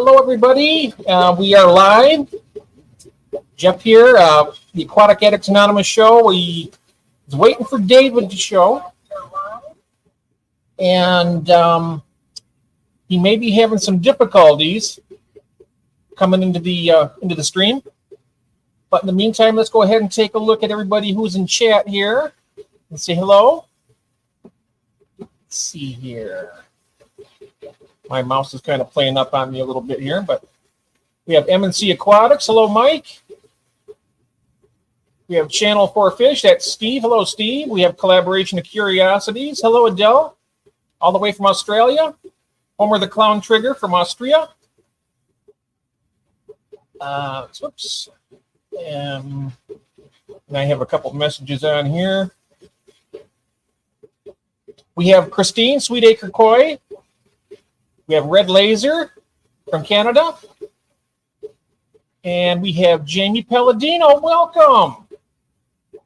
Hello, everybody. We are live. Jeff here, the Aquatic Addicts Anonymous show. We was waiting for David to show, and he may be having some difficulties coming into the stream. But in the meantime, let's go ahead and take a look at everybody who's in chat here and say hello. Let's see here. My mouse is kind of playing up on me a little bit here, but we have M&C Aquatics. Hello, Mike. We have Channel 4 Fish. That's Steve. Hello, Steve. We have Collaboration of Curiosities. Hello, Adele, all the way from Australia. Homer the Clown Trigger from Austria. Whoops. And I have a couple messages on here. We have Christine, Sweet Acre Koi. We have Red Laser from Canada. And we have Jamie Palladino. Welcome.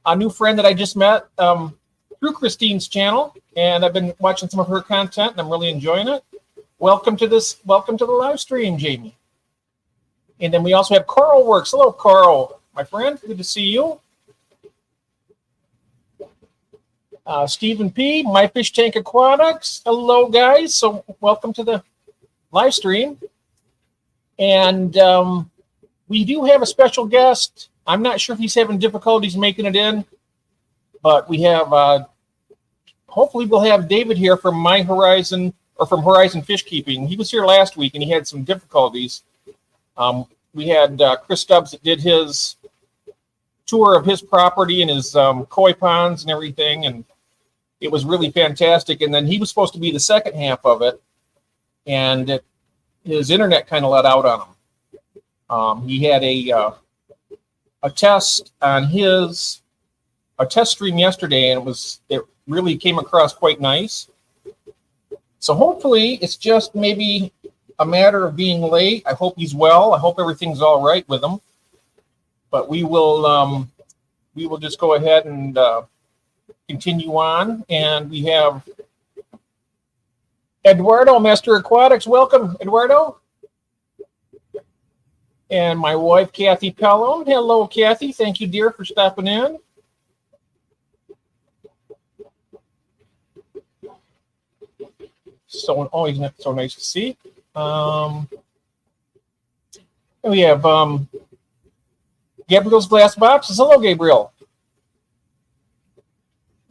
A new friend that I just met through Christine's channel. And I've been watching some of her content, and I'm really enjoying it. Welcome to the live stream, Jamie. And then we also have Carl Works. Hello, Carl, my friend. Good to see you. Stephen P., My Fish Tank Aquatics. Hello, guys. So welcome to the live stream. And we do have a special guest. I'm not sure if he's having difficulties making it in, but we have, hopefully we'll have David here from from Horizon Fish Keeping. He was here last week and he had some difficulties. We had Chris Stubbs that did his tour of his property and his koi ponds and everything, and it was really fantastic. And then he was supposed to be the second half of it, and his internet kind of let out on him. He had a test on a test stream yesterday, and it really came across quite nice. So hopefully it's just maybe a matter of being late. I hope he's well. I hope everything's all right with him. But we will just go ahead and continue on. And we have Eduardo, Master Aquatics. Welcome, Eduardo. And my wife, Kathy Pelham. Hello, Kathy. Thank you, dear, for stopping in. So always so nice to see. We have Gabriel's Glass Boxes. Hello, Gabriel.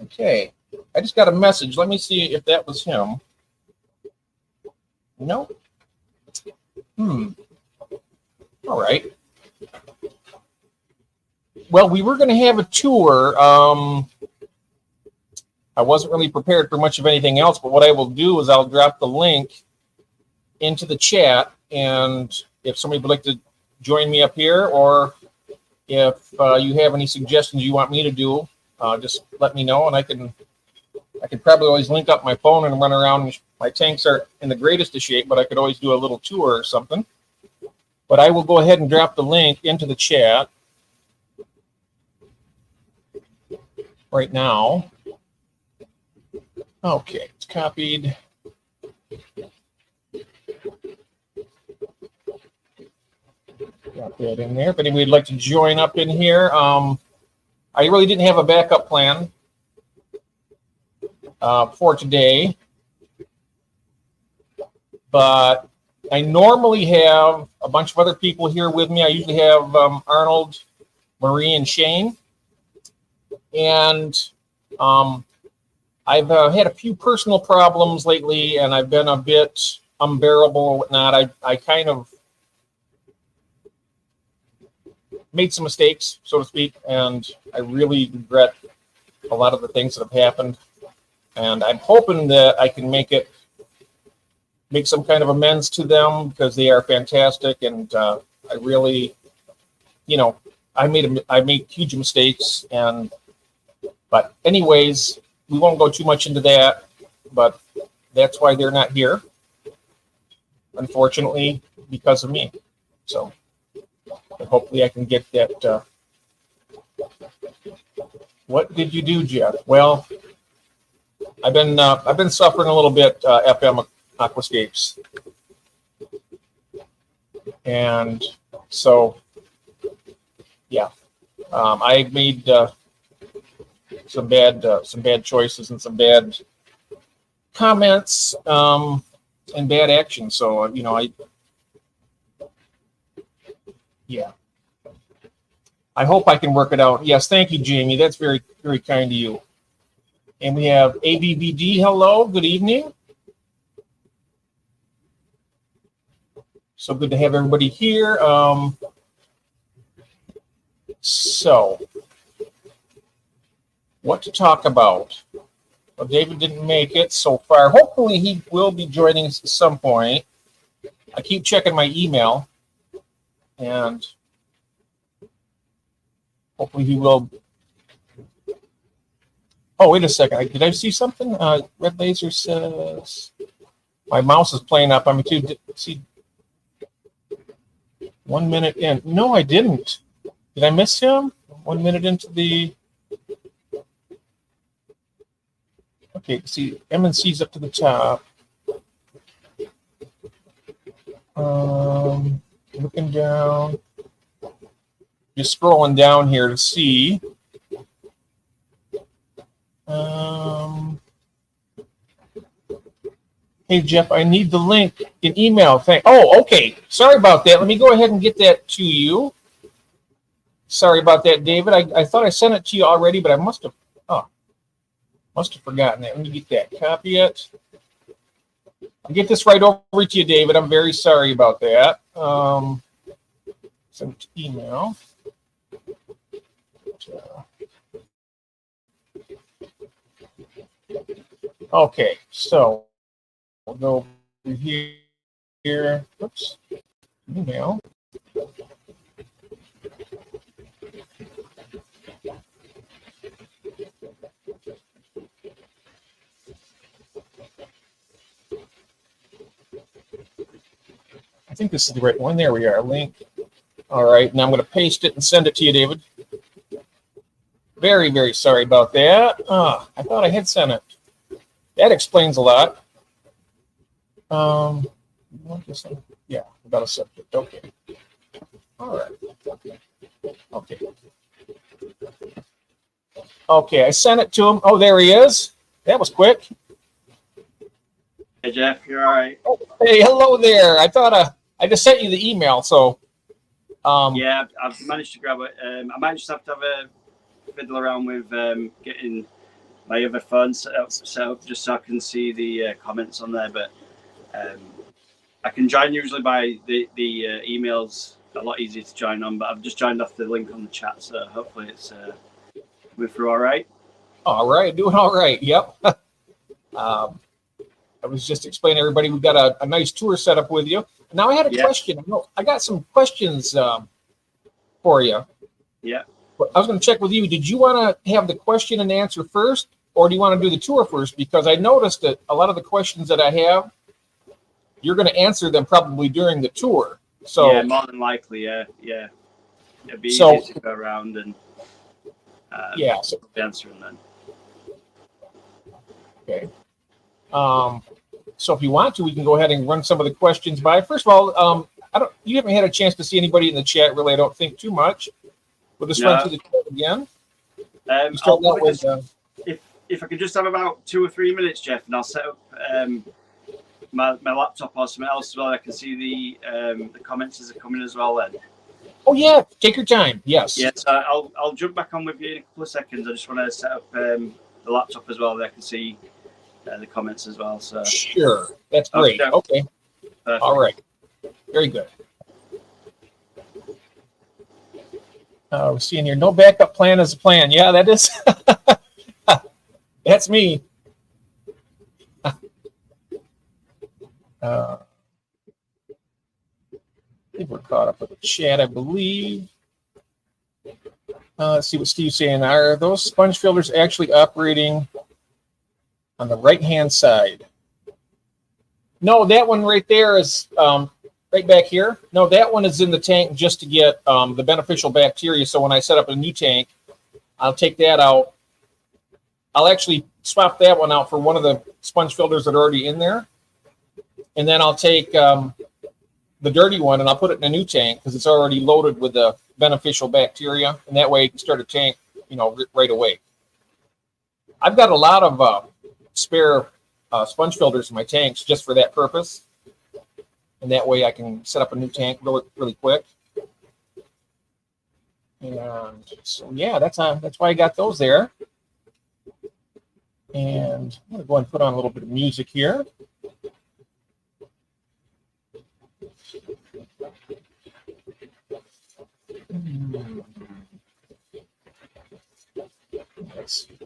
Okay. I just got a message. Let me see if that was him. No. All right. Well, we were going to have a tour. I wasn't really prepared for much of anything else, but what I will do is I'll drop the link into the chat, and if somebody would like to join me up here, or if you have any suggestions you want me to do, just let me know, and I can probably always link up my phone and run around. My tanks aren't in the greatest of shape, but I could always do a little tour or something. But I will go ahead and drop the link into the chat right now. Okay, it's copied. Got that in there. If anybody would like to join up in here, I really didn't have a backup plan for today, but I normally have a bunch of other people here with me. I usually have Arnold, Marie, and Shane, and I've had a few personal problems lately, and I've been a bit unbearable or whatnot. I kind of made some mistakes, so to speak, and I really regret a lot of the things that have happened. And I'm hoping that I can make some kind of amends to them, because they are fantastic, and I really, I made huge mistakes, but anyways, we won't go too much into that, but that's why they're not here, unfortunately, because of me. So hopefully I can get that. What did you do, Jeff? Well, I've been suffering a little bit, FM Aquascapes. And so, yeah, I made some bad choices and some bad comments and bad actions. So, I hope I can work it out. Yes, thank you, Jamie. That's very, very kind to you. And we have ABBD. Hello, good evening. So good to have everybody here. So, what to talk about? Well, David didn't make it so far. Hopefully, he will be joining us at some point. I keep checking my email, and hopefully he will. Oh, wait a second. Did I see something? Red Laser says my mouse is playing up on me too. See, 1 minute in. No, I didn't. Did I miss him? 1 minute into the. Okay, see, MNC's up to the top. Looking down. Just scrolling down here to see. Hey, Jeff, I need the link in email. Oh, okay. Sorry about that. Let me go ahead and get that to you. Sorry about that, David. I thought I sent it to you already, but I must have forgotten that. Let me get that. Copy it. I'll get this right over to you, David. I'm very sorry about that. Send it to email. Okay, so we'll go over here. Oops. Email. I think this is the right one. There we are. Link. All right. Now I'm going to paste it and send it to you, David. Very, very sorry about that. I thought I had sent it. That explains a lot. Yeah, about a subject. Okay. All right. Okay. Okay, I sent it to him. Oh, there he is. That was quick. Hey, Jeff, you're all right. Oh, hey, hello there. I thought I just sent you the email, so. Yeah, I've managed to grab it. I might just have to have a fiddle around with getting my other phone set up just so I can see the comments on there. But I can join usually by the emails. A lot easier to join on, but I've just joined off the link on the chat, so hopefully it's coming through all right. All right, doing all right. Yep. I was just explaining to everybody we've got a nice tour set up with you. Now I had a question. I got some questions for you. Yeah. I was going to check with you. Did you want to have the question and answer first, or do you want to do the tour first? Because I noticed that a lot of the questions that I have, you're going to answer them probably during the tour. So yeah, more than likely, yeah. It'd be easy to go around and so answering then. Okay. So if you want to, we can go ahead and run some of the questions by. First of all, you haven't had a chance to see anybody in the chat, really. I don't think too much. We'll just run through the chat again. If I could just have about 2 or 3 minutes, Jeff, and I'll set up my laptop or something else as well. I can see the comments as are coming as well then. Oh yeah, take your time. Yes. Yes, I'll jump back on with you in a couple of seconds. I just want to set up the laptop as well. That I can see the comments as well. So sure, that's great. Okay. Perfect. All right. Very good. We're seeing here, no backup plan is a plan. Yeah, that is. That's me. I think we're caught up with the chat, I believe. Let's see what Steve's saying. Are those sponge filters actually operating on the right-hand side? No, that one right there is right back here. No, that one is in the tank just to get the beneficial bacteria. So when I set up a new tank, I'll take that out. I'll actually swap that one out for one of the sponge filters that are already in there. And then I'll take the dirty one and I'll put it in a new tank because it's already loaded with the beneficial bacteria, and that way you can start a tank, right away. I've got a lot of spare sponge filters in my tanks just for that purpose, and that way I can set up a new tank really, really quick. And so yeah, that's why I got those there. And I'm gonna go and put on a little bit of music here. Let's see.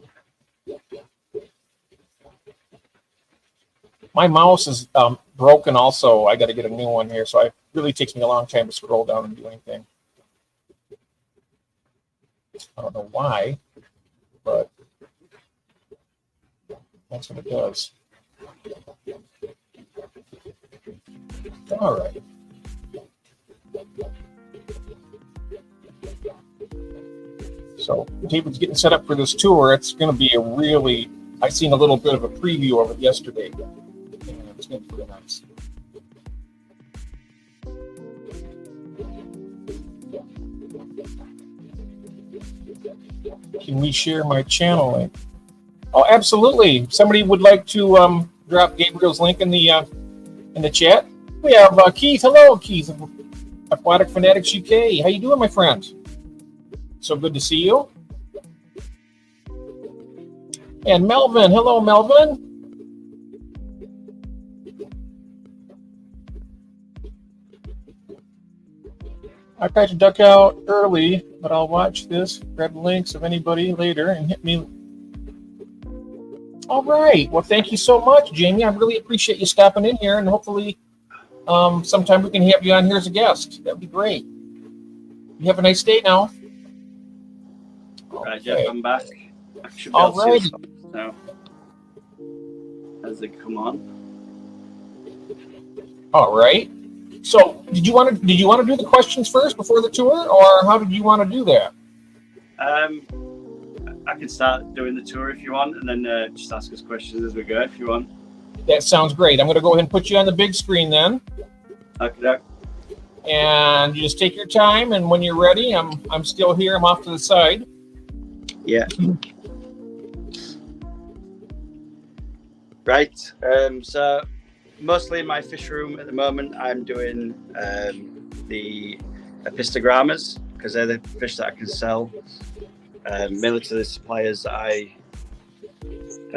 My mouse is broken also. I got to get a new one here, so it really takes me a long time to scroll down and do anything. I don't know why, but that's what it does. All right. So David's getting set up for this tour. It's going to be I seen a little bit of a preview of it yesterday. And it's going to be pretty nice. Can we share my channel link? Oh, absolutely. If somebody would like to drop Gabriel's link in the chat. We have Keith. Hello, Keith of Aquatic Fanatics UK. How you doing, my friend? So good to see you. And Melvin. Hello, Melvin. I tried to duck out early, but I'll watch this, grab the links of anybody later, and hit me. All right. Well, thank you so much, Jamie. I really appreciate you stopping in here, and hopefully sometime we can have you on here as a guest. That'd be great. You have a nice day now. Right, Jeff, I'm back. I should be all able to right. see now as they come on. All right. So, did you want to do the questions first before the tour, or how did you want to do that? I can start doing the tour if you want, and then just ask us questions as we go if you want. That sounds great. I'm going to go ahead and put you on the big screen then. Okay. And you just take your time, and when you're ready, I'm still here. I'm off to the side. Yeah. Right. So mostly in my fish room at the moment, I'm doing the epistogrammas because they're the fish that I can sell mainly to the suppliers that I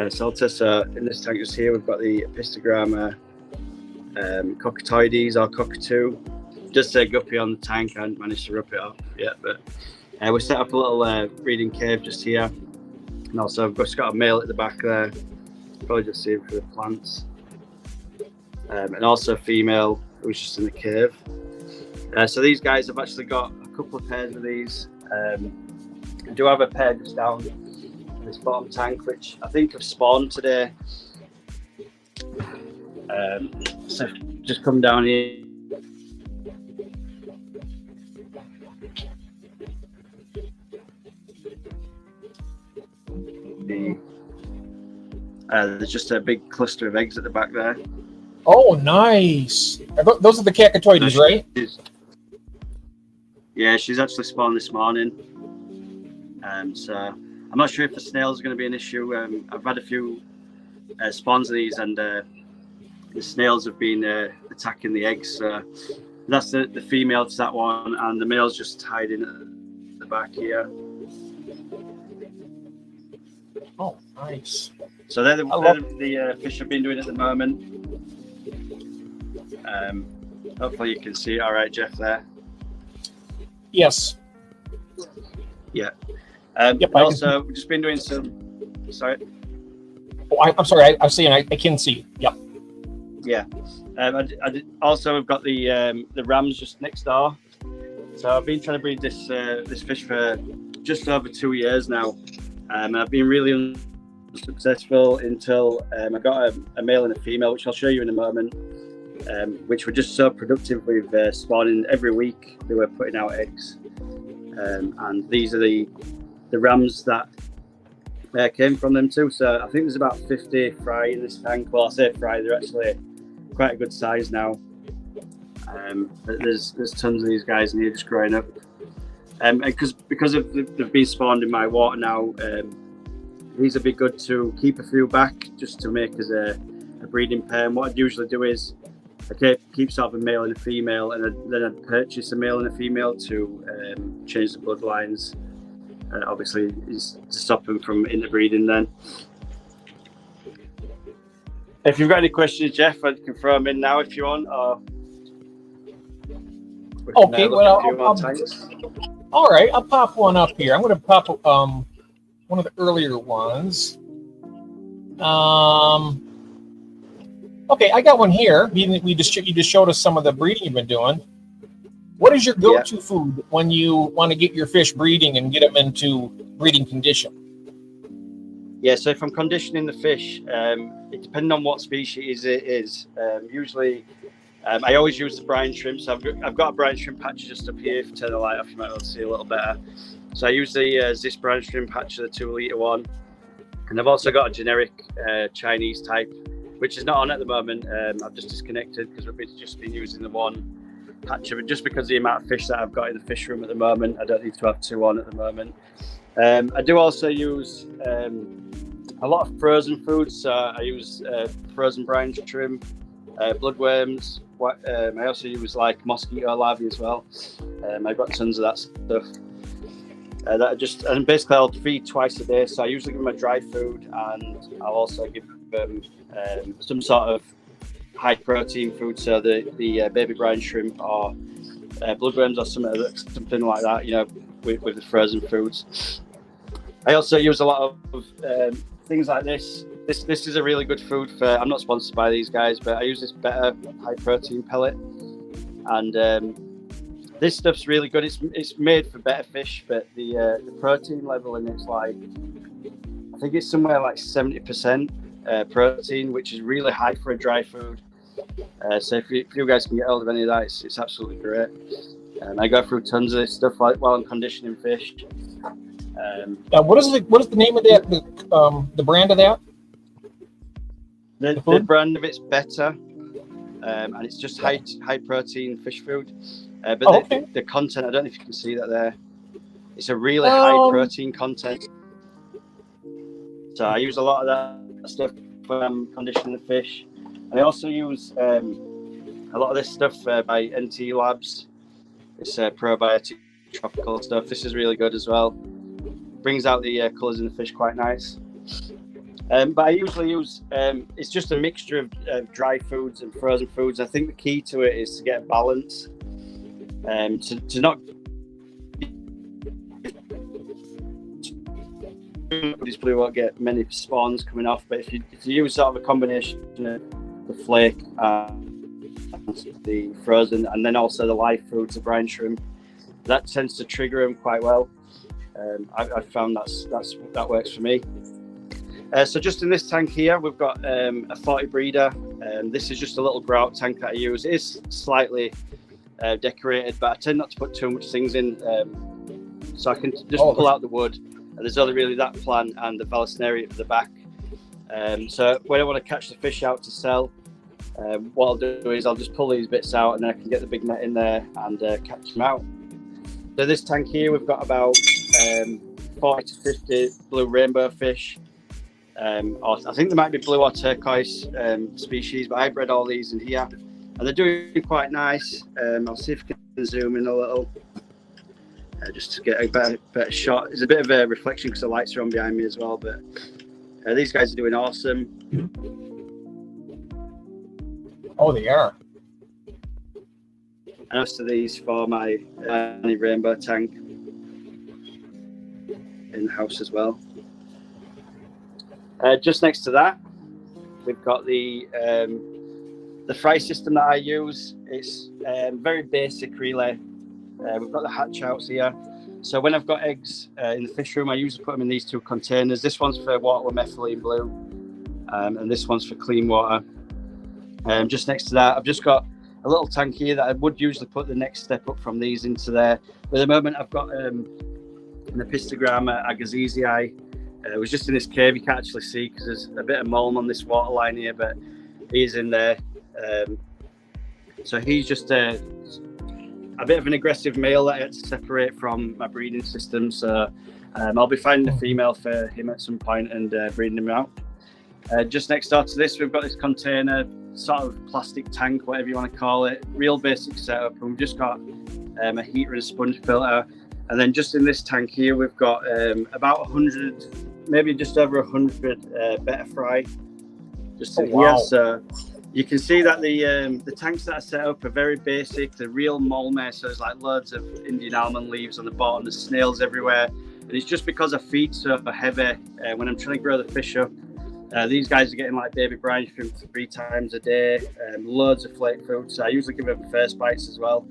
sell to. So in this tank just here, we've got the epistogramma cockatoides or cockatoo. Just a guppy on the tank. I haven't managed to rip it off yet, but we set up a little breeding cave just here, and also I've just got a male at the back there. Probably just see it for the plants, and also a female who's just in the cave. So these guys, I've actually got a couple of pairs of these. I do have a pair just down in this bottom tank, which I think have spawned today. So just come down here. There's just a big cluster of eggs at the back there. Oh, nice. Those are the cacatoides, right? Yeah, she's actually spawned this morning. So I'm not sure if the snails are going to be an issue. I've had a few spawns of these, and the snails have been attacking the eggs. So that's the female to that one, and the male's just hiding at the back here. Oh, nice. So they're the fish I've been doing at the moment. Hopefully you can see it all right, Jeff, there. Yes. Yeah. Yep, also, we've just been doing some... Sorry? Oh, I'm sorry. I'm saying I can see. Yep. Yeah. Also, we've got the rams just next door. So I've been trying to breed this fish for just over 2 years now. And I've been really unsuccessful until I got a male and a female, which I'll show you in a moment, which were just so productive with spawning every week. They were putting out eggs. And these are the rams that came from them too. So I think there's about 50 fry in this tank. Well, I say fry, they're actually quite a good size now. But there's tons of these guys in here just growing up. And because they've been spawned in my water now, these would be good to keep a few back just to make as a breeding pair. And what I'd usually do is I keep sort of a male and a female, and then I'd purchase a male and a female to change the bloodlines. Obviously, is to stop them from interbreeding then. If you've got any questions, Jeff, I can throw them in now if you want. Or okay, well, all right, I'll pop one up here. I'm going to pop one of the earlier ones. Okay, I got one here. You just showed us some of the breeding you've been doing. What is your go-to food when you want to get your fish breeding and get them into breeding condition? Yeah, so if I'm conditioning the fish, it depends on what species it is. Usually, I always use the brine shrimp. So I've got a brine shrimp patch just up here. If you turn the light off, you might be able to see a little better. So I use the this brine shrimp patch, the 2 litre one. And I've also got a generic Chinese type, which is not on at the moment. I've just disconnected because we've just been using the one patch of it, just because of the amount of fish that I've got in the fish room at the moment. I don't need to have 2 on at the moment. I do also use a lot of frozen foods. So I use frozen brine shrimp, bloodworms. I also use like mosquito larvae as well. I've got tons of that stuff. And basically I'll feed twice a day. So I usually give them a dry food, and I'll also give them some sort of high protein food. So the baby brine shrimp or bloodworms or something like that, you know, with the frozen foods. I also use a lot of things like this. This is a really good food for, I'm not sponsored by these guys, but I use this Better high protein pellet. And this stuff's really good. It's made for better fish, but the protein level in it's like, I think it's somewhere like 70% protein, which is really high for a dry food. So if you guys can get hold of any of that, it's absolutely great. And I go through tons of this stuff while I'm conditioning fish. What is the name of that? The brand of that? The brand of it's Better, and it's just high protein fish food. But the content, I don't know if you can see that there. It's a really high protein content. So I use a lot of that stuff when I'm conditioning the fish. And I also use a lot of this stuff by NT Labs. It's probiotic tropical stuff. This is really good as well. Brings out the colours in the fish quite nice. But I usually use, it's just a mixture of dry foods and frozen foods. I think the key to it is to get a balance. To not these probably won't get many spawns coming off, but if you use sort of a combination of the flake and the frozen and then also the live foods, the brine shrimp, that tends to trigger them quite well. I've found that works for me. So just in this tank here, we've got a 40 breeder. This is just a little grout tank that I use. It is slightly decorated, but I tend not to put too much things in, so I can just pull out the wood. And there's only really that plant and the Vallisneria at the back. So when I want to catch the fish out to sell, what I'll do is I'll just pull these bits out, and then I can get the big net in there and catch them out. So this tank here, we've got about 40 to 50 blue rainbow fish. Or I think there might be blue or turquoise species, but I bred all these in here, and they're doing quite nice. I'll see if I can zoom in a little, just to get a better shot. There's a bit of a reflection because the lights are on behind me as well, but these guys are doing awesome. Oh, they are. And after these for my rainbow tank in the house as well. Just next to that, we've got the fry system that I use. It's very basic, really. We've got the hatch outs here. So when I've got eggs in the fish room, I usually put them in these 2 containers. This one's for water with methylene blue, and this one's for clean water. Just next to that, I've just got a little tank here that I would usually put the next step up from these into there. But at the moment, I've got an Epistogram agassizii. It was just in this cave. You can't actually see because there's a bit of mulm on this water line here, but he is in there. So he's just a bit of an aggressive male that I had to separate from my breeding system. So I'll be finding a female for him at some point and breeding him out. Just next door to this, we've got this container, sort of plastic tank, whatever you want to call it. Real basic setup. And we've just got a heater and a sponge filter. And then just in this tank here, we've got about 100, maybe just over 100 betta fry just in here. So you can see that the tanks that are set up are very basic. They're real mole mess. So there's like loads of Indian almond leaves on the bottom. There's snails everywhere. And it's just because I feed so heavy when I'm trying to grow the fish up. These guys are getting like baby brine shrimp 3 times a day. Loads of flake food. So I usually give them first bites as well.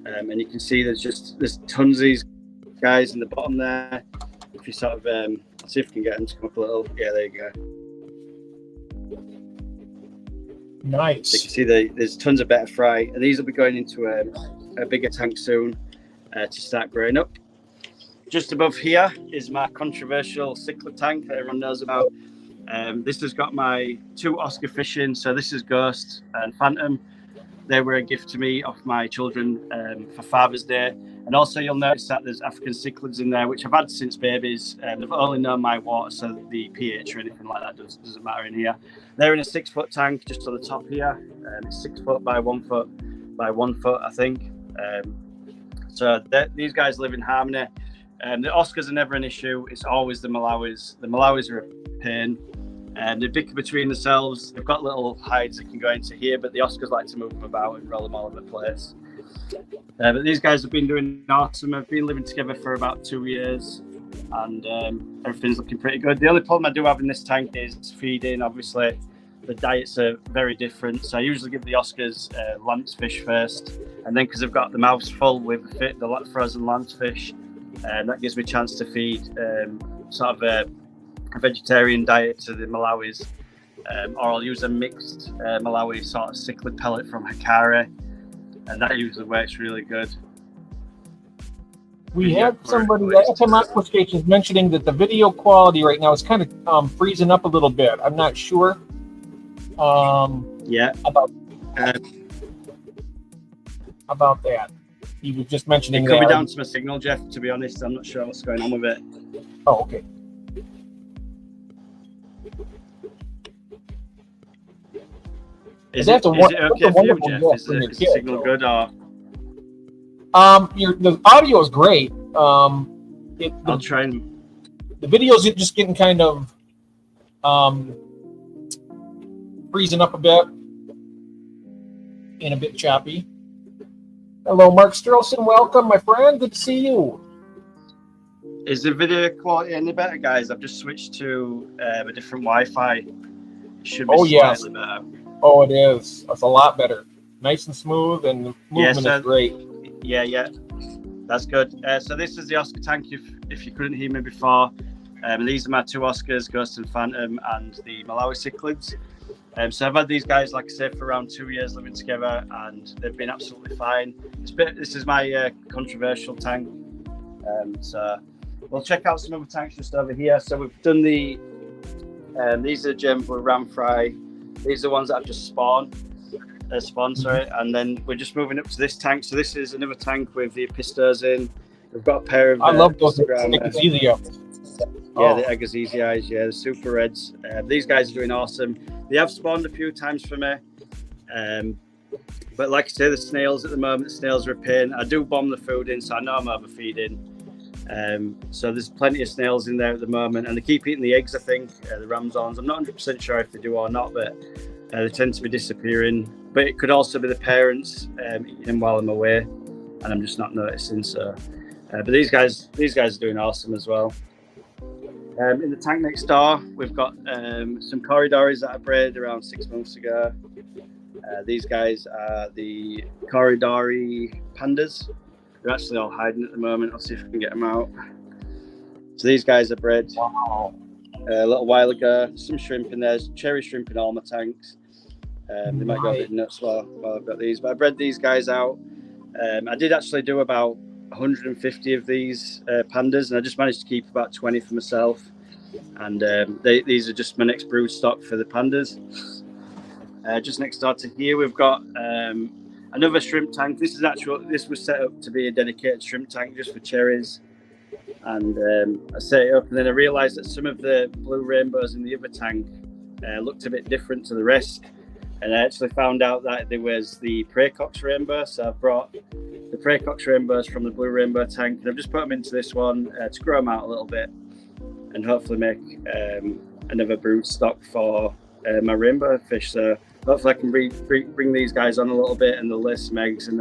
And you can see there's tons of these guys in the bottom there. If you sort of let's see if we can get them to come up a little. Yeah, there you go. Nice. So you can see there's tons of betta fry, and these will be going into a bigger tank soon to start growing up. Just above here is my controversial cichlid tank that everyone knows about. This has got my 2 Oscar fish in. So this is Ghost and Phantom. They were a gift to me off my children for Father's Day. And also you'll notice that there's African cichlids in there, which I've had since babies. They've only known my water, so the pH or anything like that doesn't matter in here. They're in a 6-foot tank just on the top here. It's 6 foot by 1 foot by 1 foot, I think. So these guys live in harmony. The Oscars are never an issue. It's always the Malawis. The Malawis are a pain. They bicker between themselves. They've got little hides that can go into here, but the Oscars like to move them about and roll them all over the place. But these guys have been doing awesome. I've been living together for about 2 years, and everything's looking pretty good. The only problem I do have in this tank is feeding. Obviously, the diets are very different. So I usually give the Oscars lance fish first, and then because I've got the mouths full with the frozen lance fish, that gives me a chance to feed sort of a vegetarian diet to the Malawis, or I'll use a mixed Malawi sort of cichlid pellet from Hikari, and that usually works really good. We had somebody at FM Aqua Stations mentioning that the video quality right now is kind of freezing up a little bit. I'm not sure. About that. He was just mentioning it could be down to my signal, Jeff. To be honest, I'm not sure what's going on with it. Oh, okay. Is it okay for you, Jeff? Is the signal good or? The audio is great. I'll try and. The video's just getting kind of freezing up a bit and a bit choppy. Hello, Mark Strelson. Welcome, my friend. Good to see you. Is the video quality any better, guys? I've just switched to a different Wi-Fi. It should be slightly better. Oh, it is. It's a lot better. Nice and smooth, and the movement is great. Yeah. That's good. So this is the Oscar tank, if you couldn't hear me before. These are my 2 Oscars, Ghost and Phantom, and the Malawi cichlids. So I've had these guys, like I said, for around 2 years living together, and they've been absolutely fine. This is my controversial tank. So we'll check out some other tanks just over here. So we've done these are German ram fry. These are the ones that have just spawned, and then we're just moving up to this tank. So this is another tank with the pistos in. We've got a pair of. I love those Agazizias. Yeah, the Agazizias. Yeah, the super reds. These guys are doing awesome. They have spawned a few times for me, but like I say, the snails at the moment. The snails are a pain. I do bomb the food in, so I know I'm overfeeding. So there's plenty of snails in there at the moment, and they keep eating the eggs, I think, the ramsons. I'm not 100% sure if they do or not, but they tend to be disappearing. But it could also be the parents eating them while I'm away, and I'm just not noticing. So, but these guys are doing awesome as well. In the tank next door, we've got some corridoris that I bred around 6 months ago. These guys are the corridori pandas. They're actually all hiding at the moment. I'll see if I can get them out. So these guys are bred a little while ago. Some shrimp in there. There's cherry shrimp in all my tanks. They might go a bit nuts while I've got these. But I bred these guys out. I did actually do about 150 of these pandas, and I just managed to keep about 20 for myself. And these are just my next brood stock for the pandas. Just next door to here, we've got another shrimp tank. This was set up to be a dedicated shrimp tank just for cherries. And I set it up, and then I realised that some of the blue rainbows in the other tank looked a bit different to the rest. And I actually found out that there was the Praecox rainbow. So I've brought the Praecox rainbows from the blue rainbow tank, and I've just put them into this one to grow them out a little bit, and hopefully make another brood stock for my rainbow fish. So hopefully I can bring these guys on a little bit, and they'll lay some eggs, and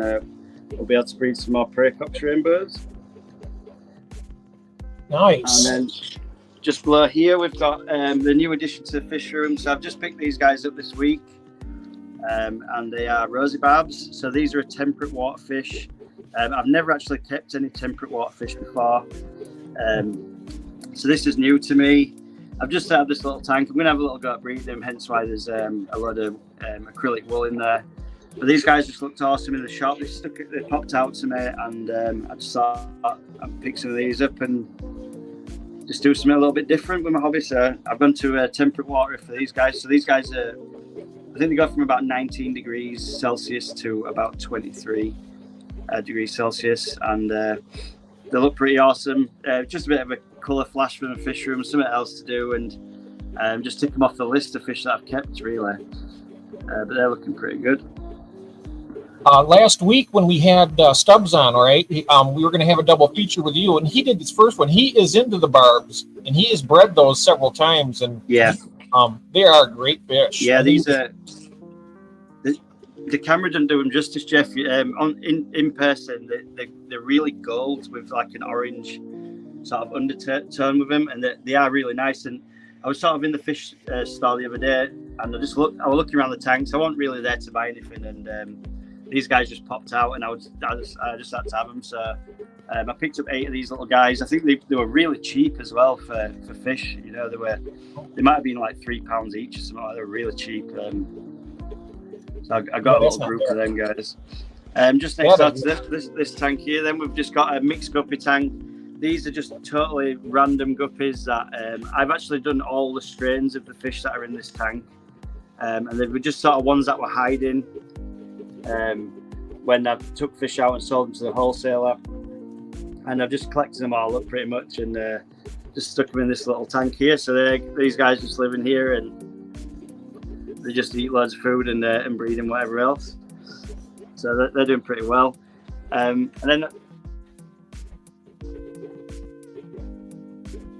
we'll be able to breed some more Praecox rainbows. Nice. And then just below here, we've got the new addition to the fish room. So I've just picked these guys up this week, and they are rosy barbs. So these are a temperate water fish. I've never actually kept any temperate water fish before. So this is new to me. I've just set up this little tank. I'm going to have a little go at breeding them, hence why there's a lot of acrylic wool in there. But these guys just looked awesome in the shop. They popped out to me, and I just thought I'd pick some of these up and just do something a little bit different with my hobby. So I've gone to temperate water for these guys. So these guys I think they go from about 19 degrees Celsius to about 23 degrees Celsius, and they look pretty awesome. Just a bit of a colour flash from the fish room, something else to do, and just tick them off the list of fish that I've kept, really. But they're looking pretty good. Last week when we had Stubbs on, right, we were going to have a double feature with you, and he did his first one. He is into the barbs, and he has bred those several times, and yeah, they are great fish. Yeah, these are the camera doesn't do them justice, Jeff. In person, they're really gold with like an orange sort of undertone with them, and they are really nice. And I was sort of in the fish store the other day, and I was looking around the tanks. I wasn't really there to buy anything, and these guys just popped out, and I just had to have them. So I picked up 8 of these little guys. I think they were really cheap as well for fish. You know, they might have been like £3 each or something. They were really cheap. So I got a little group of them guys. Just next door to this tank here, then we've just got a mixed guppy tank. These are just totally random guppies that I've actually done all the strains of the fish that are in this tank, and they were just sort of ones that were hiding when I took fish out and sold them to the wholesaler, and I've just collected them all up pretty much, and just stuck them in this little tank here. So these guys just live in here, and they just eat loads of food and breed and whatever else. So they're doing pretty well. And then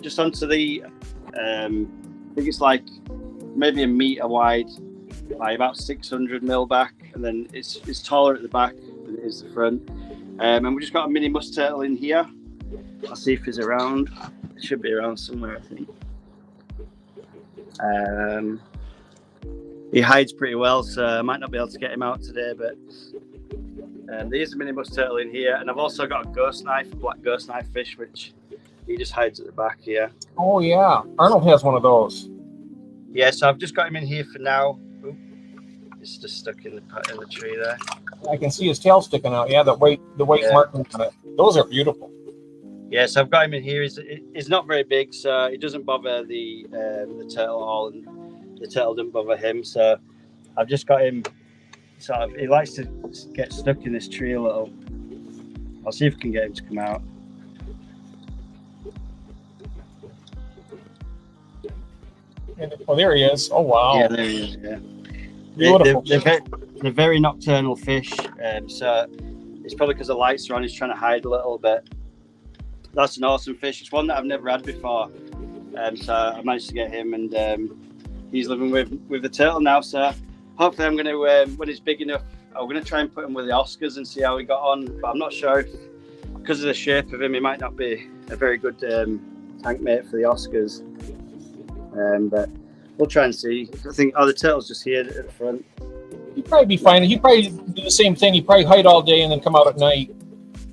just onto the, I think it's like maybe a metre wide by about 600 mil back, and then it's taller at the back than it is the front. And we've just got a mini musk turtle in here. I'll see if he's around. It should be around somewhere, I think. He hides pretty well, so I might not be able to get him out today, but there's a mini musk turtle in here, and I've also got a ghost knife, a black ghost knife fish, which he just hides at the back here. Oh yeah, Arnold has one of those. Yeah, so I've just got him in here for now. Oop, it's just stuck in the tree there. I can see his tail sticking out. Yeah, the white markings on it. Those are beautiful. Yeah, so I've got him in here. He's not very big, so it doesn't bother the turtle at all, and the turtle doesn't bother him. So I've just got him sort of, he likes to get stuck in this tree a little. I'll see if I can get him to come out. Oh, there he is. Oh, wow. Yeah, there he is, yeah. Beautiful. They're very nocturnal fish, so it's probably because the lights are on, he's trying to hide a little bit. That's an awesome fish. It's one that I've never had before, so I managed to get him, and he's living with the turtle now. So hopefully I'm going to, when he's big enough, I'm going to try and put him with the Oscars and see how he got on. But I'm not sure if, because of the shape of him, he might not be a very good tank mate for the Oscars. But we'll try and see. I think, the turtle's just here at the front. He'd probably be fine. He'd probably do the same thing. He'd probably hide all day and then come out at night.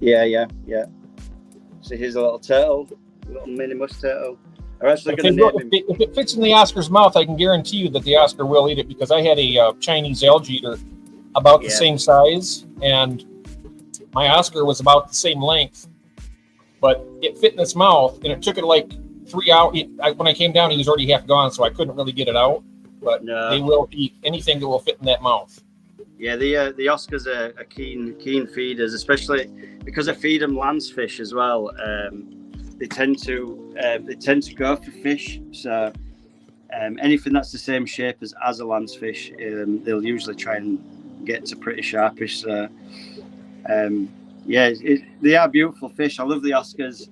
Yeah. So here's a little turtle, a little mini musk turtle. I'm actually going to name him. If it fits in the Oscar's mouth, I can guarantee you that the Oscar will eat it, because I had a Chinese algae eater about the same size, and my Oscar was about the same length, but it fit in its mouth, and it took it like 3 hours. When I came down, he was already half gone, so I couldn't really get it out. But They will eat anything that will fit in that mouth. Yeah, the Oscars are keen feeders, especially because I feed them lancefish as well. They tend to go for fish. So anything that's the same shape as a lancefish, they'll usually try and get to pretty sharpish. So they are beautiful fish. I love the Oscars.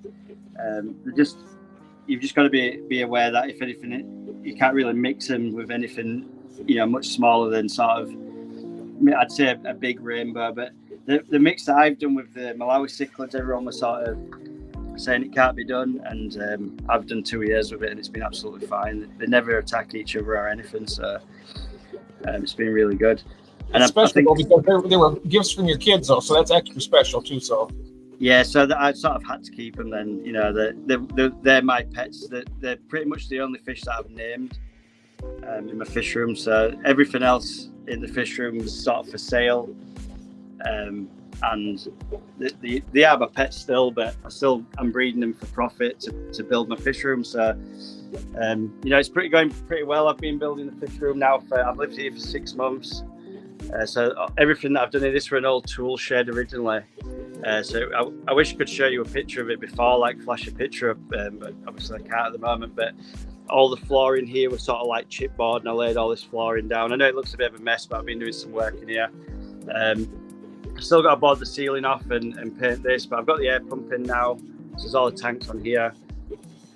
You've just got to be aware that if anything, you can't really mix them with anything, much smaller than sort of, I'd say a big rainbow. But the mix that I've done with the Malawi cichlids, everyone was sort of saying it can't be done, and I've done 2 years with it, and it's been absolutely fine. They never attack each other or anything, so it's been really good. And especially because they were gifts from your kids, though, so that's extra special too. So yeah, so I sort of had to keep them. Then they're my pets. They're pretty much the only fish that I've named in my fish room. So everything else in the fish room is sort of for sale, and they are my pets still, but I'm breeding them for profit to build my fish room. So it's going pretty well. I've been building the fish room now I've lived here for 6 months. So everything that I've done here, this was an old tool shed originally. So I wish I could show you a picture of it before, like flash a picture up, but obviously I can't at the moment. But all the flooring here was sort of like chipboard, and I laid all this flooring down. I know it looks a bit of a mess, but I've been doing some work in here. Still got to board the ceiling off and paint this, but I've got the air pump in now. So there's all the tanks on here.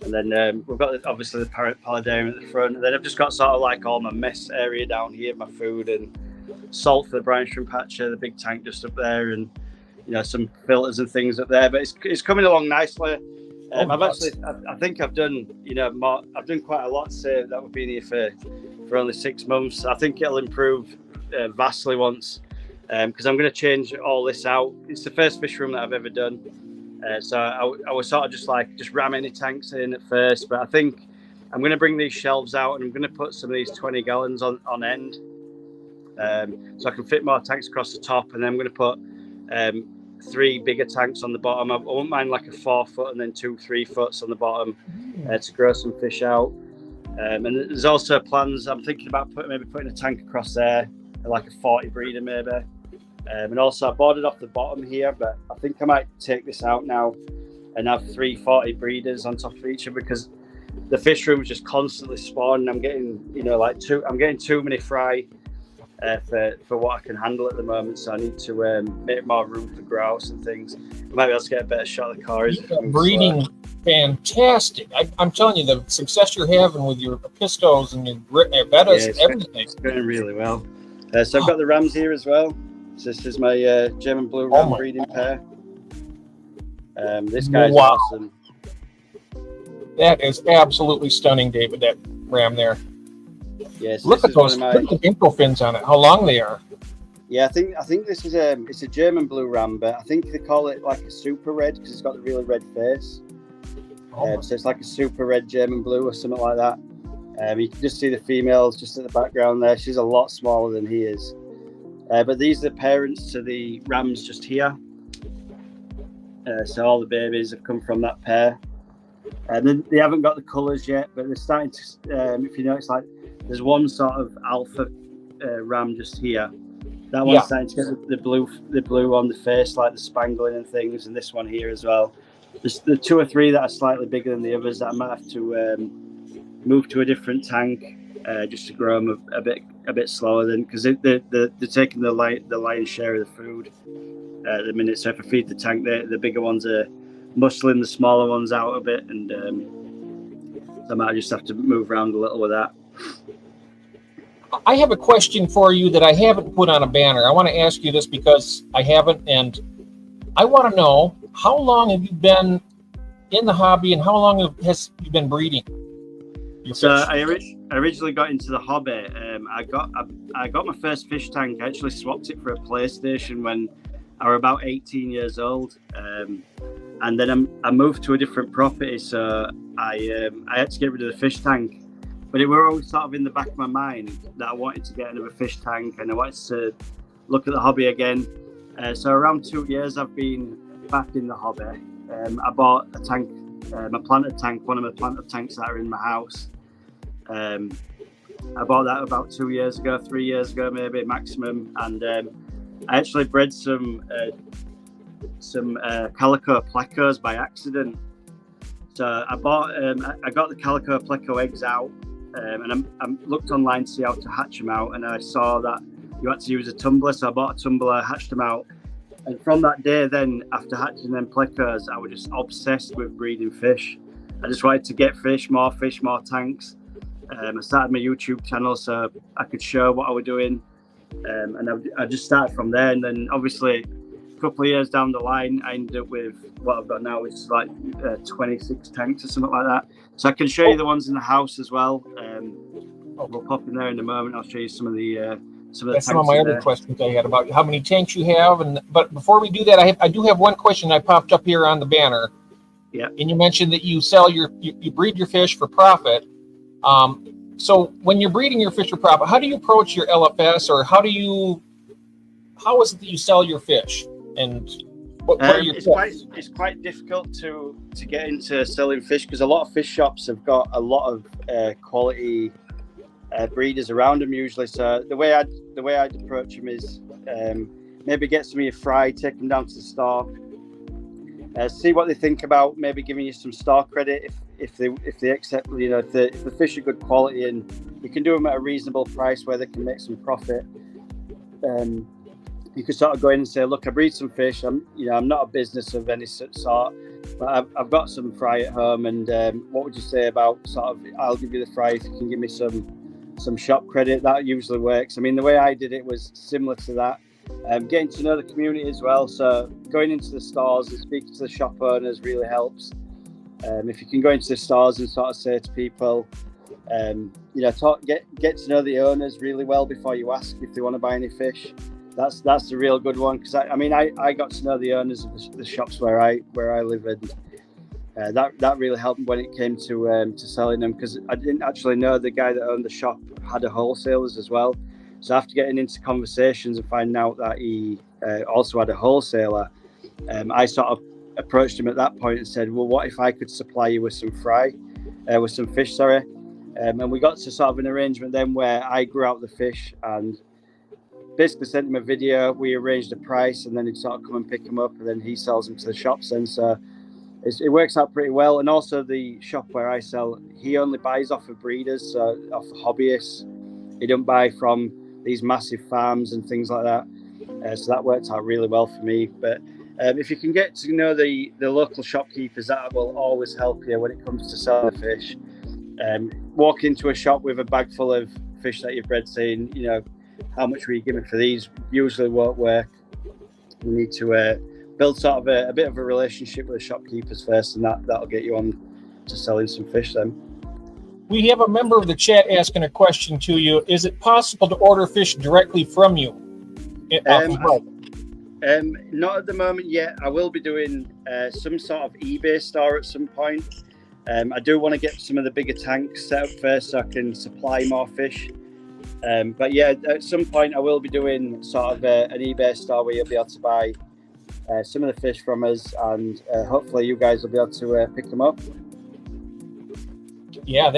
And then we've got obviously the parrot paludarium at the front. And then I've just got sort of like all my mess area down here, my food and salt for the brine shrimp hatcher, the big tank just up there, and some filters and things up there. But it's coming along nicely. I think I've done more. I've done quite a lot. Say that we've been here for only 6 months. I think it'll improve vastly once, because I'm going to change all this out. It's the first fish room that I've ever done. So I was sort of just ram any tanks in at first, but I think I'm going to bring these shelves out and I'm going to put some of these 20 gallons on end, so I can fit more tanks across the top. And then I'm going to put 3 bigger tanks on the bottom. I won't mind like a 4 foot and then 2 3 foots on the bottom to grow some fish out. And there's also plans. I'm thinking about putting a tank across there, like a 40 breeder maybe. And also I boarded off the bottom here, but I think I might take this out now and have 3 40 breeders on top of each other, because the fish room is just constantly spawning. I'm getting I'm getting too many fry for what I can handle at the moment, so I need to make more room for grouse and things. I might be able to get a better shot of the cories. Breeding fantastic. I'm telling you, the success you're having with your pistos and your bettas and everything. It's going really well. So I've got the rams here as well. So this is my German blue ram breeding pair. This guy's awesome. That is absolutely stunning, David, that ram there. Yes, look at those info fins on it, how long they are. Yeah, I think this is it's a German blue ram, but I think they call it like a super red because it's got the really red face. So it's like a super red German blue or something like that. You can just see the females just at the background there. She's a lot smaller than he is. But these are the parents to the rams just here. So all the babies have come from that pair. And then they haven't got the colours yet, but they're starting to, if you notice, like there's one sort of alpha ram just here. That one's starting to get the blue on the face, like the spangling and things, and this one here as well. There's the 2 or 3 that are slightly bigger than the others that I might have to move to a different tank just to grow them a bit slower, than because they're taking the lion's share of the food at the minute. So if I feed the tank, the bigger ones are muscling the smaller ones out a bit, and so I might just have to move around a little with that. I have a question for you that I haven't put on a banner. I want to ask you this because I haven't, and I want to know, how long have you been in the hobby and how long has you been breeding? So I originally got into the hobby. I got my first fish tank. I actually swapped it for a PlayStation when I was about 18 years old, and then I moved to a different property. So I had to get rid of the fish tank. But it were always sort of in the back of my mind that I wanted to get another fish tank and I wanted to look at the hobby again. So around 2 years I've been back in the hobby. I bought a tank, my planted tank, one of my planted tanks that are in my house. I bought that about 2 years ago, 3 years ago, maybe maximum. And I actually bred some calico plecos by accident. So I bought, I got the calico pleco eggs out, and I looked online to see how to hatch them out, and I saw that you had to use a tumbler. So I bought a tumbler, hatched them out, and from that day, then after hatching them plecos, I was just obsessed with breeding fish. I just wanted to get fish, more tanks. I started my YouTube channel so I could show what I was doing, and I just started from there. And then obviously a couple of years down the line, I ended up with what I've got now, which is like 26 tanks or something like that. So I can show you the ones in the house as well. We'll pop in there in a moment. I'll show you some of the That's some of my other questions I had about how many tanks you have. But before we do that, I do have one question I popped up here on the banner. Yeah. And you mentioned that you sell you breed your fish for profit. So when you're breeding your fish for profit, how do you approach your LFS, or how is it that you sell your fish? And what are your it's quite difficult to get into selling fish, because a lot of fish shops have got a lot of quality breeders around them usually. So the way I'd approach them is maybe get some of your fry, take them down to the store, see what they think about maybe giving you some store credit if they accept, you know, if the fish are good quality and you can do them at a reasonable price where they can make some profit. You could sort of go in and say, look, I breed some fish. I'm not a business of any sort, but I've got some fry at home, and what would you say about sort of, I'll give you the fry if you can give me some shop credit. That usually works. I mean, the way I did it was similar to that. Getting to know the community as well. So going into the stores and speaking to the shop owners really helps. If you can go into the stores and sort of say to people, get to know the owners really well before you ask if they want to buy any fish. That's a real good one, because I got to know the owners of the shops where I live, and that really helped when it came to selling them, because I didn't actually know the guy that owned the shop had a wholesalers as well. So after getting into conversations and finding out that he also had a wholesaler, I sort of approached him at that point and said, well, what if I could supply you with some fish, and we got to sort of an arrangement then where I grew out the fish and basically sent him a video. We arranged a price, and then he'd sort of come and pick them up, and then he sells them to the shops. And so it works out pretty well. And also the shop where I sell, he only buys off of breeders, so off the hobbyists. He don't buy from these massive farms and things like that. So that worked out really well for me. But if you can get to know the local shopkeepers, that will always help you when it comes to selling fish. Walk into a shop with a bag full of fish that you've bred, saying, you know, how much were you giving for these? Usually won't work. You need to build sort of a bit of a relationship with the shopkeepers first, and that'll get you on to selling some fish then. We have a member of the chat asking a question to you. Is it possible to order fish directly from you? Not at the moment yet. I will be doing some sort of eBay store at some point. I do want to get some of the bigger tanks set up first so I can supply more fish. But yeah, at some point I will be doing sort of an eBay store where you'll be able to buy some of the fish from us, and hopefully you guys will be able to pick them up. Yeah,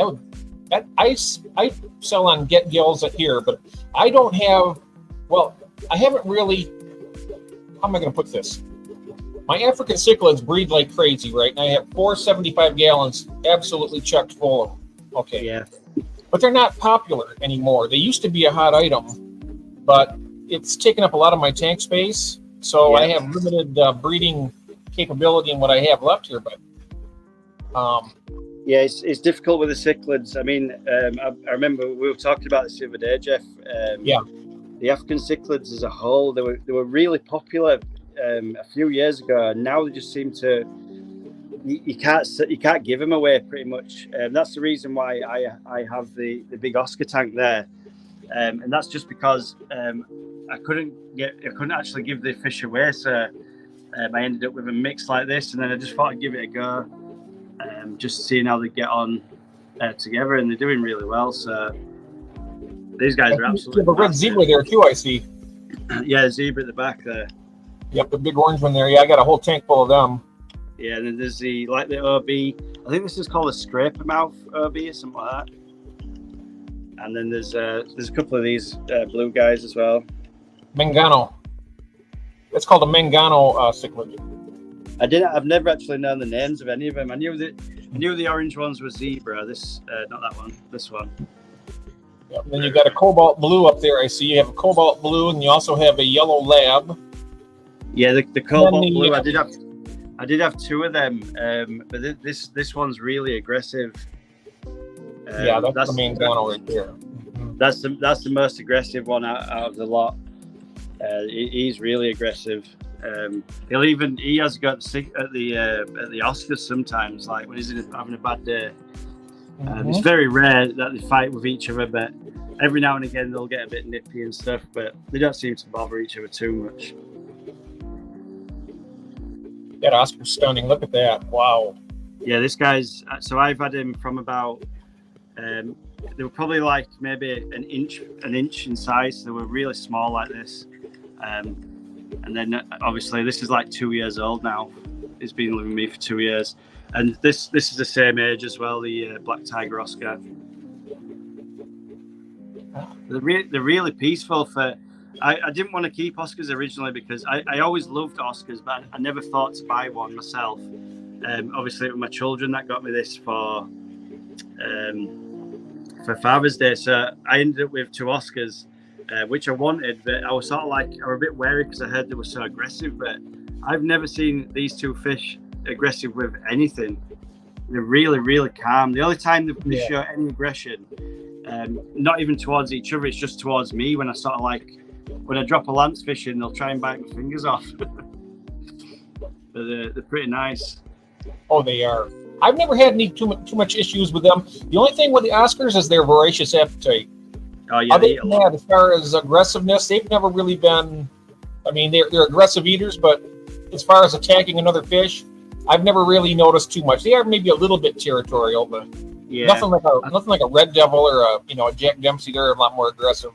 I sell on Get Gills here, but I don't have. Well, I haven't really. How am I going to put this? My African cichlids breed like crazy, right? And I have 475 gallons absolutely chucked full of them. Okay. Yeah. But they're not popular anymore. They used to be a hot item, but it's taken up a lot of my tank space. So I have limited breeding capability in what I have left here. But yeah, it's difficult with the cichlids. I mean, I remember we were talking about this the other day, Jeff. The African cichlids as a whole, they were really popular a few years ago, and now they just seem to. You can't give them away pretty much. That's the reason why I have the big Oscar tank there, and that's just because I couldn't actually give the fish away, so I ended up with a mix like this, and then I just thought I'd give it a go, just seeing how they get on together, and they're doing really well. So these guys are absolutely. You have a red zebra there too, I see. Yeah, zebra at the back there. Yep, the big orange one there. Yeah, I got a whole tank full of them. Yeah, and then there's the OB. I think this is called a scraper mouth OB or something like And then there's a couple of these blue guys as well. Mangano. It's called a Mangano cichlid. I've never actually known the names of any of them. I knew the orange ones were zebra. This not that one. This one. Yep. Then you got a cobalt blue up there. I see you have a cobalt blue, and you also have a yellow lab. Yeah, the cobalt blue. I did have two of them, but this one's really aggressive. Yeah, that's the Mangano right there. That's the most aggressive one out of the lot. He's really aggressive. He has got sick at the Oscars sometimes, like when he's having a bad day. It's very rare that they fight with each other, but every now and again they'll get a bit nippy and stuff, but they don't seem to bother each other too much. That Oscar's stunning. Look at that. Wow. Yeah, this guy's, so I've had him from about, they were probably like maybe an inch in size. So they were really small like this. And then obviously this is like 2 years old now. He's been living with me for 2 years. And this is the same age as well, the Black Tiger Oscar. They're really peaceful. I didn't want to keep Oscars originally because I always loved Oscars, but I never thought to buy one myself. Obviously, it was my children that got me this for Father's Day. So I ended up with two Oscars, which I wanted, but I was sort of like, I was a bit wary because I heard they were so aggressive, but I've never seen these two fish aggressive with anything. They're really, really calm. The only time they show any aggression, not even towards each other, it's just towards me when I sort of like, when I drop a lance fishing, they'll try and bite my fingers off. But they're pretty nice. Oh, they are. I've never had any too much issues with them. The only thing with the Oscars is their voracious appetite. Oh yeah. Other than that, as far as aggressiveness, they've never really been. I mean, they're aggressive eaters, but as far as attacking another fish, I've never really noticed too much. They are maybe a little bit territorial, but nothing like a red devil or a Jack Dempsey. They're a lot more aggressive.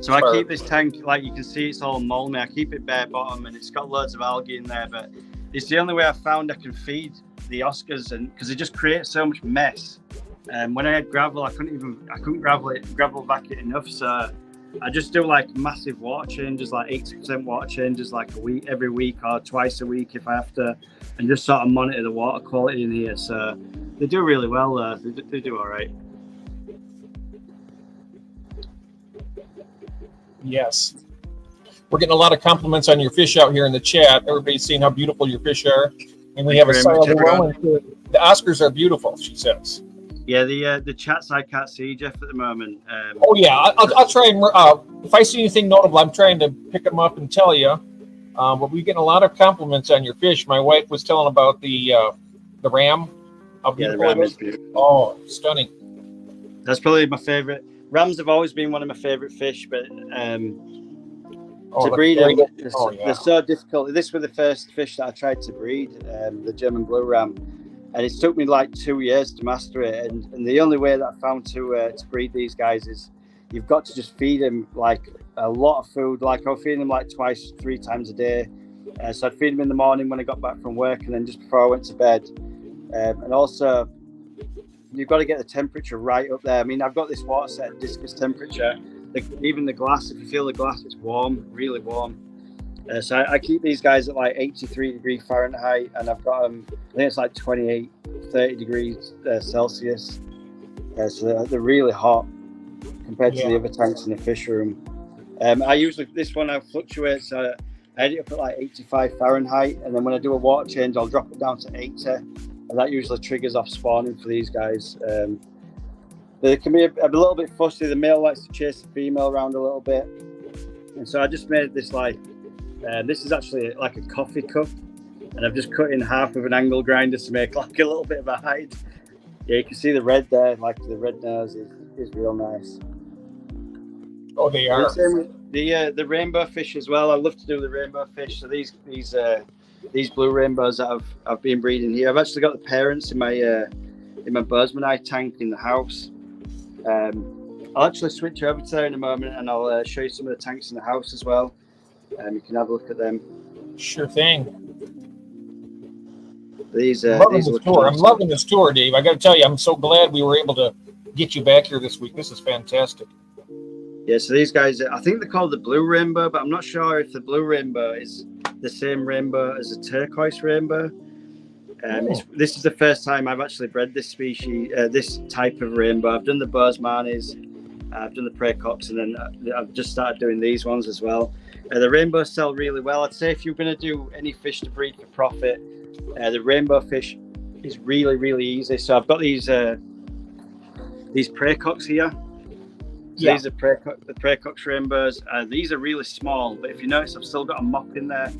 So I keep this tank, like you can see, it's all moldy. I keep it bare bottom, and it's got loads of algae in there. But it's the only way I found I can feed the Oscars, and because they just create so much mess. When I had gravel, I couldn't gravel back it enough. So I just do like massive water changes, like 80% water changes, like every week or twice a week if I have to, and just sort of monitor the water quality in here. So they do really well. They do all right. Yes. We're getting a lot of compliments on your fish out here in the chat. Everybody's seeing how beautiful your fish are. And we have a solid the Oscars are beautiful, she says. Yeah, the chats I can't see, Jeff, at the moment. Oh, yeah. I'll try and, if I see anything notable, I'm trying to pick them up and tell you. But we're getting a lot of compliments on your fish. My wife was telling about the ram. Yeah, the ram is beautiful. Oh, stunning. That's probably my favorite. Rams have always been one of my favorite fish, but to breed them, they're so difficult. This was the first fish that I tried to breed, the German blue ram, and it took me like 2 years to master it. And the only way that I found to breed these guys is you've got to just feed them like a lot of food. Like I was feeding them like 2-3 times a day. So I'd feed them in the morning when I got back from work, and then just before I went to bed. And also, you've got to get the temperature right up there. I mean, I've got this water set at discus temperature. Even the glass, if you feel the glass, it's warm, really warm. So I keep these guys at like 83 degrees Fahrenheit, and I've got them, I think it's like 28, 30 degrees Celsius. So they're really hot compared to the other tanks in the fish room. This one I fluctuate, so I edit up at like 85 Fahrenheit, and then when I do a water change, I'll drop it down to 80. And that usually triggers off spawning for these guys. They can be a little bit fussy. The male likes to chase the female around a little bit. And so I just made this this is actually like a coffee cup. And I've just cut in half with an angle grinder to make like a little bit of a hide. Yeah, you can see the red there, like the red nose is real nice. Oh, they are. The rainbow fish as well. I love to do the rainbow fish. So these blue rainbows that I've been breeding here. I've actually got the parents in my Bozemanite tank in the house. I'll actually switch over to there in a moment, and I'll show you some of the tanks in the house as well. You can have a look at them. Sure thing. I'm loving this tour, Dave. I got to tell you, I'm so glad we were able to get you back here this week. This is fantastic. Yeah, so these guys, I think they're called the blue rainbow, but I'm not sure if the blue rainbow is the same rainbow as a turquoise rainbow. This is the first time I've actually bred this species, this type of rainbow. I've done the Bozemanis, I've done the Praecox, and then I've just started doing these ones as well. The rainbows sell really well. I'd say if you're going to do any fish to breed for profit, the rainbow fish is really, really easy. So I've got these Praecox here. So these are the Praecox rainbows. These are really small, but if you notice, I've still got a mop in there.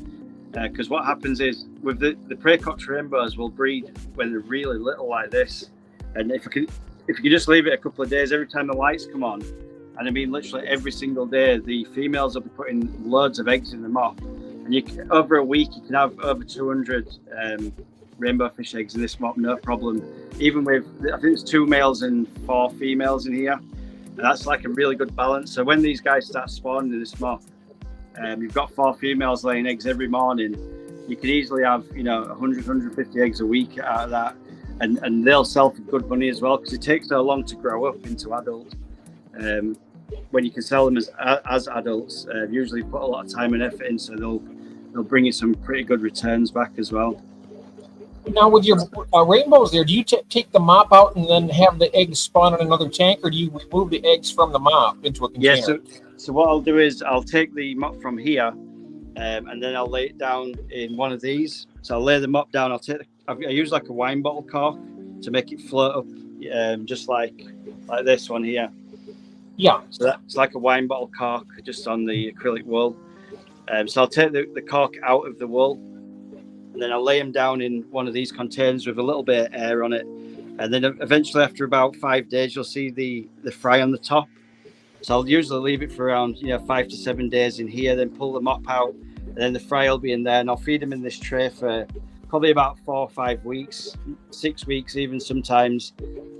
Because what happens is with the Praecox rainbows will breed when they're really little like this, and if you can just leave it a couple of days, every time the lights come on, and I mean literally every single day, the females will be putting loads of eggs in the mop, and over a week you can have over 200 rainbow fish eggs in this mop, no problem. Even with, I think it's 2 males and 4 females in here, and that's like a really good balance. So when these guys start spawning in this mop, you've got 4 females laying eggs every morning. You can easily have 100, 150 eggs a week out of that, and they'll sell for good money as well, because it takes so long to grow up into adult. When you can sell them as adults, usually put a lot of time and effort in, so they'll bring you some pretty good returns back as well. Now with your rainbows there, do you take the mop out and then have the eggs spawn in another tank, or do you remove the eggs from the mop into a container? Yeah, so what I'll do is I'll take the mop from here, and then I'll lay it down in one of these. So I'll lay the mop down. I use like a wine bottle cork to make it float up, just like this one here. Yeah. So that's like a wine bottle cork just on the acrylic wool. So I'll take the cork out of the wool, and then I'll lay them down in one of these containers with a little bit of air on it. And then eventually, after about 5 days, you'll see the fry on the top. So I'll usually leave it for around 5 to 7 days in here, then pull the mop out, and then the fry will be in there, and I'll feed them in this tray for probably about 4 or 5 weeks, 6 weeks even sometimes,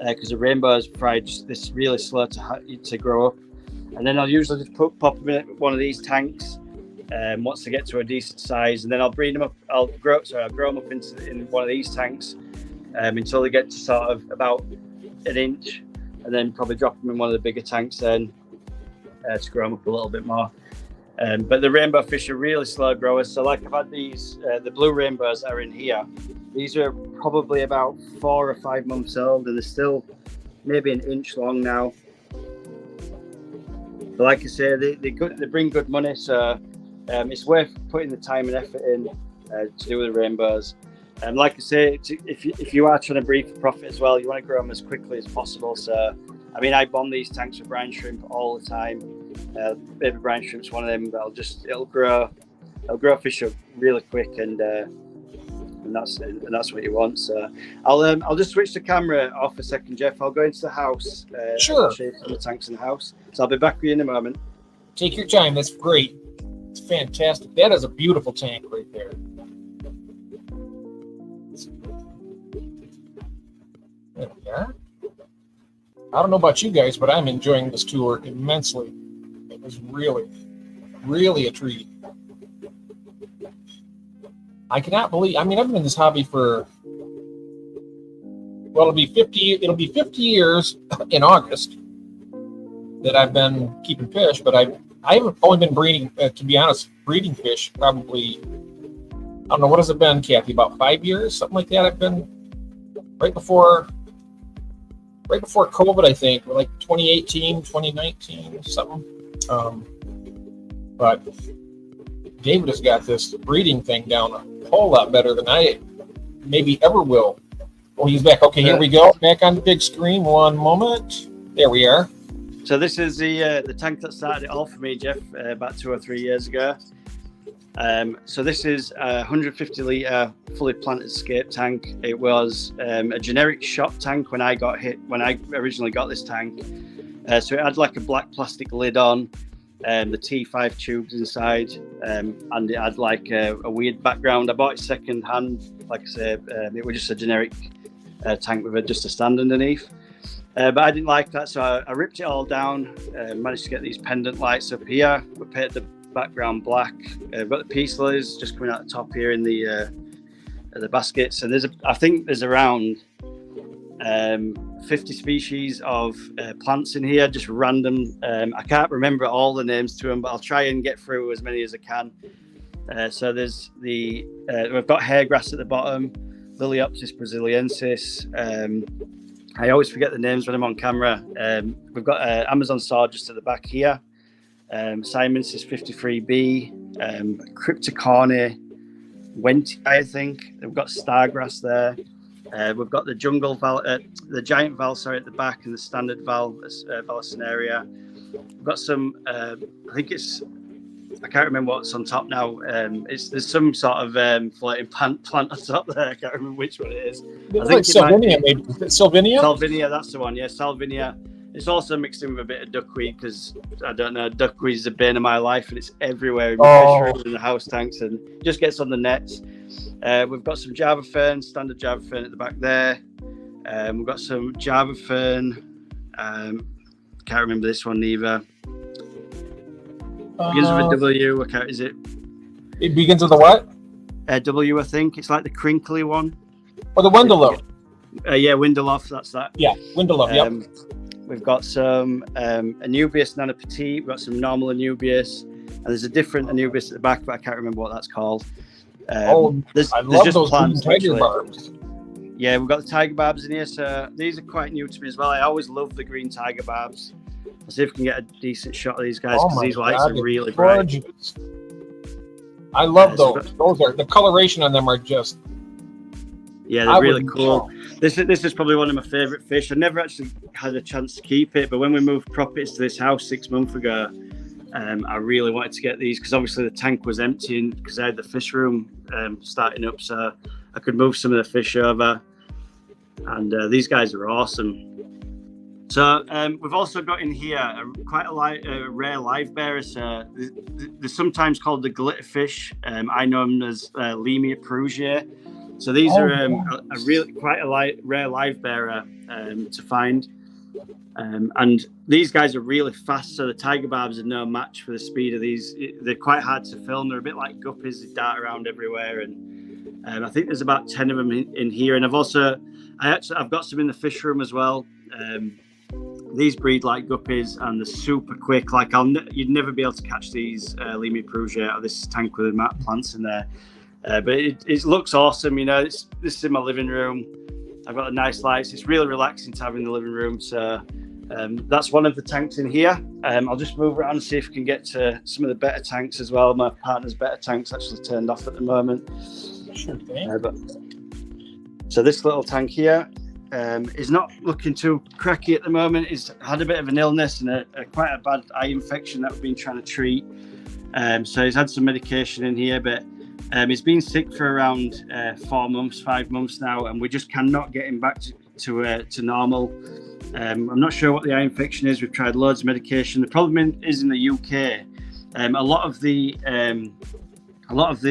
because the rainbow fry this really slow to grow up. And then I'll usually just pop them in one of these tanks once they get to a decent size, and then I'll breed them up. I'll grow them up in one of these tanks until they get to sort of about 1 inch, and then probably drop them in one of the bigger tanks then to grow them up a little bit more. But the rainbow fish are really slow growers. So like I've had these, the blue rainbows that are in here. These are probably about 4 or 5 months old, and they're still maybe 1 inch long now. But like I say, they bring good money. So it's worth putting the time and effort in to do the rainbows. And like I say, if you are trying to breed for profit as well, you want to grow them as quickly as possible. So I mean, I bomb these tanks with brine shrimp all the time. Baby brine shrimp's one of them that it'll grow fish up really quick, and that's what you want. So I'll just switch the camera off a second, Jeff. I'll go into the house. Sure. I'll show you some of the tanks in the house. So I'll be back with you in a moment. Take your time. That's great. It's fantastic. That is a beautiful tank right there. There we are. I don't know about you guys, but I'm enjoying this tour immensely. It was really, really a treat. I cannot believe, I've been in this hobby for, well, it'll be 50 years in August that I've been keeping fish, but I haven't only been breeding, to be honest, breeding fish probably, I don't know, what has it been, Kathy, about 5 years, something like that. I've been right before COVID, I think, like 2018, 2019, something. But David has got this breeding thing down a whole lot better than I maybe ever will. Oh, he's back. Okay, here we go. Back on the big screen. One moment. There we are. So this is the tank that started it all for me, Jeff, about 2 or 3 years ago. So this is a 150 litre fully planted scape tank. It was a generic shop tank when I originally got this tank. So it had like a black plastic lid on, the T5 tubes inside, and it had like a weird background. I bought it second hand. Like I said, it was just a generic tank with just a stand underneath. But I didn't like that, so I ripped it all down, managed to get these pendant lights up here. We painted the background black. I've got the piece lilies just coming out the top here in the baskets. And I think there's around 50 species of plants in here, just random. I can't remember all the names to them, but I'll try and get through as many as I can. So there's we've got hairgrass at the bottom, Liliopsis brasiliensis. I always forget the names when I'm on camera. We've got Amazon saw just at the back here. Simonsis 53B, Cryptocorne, Wenti, I think. We've got stargrass there. We've got the jungle the giant val, at the back, and the standard Vallisneria. We've got some. I think I can't remember what's on top now. There's some sort of floating plant on top there. I can't remember which one it is. I think Salvinia, maybe. Salvinia? Salvinia, that's the one. Yeah, Salvinia. It's also mixed in with a bit of duckweed because I don't know, duckweed is a bane of my life, and it's everywhere in my fish rooms and the house tanks, and just gets on the nets. We've got some Java fern, standard Java fern at the back there. We've got some Java fern. Can't remember this one either. Begins with a W. Is it? It begins with a what? W, I think. It's like the crinkly one. Or the Windelow. Yeah, Windelow. That's that. Yeah, Windelow. Yep. We've got some Anubias Nana Petite. We've got some normal Anubias, and there's a different Anubias at the back, but I can't remember what that's called. I love those green tiger barbs. Yeah, we've got the tiger barbs in here, so these are quite new to me as well. I always love the green tiger barbs. Let's see if we can get a decent shot of these guys, because these lights are really bright. I love those. Those are, the coloration on them are just... Yeah, they're really cool. This is probably one of my favourite fish. I never actually had a chance to keep it, but when we moved properties to this house 6 months ago, I really wanted to get these, because obviously the tank was emptying because I had the fish room starting up, so I could move some of the fish over. And these guys are awesome. So we've also got in here quite a rare live bearer. So they're sometimes called the glitter fish. I know them as Lemia perugia. So these are quite a rare live bearer to find. And these guys are really fast, so the tiger barbs are no match for the speed of these. They're quite hard to film. They're a bit like guppies. They dart around everywhere, and I think there's about 10 of them in here. And I've got some in the fish room as well. These breed like guppies, and they're super quick. Like you'd never be able to catch these Lemia perugia out of this tank with the plants in there. But it looks awesome. You know, this is in my living room. I've got the nice lights. It's really relaxing to have in the living room. So that's one of the tanks in here. I'll just move around and see if we can get to some of the better tanks as well. My partner's better tank's actually turned off at the moment. Sure thing. So this little tank here is not looking too cracky at the moment. He's had a bit of an illness and quite a bad eye infection that we've been trying to treat. So he's had some medication in here, but he's been sick for around 5 months now, and we just cannot get him back to normal. I'm not sure what the eye infection is. We've tried loads of medication. The problem is in the UK, a lot of the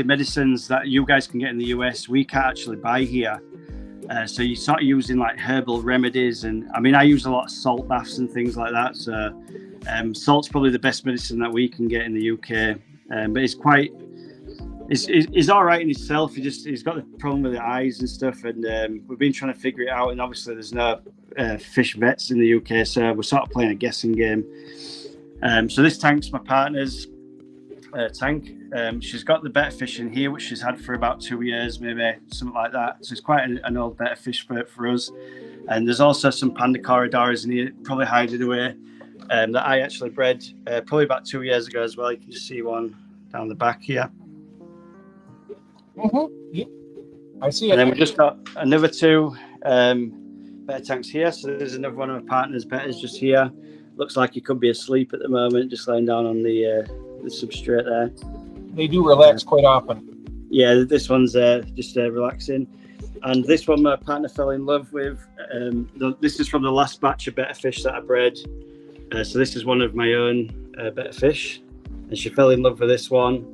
medicines that you guys can get in the US, we can't actually buy here. So you start using like herbal remedies, and I mean, I use a lot of salt baths and things like that. So salt's probably the best medicine that we can get in the UK, but he's all right in himself. He's got the problem with the eyes and stuff, and we've been trying to figure it out. And obviously, there's no fish vets in the UK, so we're sort of playing a guessing game. So this tank's my partner's tank. She's got the betta fish in here, which she's had for about 2 years, maybe something like that. So it's quite an old betta fish for us. And there's also some panda corridoras in here, probably hiding away, that I actually bred probably about 2 years ago as well. You can just see one down the back here. Yeah. I see it. And then we've just got another 2 betta tanks here. So there's another one of my partner's bettas just here. Looks like he could be asleep at the moment, just laying down on the substrate there. They do relax quite often. Yeah, this one's just relaxing. And this one my partner fell in love with. This is from the last batch of betta fish that I bred. So this is one of my own betta fish. And she fell in love with this one.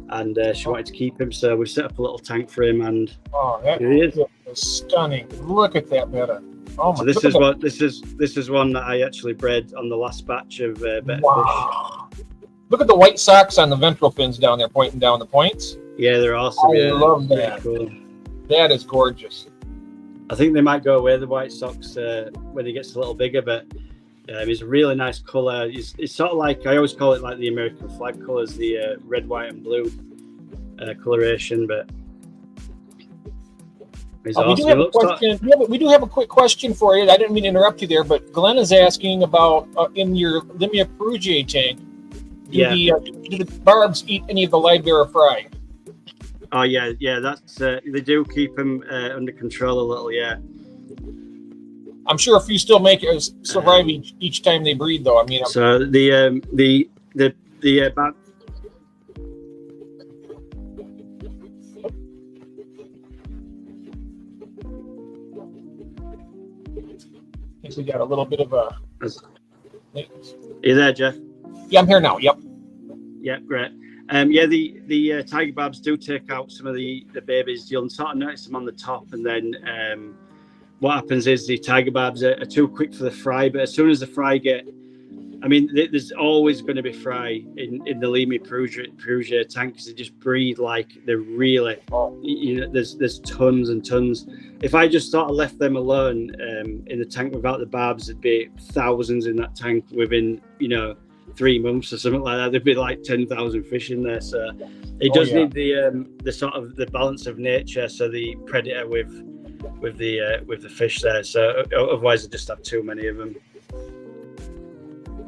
And she wanted to keep him, so we set up a little tank for him. And here he is. Stunning! Look at that betta. Oh my! So this is one that I actually bred on the last batch of betta fish. Look at the white socks on the ventral fins down there, pointing down the points. Yeah, they're awesome. I love that. Cool. That is gorgeous. I think they might go away, the white socks, when he gets a little bigger, but it's a really nice color. It's sort of like, I always call it like the American flag colors, the red, white, and blue coloration, but he's awesome. We do have a quick question for you. I didn't mean to interrupt you there, but Glenn is asking about in your Limia perugiae tank, do the barbs eat any of the live fry? Oh yeah, that's they do keep them under control a little, yeah. I'm sure a few still make it survive each time they breed, though. I mean, so the about. I think we got a little bit of a. Are you there, Jeff? Yeah, I'm here now. Yep. Yep, great. The tiger barbs do take out some of the babies. You'll sort of notice them on the top, and then what happens is the tiger barbs are too quick for the fry. But as soon as the fry there's always going to be fry in the Limia perugiae tank, because they just breed like they're really, there's tons and tons. If I just sort of left them alone in the tank without the barbs, there'd be thousands in that tank within 3 months or something like that. There'd be like 10,000 fish in there. So it does need the sort of the balance of nature. So the predator with the fish there. So otherwise, I just have too many of them.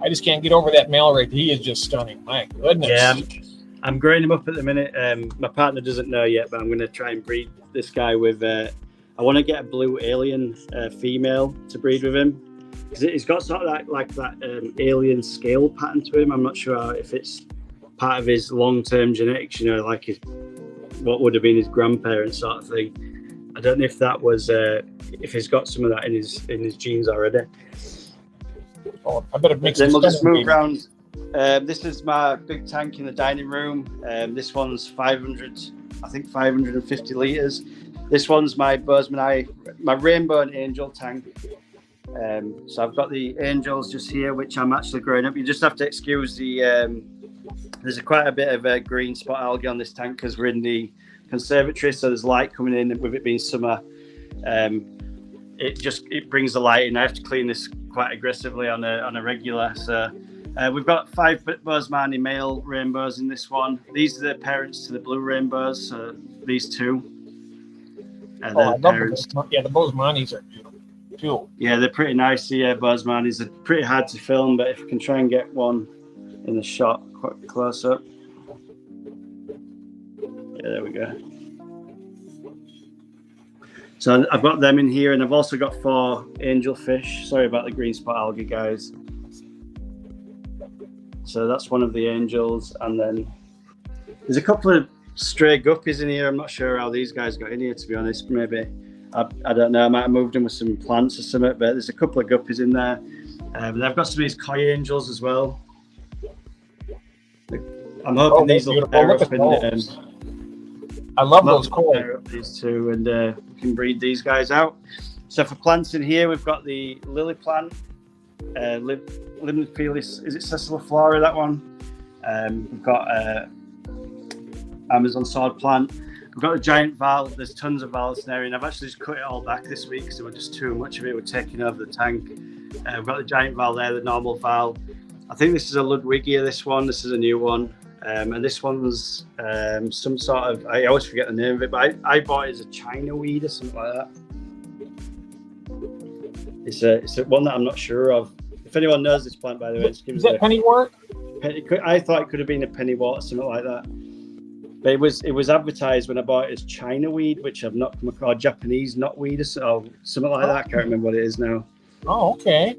I just can't get over that male rate. He is just stunning. My goodness. Yeah, I'm growing him up at the minute. My partner doesn't know yet, but I'm going to try and breed this guy with. I want to get a blue alien female to breed with him, because he's got sort of that alien scale pattern to him. I'm not sure if it's part of his long-term genetics. Like what would have been his grandparents sort of thing. I don't know if that was if he's got some of that in his genes already. Oh, I better make some. Then we'll just move around. This is my big tank in the dining room. This one's 550 liters. This one's my rainbow and angel tank. So I've got the angels just here, which I'm actually growing up. You just have to excuse there's quite a bit of green spot algae on this tank because we're in the conservatory, so there's light coming in. With it being summer, it brings the light in. I have to clean this quite aggressively on a regular. So we've got 5 Bosemani male rainbows in this one. These are the parents to the blue rainbows. So these two. I love parents. The Bosemanis are beautiful too. Yeah, they're pretty nice. The Bosemanis are pretty hard to film, but if we can try and get one in the shot quite close up. Yeah, there we go. So I've got them in here, and I've also got 4 angelfish. Sorry about the green spot algae, guys. So that's one of the angels, and then there's a couple of stray guppies in here. I'm not sure how these guys got in here, to be honest. Maybe I don't know. I might have moved them with some plants or something. But there's a couple of guppies in there. I've got some of these koi angels as well. I'm hoping these will pair up. I love those koi. Pair up these two, and we can breed these guys out. So for plants in here, we've got the lily plant, Limnophilus. Is it Ceciliflora, that one? We've got Amazon sword plant. We've got a giant val. There's tons of Vallisneria, and I've actually just cut it all back this week because there was just too much of it. We're taking over the tank. We've got the giant val there, the normal val. I think this is a Ludwigia, this one. This is a new one. And this one was some sort of, I always forget the name of it, but I bought it as a China weed or something like that. It's a one that I'm not sure of. If anyone knows this plant, by the way, just give us that pennywort? I thought it could have been a pennywort or something like that. But it was advertised when I bought it as China weed, which I've not come across, Japanese knotweed or something like that. I can't remember what it is now. Oh, okay.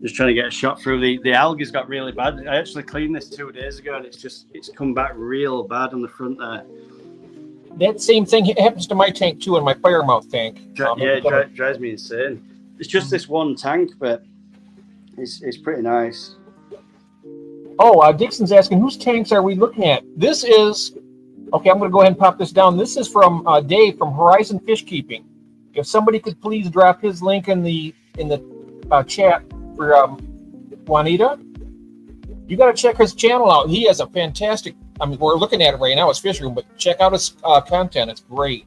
Just trying to get a shot through. The algae's got really bad. I actually cleaned this 2 days ago, and it's come back real bad on the front there. That same thing happens to my tank too, in my firemouth tank. It drives me insane. It's just this one tank, but it's pretty nice. Oh, Dixon's asking, whose tanks are we looking at? This is, okay, I'm going to go ahead and pop this down. This is from Dave from Horizon Fish Keeping. If somebody could please drop his link in the chat for Juanita. You got to check his channel out. He has a fantastic I mean, we're looking at it right now. It's Fish Room, but check out his content. It's great.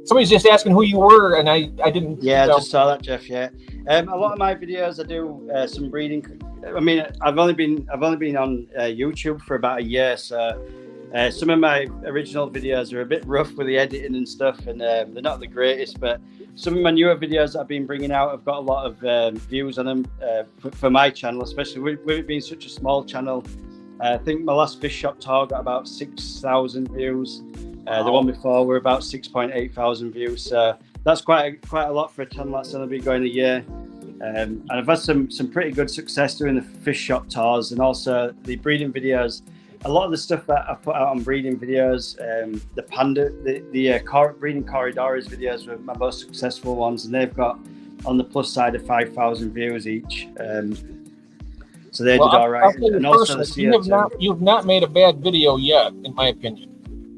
Somebody's just asking who you were, and I didn't. Yeah, I just saw that, Jeff. Yeah, a lot of my videos I do some breeding. I mean, I've only been on YouTube for about a year, so some of my original videos are a bit rough with the editing and stuff, and they're not the greatest. But some of my newer videos that I've been bringing out have got a lot of views on them for my channel, especially with it being such a small channel. I think my last fish shop tour got about 6,000 views. The one before were about 6.8 thousand views. So that's quite a lot for a channel that's only been going a year. And I've had some pretty good success doing the fish shop tours and also the breeding videos. A lot of the stuff that I put out on breeding videos, the panda, the breeding corridors videos were my most successful ones, and they've got on the plus side of 5,000 views each. So they did all right. And also you've not made a bad video yet, in my opinion.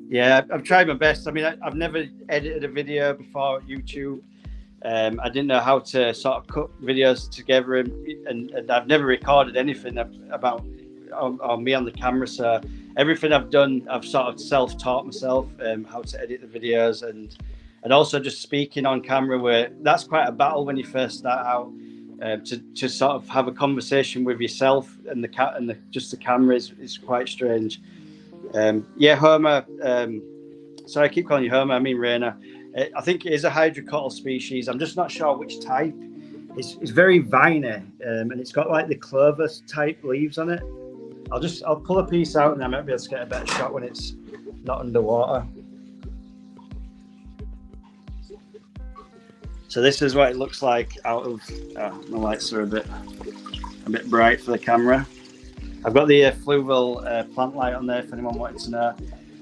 Yeah, I've tried my best. I mean, I've never edited a video before YouTube. I didn't know how to sort of cut videos together, and I've never recorded anything about on me on the camera. So everything I've done, I've sort of self-taught myself how to edit the videos, and also just speaking on camera. Where that's quite a battle when you first start out. To sort of have a conversation with yourself and just the camera is quite strange. Homer. Sorry, I keep calling you Homer. I mean Rainer. I think it is a hydrocotyle species. I'm just not sure which type. It's very viney, and it's got like the clover type leaves on it. I'll pull a piece out, and I might be able to get a better shot when it's not underwater. So this is what it looks like out of. My lights are a bit bright for the camera. I've got the fluval plant light on there if anyone wanted to know.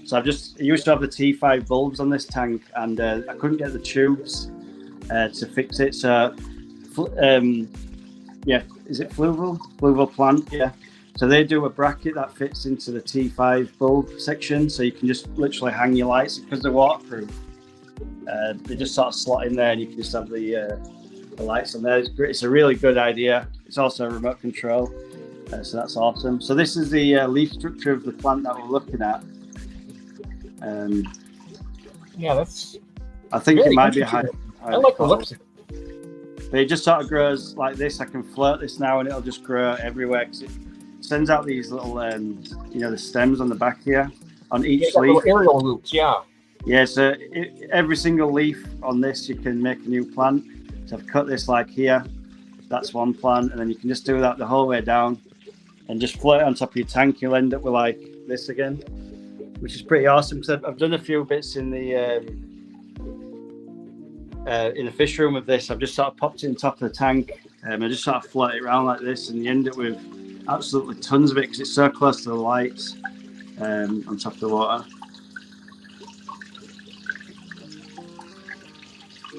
So I used to have the T5 bulbs on this tank, and I couldn't get the tubes to fix it. So, is it fluval plant? Yeah. So they do a bracket that fits into the T5 bulb section, so you can just literally hang your lights because they're waterproof. They just sort of slot in there, and you can just have the lights on there. It's great. It's a really good idea. It's also a remote control, so that's awesome. So this is the leaf structure of the plant that we're looking at. I think it might be a high. I like the looks. But it just sort of grows like this. I can float this now, and it'll just grow everywhere because it sends out these little, the stems on the back here on each leaf. Aerial roots, yeah. Yeah, so every single leaf on this, you can make a new plant. So I've cut this like here. That's one plant, and then you can just do that the whole way down and just float it on top of your tank. You'll end up with like this again, which is pretty awesome. Because I've done a few bits in the fish room with this. I've just sort of popped it on top of the tank, and I just sort of float it around like this, and you end up with absolutely tons of it because it's so close to the lights on top of the water.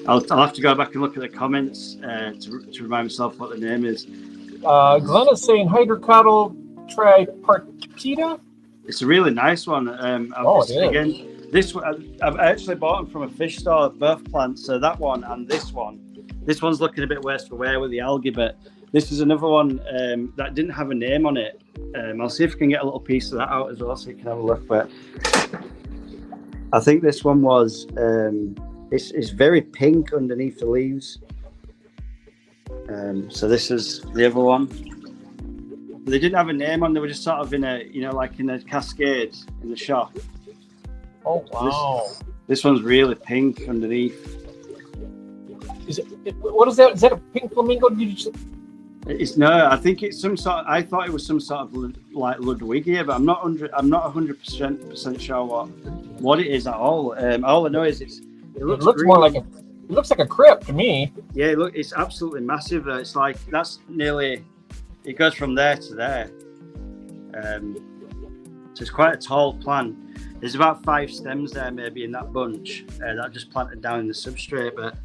I'll have to go back and look at the comments to remind myself what the name is. Glenn is saying hydrocotyle tripartita. It's a really nice one. It is. Again, this one I've actually bought them from a fish store, both plants. So that one and this one. This one's looking a bit worse for wear with the algae, but this is another one that didn't have a name on it. I'll see if I can get a little piece of that out as well, so you can have a look. But I think this one was. It's very pink underneath the leaves. So this is the other one. They didn't have a name on. They were just sort of in a, like in a cascade in the shop. Oh wow! This one's really pink underneath. What is that? Is that a pink flamingo? I think it's some sort. I thought it was some sort of like Ludwigia, but I'm not 100% sure what it is at all. All I know is it looks more like it looks like a crypt to me. Yeah, look, it's absolutely massive. It's like it goes from there to there. So it's quite a tall plant. There's about 5 stems there, maybe in that bunch that I just planted down in the substrate. But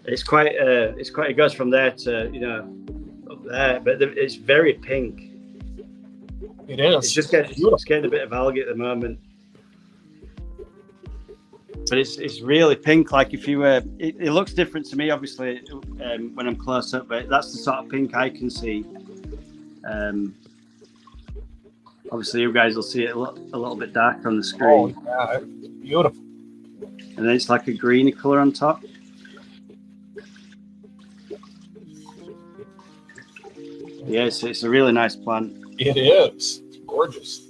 it goes from there to up there. But it's very pink. It is. It's just getting a bit of algae at the moment. But it's really pink. Like if you it looks different to me, obviously, when I'm close up. But that's the sort of pink I can see. Obviously, you guys will see it a little bit darker on the screen. Oh, yeah, it's beautiful. And then it's like a greeny color on top. Yes, it's a really nice plant. It is. It's gorgeous.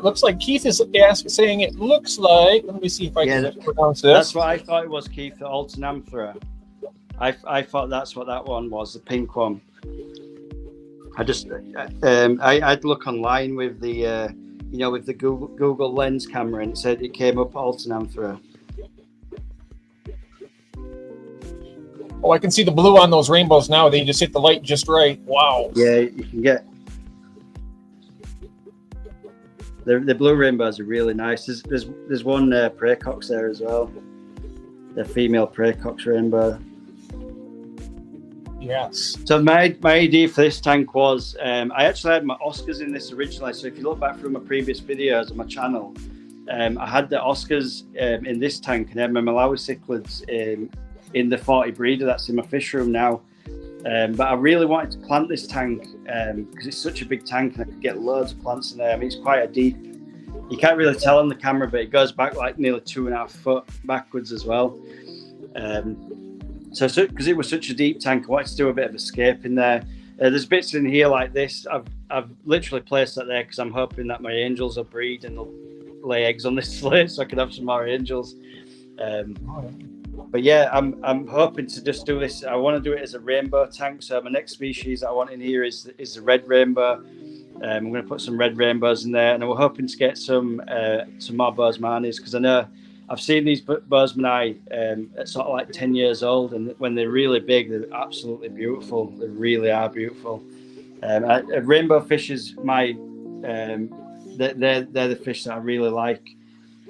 Looks like Keith is saying it looks like. Let me see if I can pronounce this. That's what I thought it was, Keith. The Altanamphora. I thought that's what that one was, the pink one. I'd look online with the with the Google Lens camera, and it said it came up Altanamphora. Oh, I can see the blue on those rainbows now. They just hit the light just right. Wow. Yeah, you can get. The blue rainbows are really nice. There's one praecox there as well. The female praecox rainbow. Yes. So my idea for this tank was I actually had my Oscars in this originally. So if you look back through my previous videos on my channel, I had the Oscars in this tank, and I had my Malawi cichlids in the 40 breeder that's in my fish room now. But I really wanted to plant this tank because it's such a big tank and I could get loads of plants in there. I mean, it's quite a deep, you can't really tell on the camera, but it goes back like nearly 2.5 foot backwards as well. So because it was such a deep tank, I wanted to do a bit of escape in there. There's bits in here like this. I've literally placed that there because I'm hoping that my angels will breed and they'll lay eggs on this slate so I can have some more angels. But yeah, I'm hoping to just do this. I want to do it as a rainbow tank. So my next species that I want in here is the red rainbow. I'm going to put some red rainbows in there, and we're hoping to get some more Bosemani, because I know I've seen these Bosemani at sort of like 10 years old, and when they're really big, they're absolutely beautiful. They really are beautiful. Rainbow fish is my they're the fish that I really like.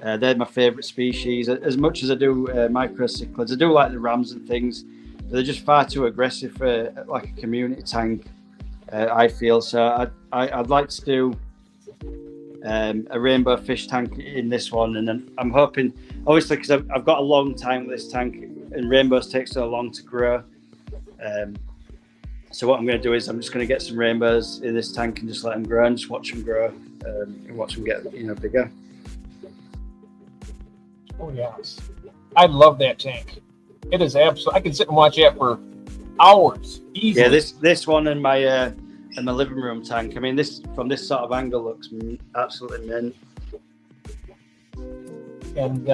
They're my favourite species. As much as I do microcichlids, I do like the rams and things, but they're just far too aggressive for like a community tank, I feel. So I'd like to do a rainbow fish tank in this one, and then I'm hoping, obviously, because I've got a long time with this tank, and rainbows take so long to grow. So what I'm going to do is I'm just going to get some rainbows in this tank and just let them grow and just watch them grow and watch them get bigger. Oh yes, I love that tank. It is absolutely. I can sit and watch that for hours easily. Yeah, this one in my living room tank. I mean, this from this sort of angle looks absolutely mint. And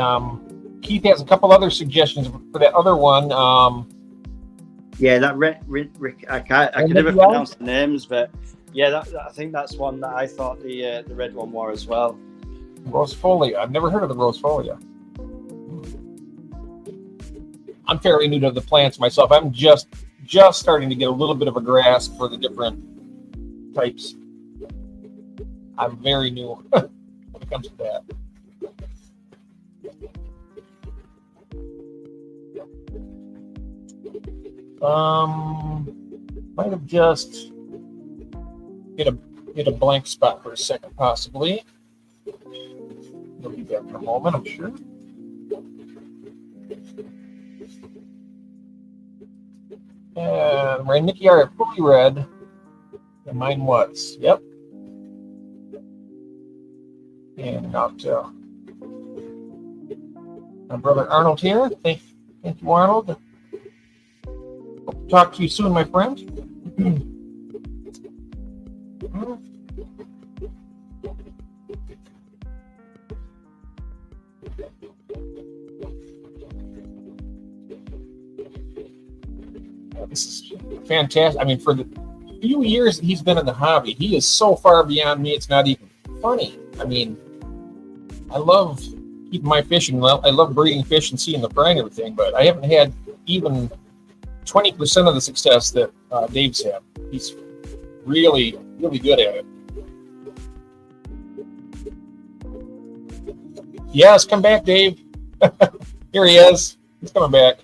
Keith has a couple other suggestions for that other one. Yeah, that I can never pronounce the names, but yeah, I think that's one that I thought the red one were as well. Rosefolia. I've never heard of the Rosefolia. I'm fairly new to the plants myself. I'm just starting to get a little bit of a grasp for the different types. I'm very new when it comes to that. Might have just hit a blank spot for a second, possibly. We'll be back in a moment, I'm sure. And Ranikia are fully red, and mine was. Yep. And out my brother Arnold here. Thank you, Arnold. Hope to talk to you soon, my friend. This is fantastic. I mean, for the few years that he's been in the hobby, he is so far beyond me, it's not even funny. I mean, I love keeping my fishing. I love breeding fish and seeing the fry and everything, but I haven't had even 20% of the success that Dave's had. He's really, really good at it. Yes, come back, Dave. Here he is. He's coming back.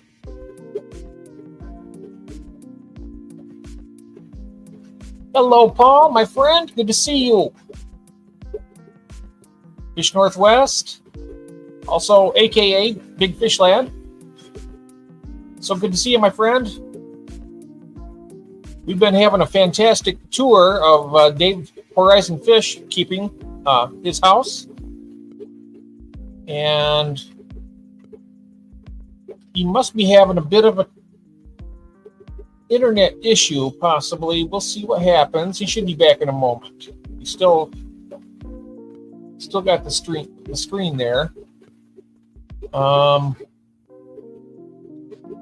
Hello, Paul, my friend. Good to see you. Fish Northwest, also AKA Big Fish Lad. So good to see you, my friend. We've been having a fantastic tour of Dave Horizon Fish keeping his house. And he must be having a bit of an internet issue, possibly. We'll see what happens. He should be back in a moment. He's still got the screen there.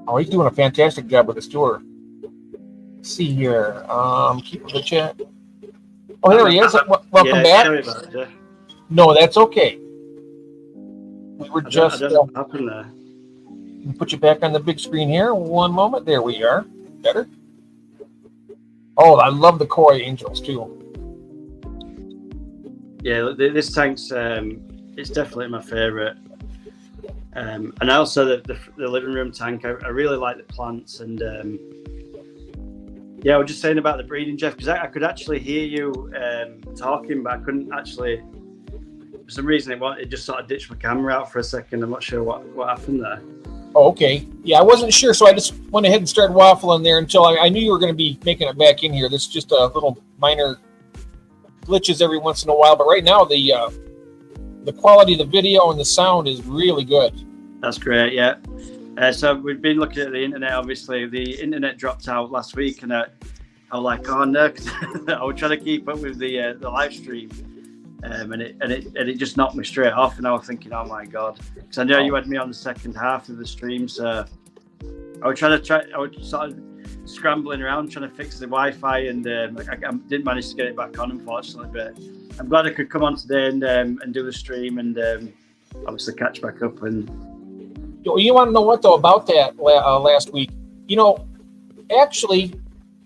Oh, he's doing a fantastic job with this tour. Let's see here. Keep the chat. Oh, there he is. Welcome back. Sorry about that. No, that's okay. We were just. I don't know what happened there. Put you back on the big screen here. One moment. There we are. Better. Oh, I love the koi angels too. Yeah, this tank's it's definitely my favorite. And also the living room tank. I really like the plants, and yeah, I was just saying about the breeding, Jeff, because I could actually hear you talking, but I couldn't actually. For some reason, it just sort of ditched my camera out for a second. I'm not sure what happened there. Oh, okay. Yeah, I wasn't sure, so I just went ahead and started waffling there until I knew you were going to be making it back in here. This is just a little minor glitches every once in a while, but right now the quality of the video and the sound is really good. That's great, yeah. So we've been looking at the internet. Obviously, the internet dropped out last week, and I was like, "Oh no!" 'Cause I was trying to keep up with the live stream, and it just knocked me straight off. And I was thinking, "Oh my god!" Because I know you had me on the second half of the stream, so I was I was sort of scrambling around trying to fix the Wi-Fi, and I didn't manage to get it back on, unfortunately. But I'm glad I could come on today and do the stream and obviously catch back up. And you want to know what though about that last week? You know, actually,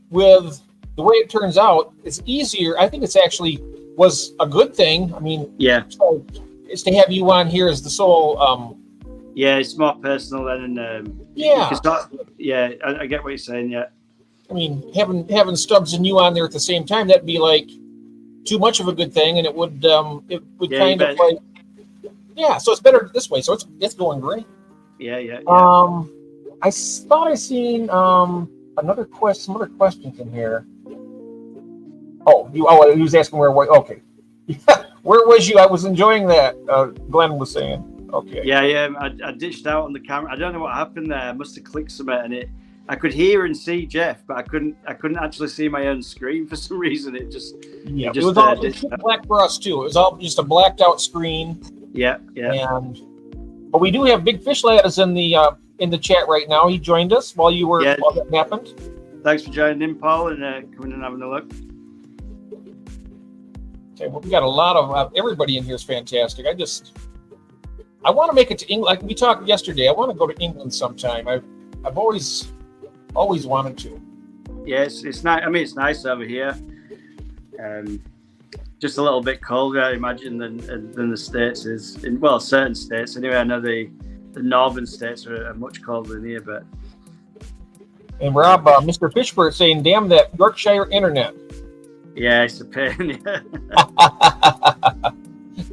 with the way it turns out, it's easier. I think it's actually was a good thing. I mean, yeah, so it's to have you on here as the sole. Yeah, it's more personal then, and yeah, I get what you're saying. Yeah, I mean, having Stubbs and you on there at the same time, that'd be like too much of a good thing, and it would kind of like, yeah. So it's better this way. So it's going great. Yeah. I thought I seen some other questions in here. Oh, he was asking where. Okay, where was you? I was enjoying that. Glenn was saying. Okay. Yeah. I ditched out on the camera. I don't know what happened there. I must have clicked something, and I could hear and see Jeff, but I couldn't actually see my own screen for some reason. It was all black for us too. It was all just a blacked out screen. Yeah. But we do have Big Fish Ladders in the chat right now. He joined us while that happened. Thanks for joining in, Paul, and coming and having a look. Okay, well, we got a lot of everybody in here is fantastic. I want to make it to England. Like we talked yesterday, I want to go to England sometime. I've always wanted to. Yeah, it's nice. I mean, it's nice over here. Just a little bit colder, I imagine, than the States is. Certain states. Anyway, I know the northern states are much colder than here, but. And Rob, Mr. Fishbird saying, "Damn that Yorkshire internet." Yeah, it's a pain.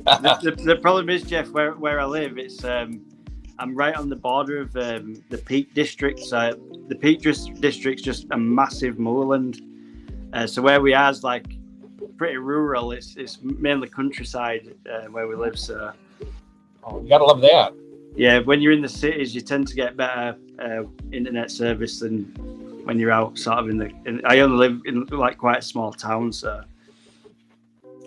The problem is, Jeff, where I live, it's I'm right on the border of the Peak District. So the Peak District's just a massive moorland. So where we are is like pretty rural. It's mainly countryside where we live. So you gotta love that. Yeah, when you're in the cities, you tend to get better internet service than when you're out sort of I only live in like quite a small town, so.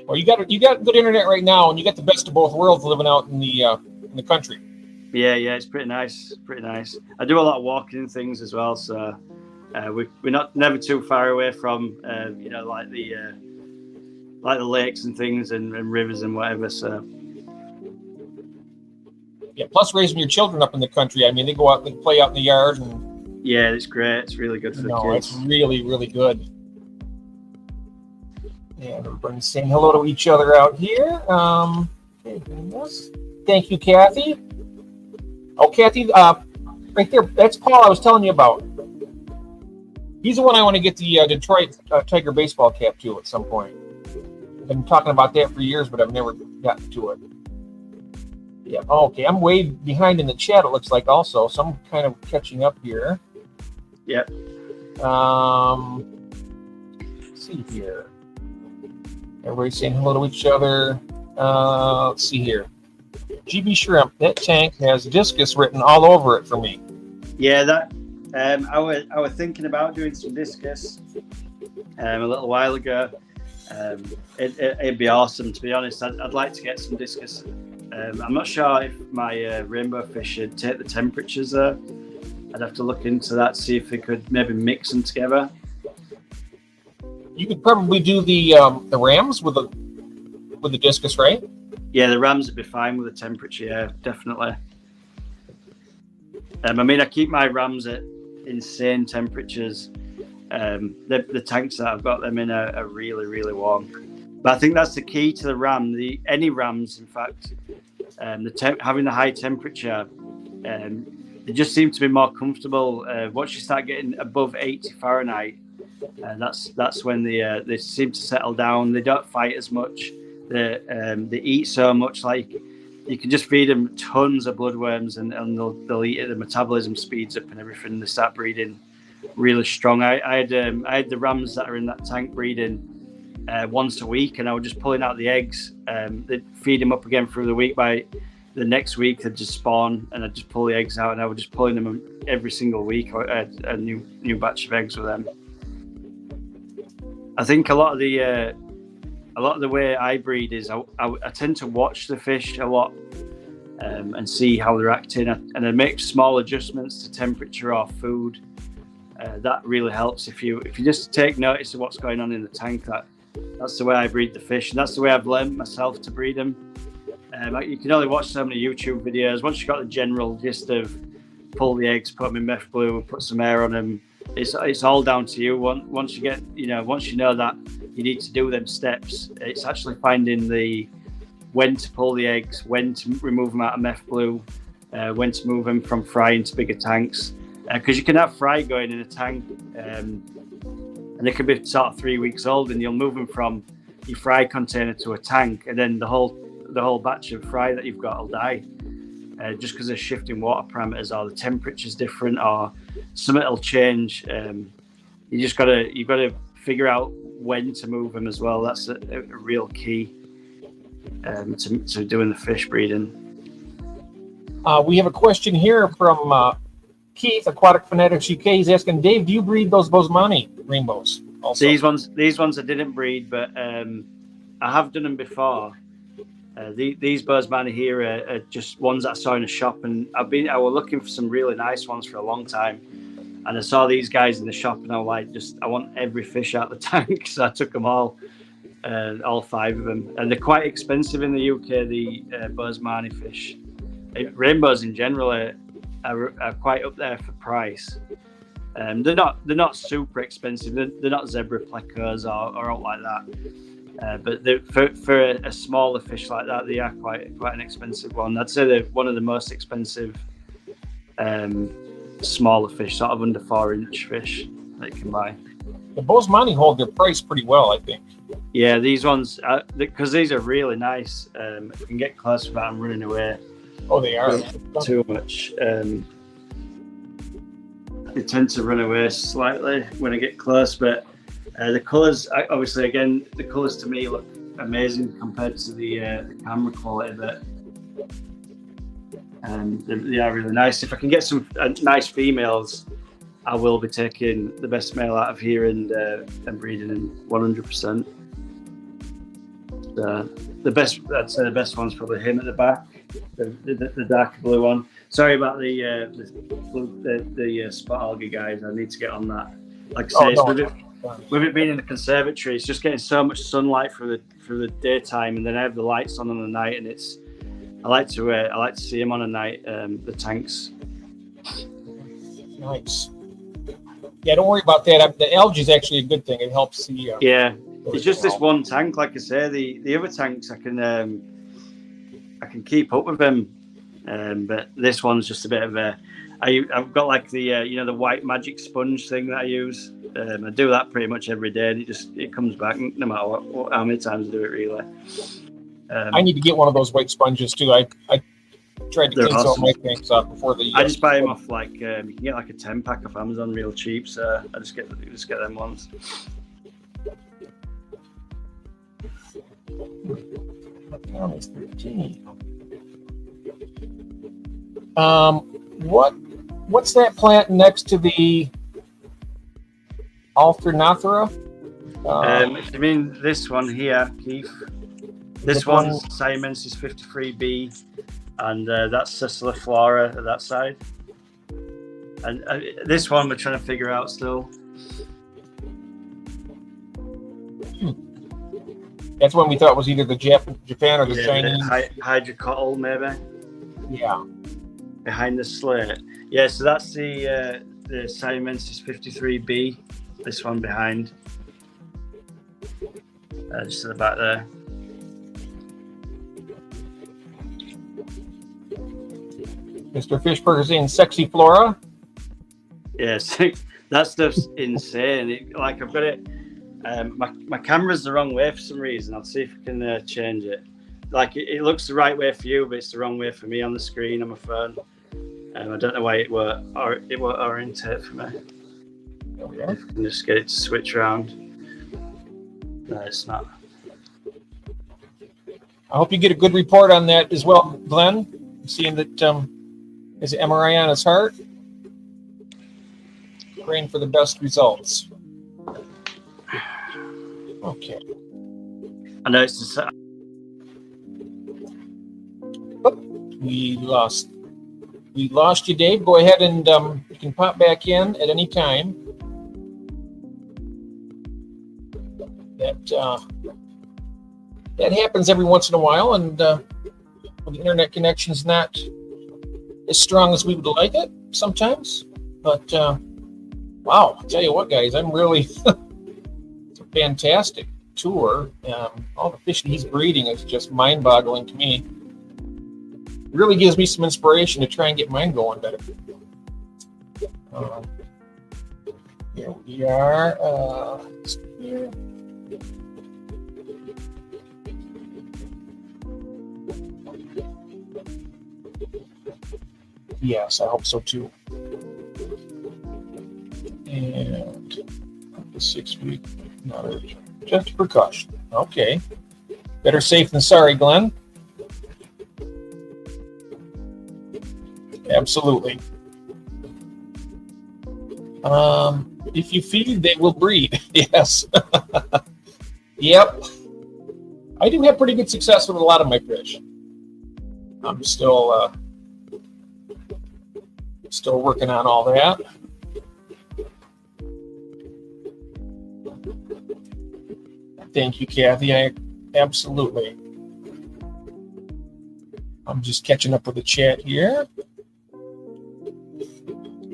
Well, you got good internet right now, and you got the best of both worlds living out in the country. Yeah, it's pretty nice. I do a lot of walking and things as well, so we're never too far away from like the lakes and things and rivers and whatever. So yeah, plus raising your children up in the country. I mean, they go out and play out in the yard, and yeah, it's great. It's really good for the kids. It's really, really good. And everybody's saying hello to each other out here. Thank you, Kathy. Oh, Kathy, right there. That's Paul I was telling you about. He's the one I want to get the Detroit Tiger baseball cap to at some point. I've been talking about that for years, but I've never gotten to it. Yeah. Okay. I'm way behind in the chat, it looks like also, so I'm kind of catching up here. Yep. Let's see here. Everybody's saying hello to each other. Let's see here. GB Shrimp, that tank has discus written all over it for me. Yeah, that I was thinking about doing some discus a little while ago. It'd be awesome, to be honest. I'd like to get some discus. I'm not sure if my rainbow fish should take the temperatures there. I'd have to look into that, see if we could maybe mix them together. You could probably do the rams with the discus, right? Yeah, the rams would be fine with the temperature. Yeah, definitely. I mean, I keep my rams at insane temperatures. The tanks that I've got them in are really, really warm. But I think that's the key to the ram. Any rams, in fact, having the high temperature, they just seem to be more comfortable. Once you start getting above 80 Fahrenheit, that's when they seem to settle down. They don't fight as much. They eat so much. Like, you can just feed them tons of bloodworms and they'll eat it. The metabolism speeds up and everything. They start breeding really strong. I had the rams that are in that tank breeding once a week, and I was just pulling out the eggs. They'd feed them up again through the week. By the next week, they'd just spawn, and I'd just pull the eggs out, and I was just pulling them every single week. I had a new batch of eggs with them. I think a lot of the way I breed is I tend to watch the fish a lot and see how they're acting, and I make small adjustments to temperature or food. That really helps. If you just take notice of what's going on in the tank, that's the way I breed the fish, and that's the way I've learned myself to breed them. You can only watch so many YouTube videos. Once you've got the general gist of pull the eggs, put them in meth blue, put some air on them, it's all down to you. Once you know that you need to do them steps, it's actually finding when to pull the eggs, when to remove them out of meth blue, when to move them from fry into bigger tanks. Because you can have fry going in a tank, and they can be sort of 3 weeks old, and you'll move them from your fry container to a tank, and then the whole batch of fry that you've got will die, just because they're shifting water parameters, or the temperature's different, or something will change. You've got to figure out when to move them as well. That's a real key to doing the fish breeding. We have a question here from Keith, Aquatic Fanatics UK. He's asking, Dave, do you breed those Bosemani rainbows also? These ones I didn't breed, but I have done them before. These Bosemani here are just ones that I saw in a shop, and I was looking for some really nice ones for a long time, and I saw these guys in the shop, and I was like, I want every fish out the tank, so I took them all 5 of them, and they're quite expensive in the UK. The Bosemani fish, rainbows in general are quite up there for price. They're not super expensive. They're not zebra plecos or out like that. But for a smaller fish like that, they are quite an expensive one. I'd say they're one of the most expensive smaller fish, sort of under 4-inch fish that you can buy. The Bosemani hold their price pretty well, I think. Yeah, these ones, because these are really nice. You can get close without them running away. Oh, they are. Too much. They tend to run away slightly when I get close, but the colours, obviously, again, the colours to me look amazing compared to the camera quality, but they are really nice. If I can get some nice females, I will be taking the best male out of here and breeding them 100%. The best, I'd say the best one's probably him at the back, the darker blue one. Sorry about the spot algae, guys. I need to get on that. Like I say, with it being in the conservatory, it's just getting so much sunlight through the daytime, and then I have the lights on the night, and I like to see them on a night. The tanks. Nice. Yeah, don't worry about that. The algae is actually a good thing. It helps the. Yeah, it's just this one tank. Like I say, the other tanks I can keep up with them, but this one's just a bit of a. I've got like the the white magic sponge thing that I use. I do that pretty much every day, and it comes back no matter how many times I do it. Really. I need to get one of those white sponges too. tried to They're clean some of awesome. my tanks off before the. I just buy them off like you can get like a 10-pack off Amazon real cheap. So I just get them once. Almost 13. What's that plant next to the Alternathera? If you mean this one here, Keith, this one's Siamensis 53B, and that's Cichlid at that side. And this one we're trying to figure out still. That's one we thought was either the Japan or the Chinese. Hydrocotyle, maybe. Yeah. Behind the slate. Yeah, so that's the Siamensis 53B. This one behind. Just at the back there. Mr. Fishburger's in Sexy Flora. Yes, that stuff's insane. I've got it. My camera's the wrong way for some reason. I'll see if I can change it. It looks the right way for you, but it's the wrong way for me on the screen on my phone. I don't know why it won't orientate for me. There we are. If I can just get it to switch around. No, it's not. I hope you get a good report on that as well, Glenn. Seeing that is an MRI on his heart. Praying for the best results. Okay. I know it's just. We lost you, Dave. Go ahead and you can pop back in at any time. That happens every once in a while, and when the internet connection is not as strong as we would like it sometimes. But wow, I'll tell you what, guys, I'm really it's a fantastic tour. All the fish that he's breeding is just mind-boggling to me. It really gives me some inspiration to try and get mine going better. Here we are. Here. Yes, I hope so too. And the 6 week, not urgent, just a precaution. Okay, better safe than sorry, Glenn. Absolutely. If you feed, they will breed. Yes. Yep. I do have pretty good success with a lot of my fish. I'm still working on all that. Thank you, Kathy. Absolutely. I'm just catching up with the chat here.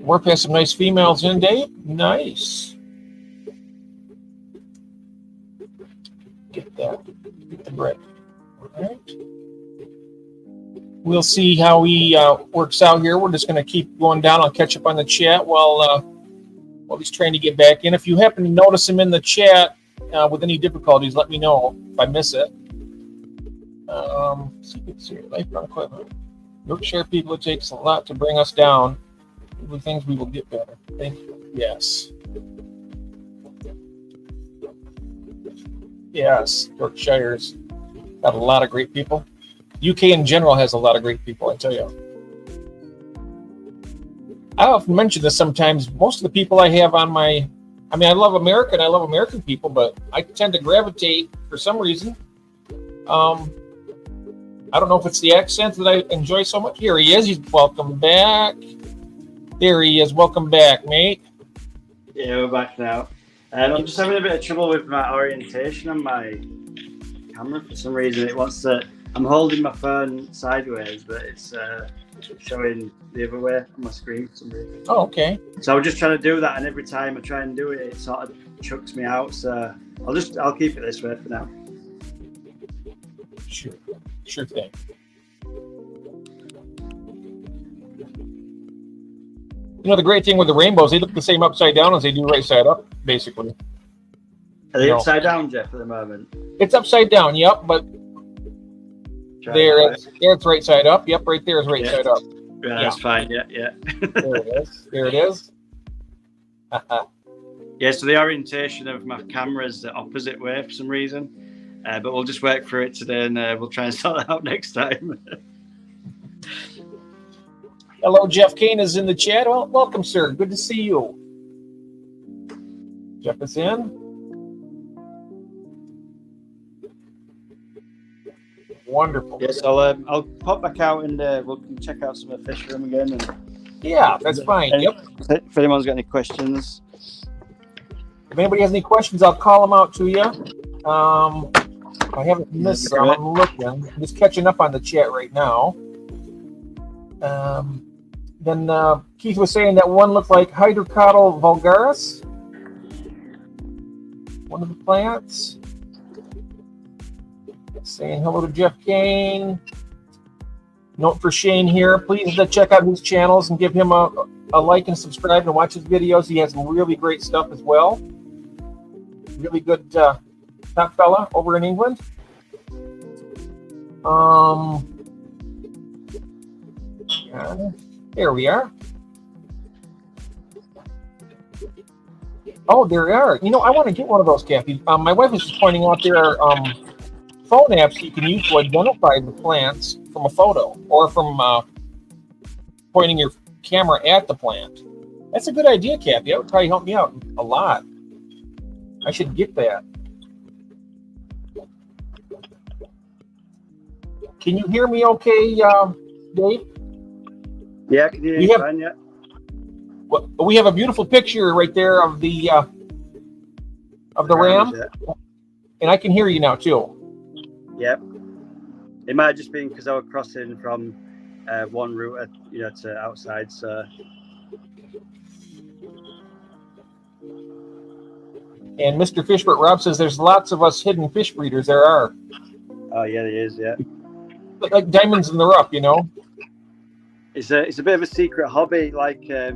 Warp has some nice females in, Dave. Nice. Get the bread. All right. We'll see how he works out here. We're just going to keep going down. I'll catch up on the chat while he's trying to get back in. If you happen to notice him in the chat with any difficulties, let me know if I miss it. Secrets here. Lifelong equipment. Yorkshire people, it takes a lot to bring us down. The things we will get better. Thank you. Yes. Yes. Yorkshire's got a lot of great people. UK in general has a lot of great people, I tell you. I often mention this sometimes. Most of the people I have on I love America and I love American people, but I tend to gravitate for some reason. I don't know if it's the accent that I enjoy so much. Here he is. He's welcome back. There he is. Welcome back, mate. Yeah, we're back now. I'm just having a bit of trouble with my orientation on my camera for some reason. It wants to. I'm holding my phone sideways, but it's showing the other way on my screen for some reason. Oh, okay. So I'm just trying to do that, and every time I try and do it, it sort of chucks me out. So I'll keep it this way for now. Sure thing. You know, the great thing with the rainbows, they look the same upside down as they do right side up, basically. Are they upside down, Jeff, at the moment? It's upside down, yep, but It's right side up. Yep, right there is right side up. Yeah, that's fine. Yeah. There it is. There it is. Yeah, so the orientation of my camera is the opposite way for some reason. But we'll just work through it today, and we'll try and sort that out next time. Hello, Jeff Kane is in the chat. Well, welcome, sir. Good to see you. Jeff is in. Wonderful. Yes, I'll pop back out and we'll check out some of the fish room again. And yeah, that's fine. Yep. If anyone's got any questions. If anybody has any questions, I'll call them out to you. I haven't missed some. I'm looking. I'm just catching up on the chat right now. Then Keith was saying that one looked like Hydrocotyle vulgaris. One of the plants. Saying hello to Jeff Kane. Note for Shane here. Please check out his channels and give him a like and subscribe and watch his videos. He has some really great stuff as well. Really good top fella over in England. There we are. Oh, there we are. You know, I want to get one of those, Kathy. My wife was just pointing out there are phone apps you can use to identify the plants from a photo or from pointing your camera at the plant. That's a good idea, Kathy. That would probably help me out a lot. I should get that. Can you hear me okay, Dave? Yeah, I can hear you fine, yeah. Well, we have a beautiful picture right there of the ram, and I can hear you now too. Yep. It might have just been because I was crossing from one route, to outside. So. And Mr. Fishbert Rob says there's lots of us hidden fish breeders. There are. Oh yeah, there is. Yeah. Like diamonds in the rough, you know. It's a bit of a secret hobby. Like it's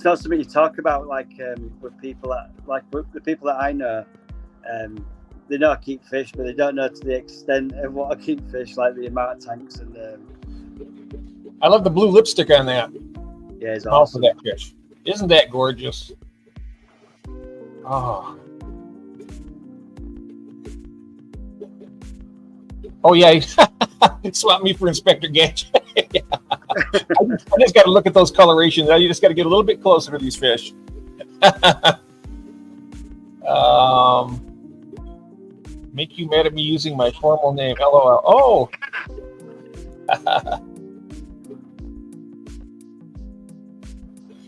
not something you talk about with people with the people that I know. They know I keep fish, but they don't know to the extent of what I keep fish, like the amount of tanks and. I love the blue lipstick on that. Yeah, it's awesome. That fish. Isn't that gorgeous? Oh. Oh yeah, swap me for Inspector Gadget. I just got to look at those colorations. You just got to get a little bit closer to these fish. Make you mad at me using my formal name. LOL. Oh.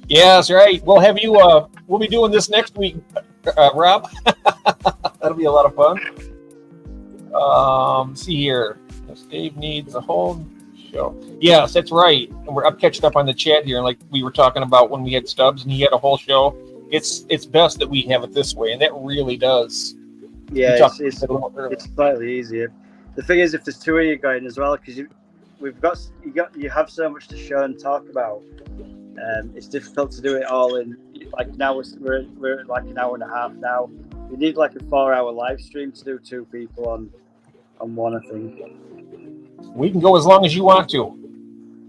Yeah, that's right. We'll have you. We'll be doing this next week, Rob. That'll be a lot of fun. See here. Dave needs a whole show. Yes, that's right. And we're catching up on the chat here, and like we were talking about when we had Stubbs and he had a whole show. It's best that we have it this way, and that really does. Yeah, it's slightly easier. The thing is, if there's two of you going as well, because you have so much to show and talk about. It's difficult to do it all in now. We're at like an hour and a half now. We need like a 4-hour live stream to do two people on one, I think. We can go as long as you want to.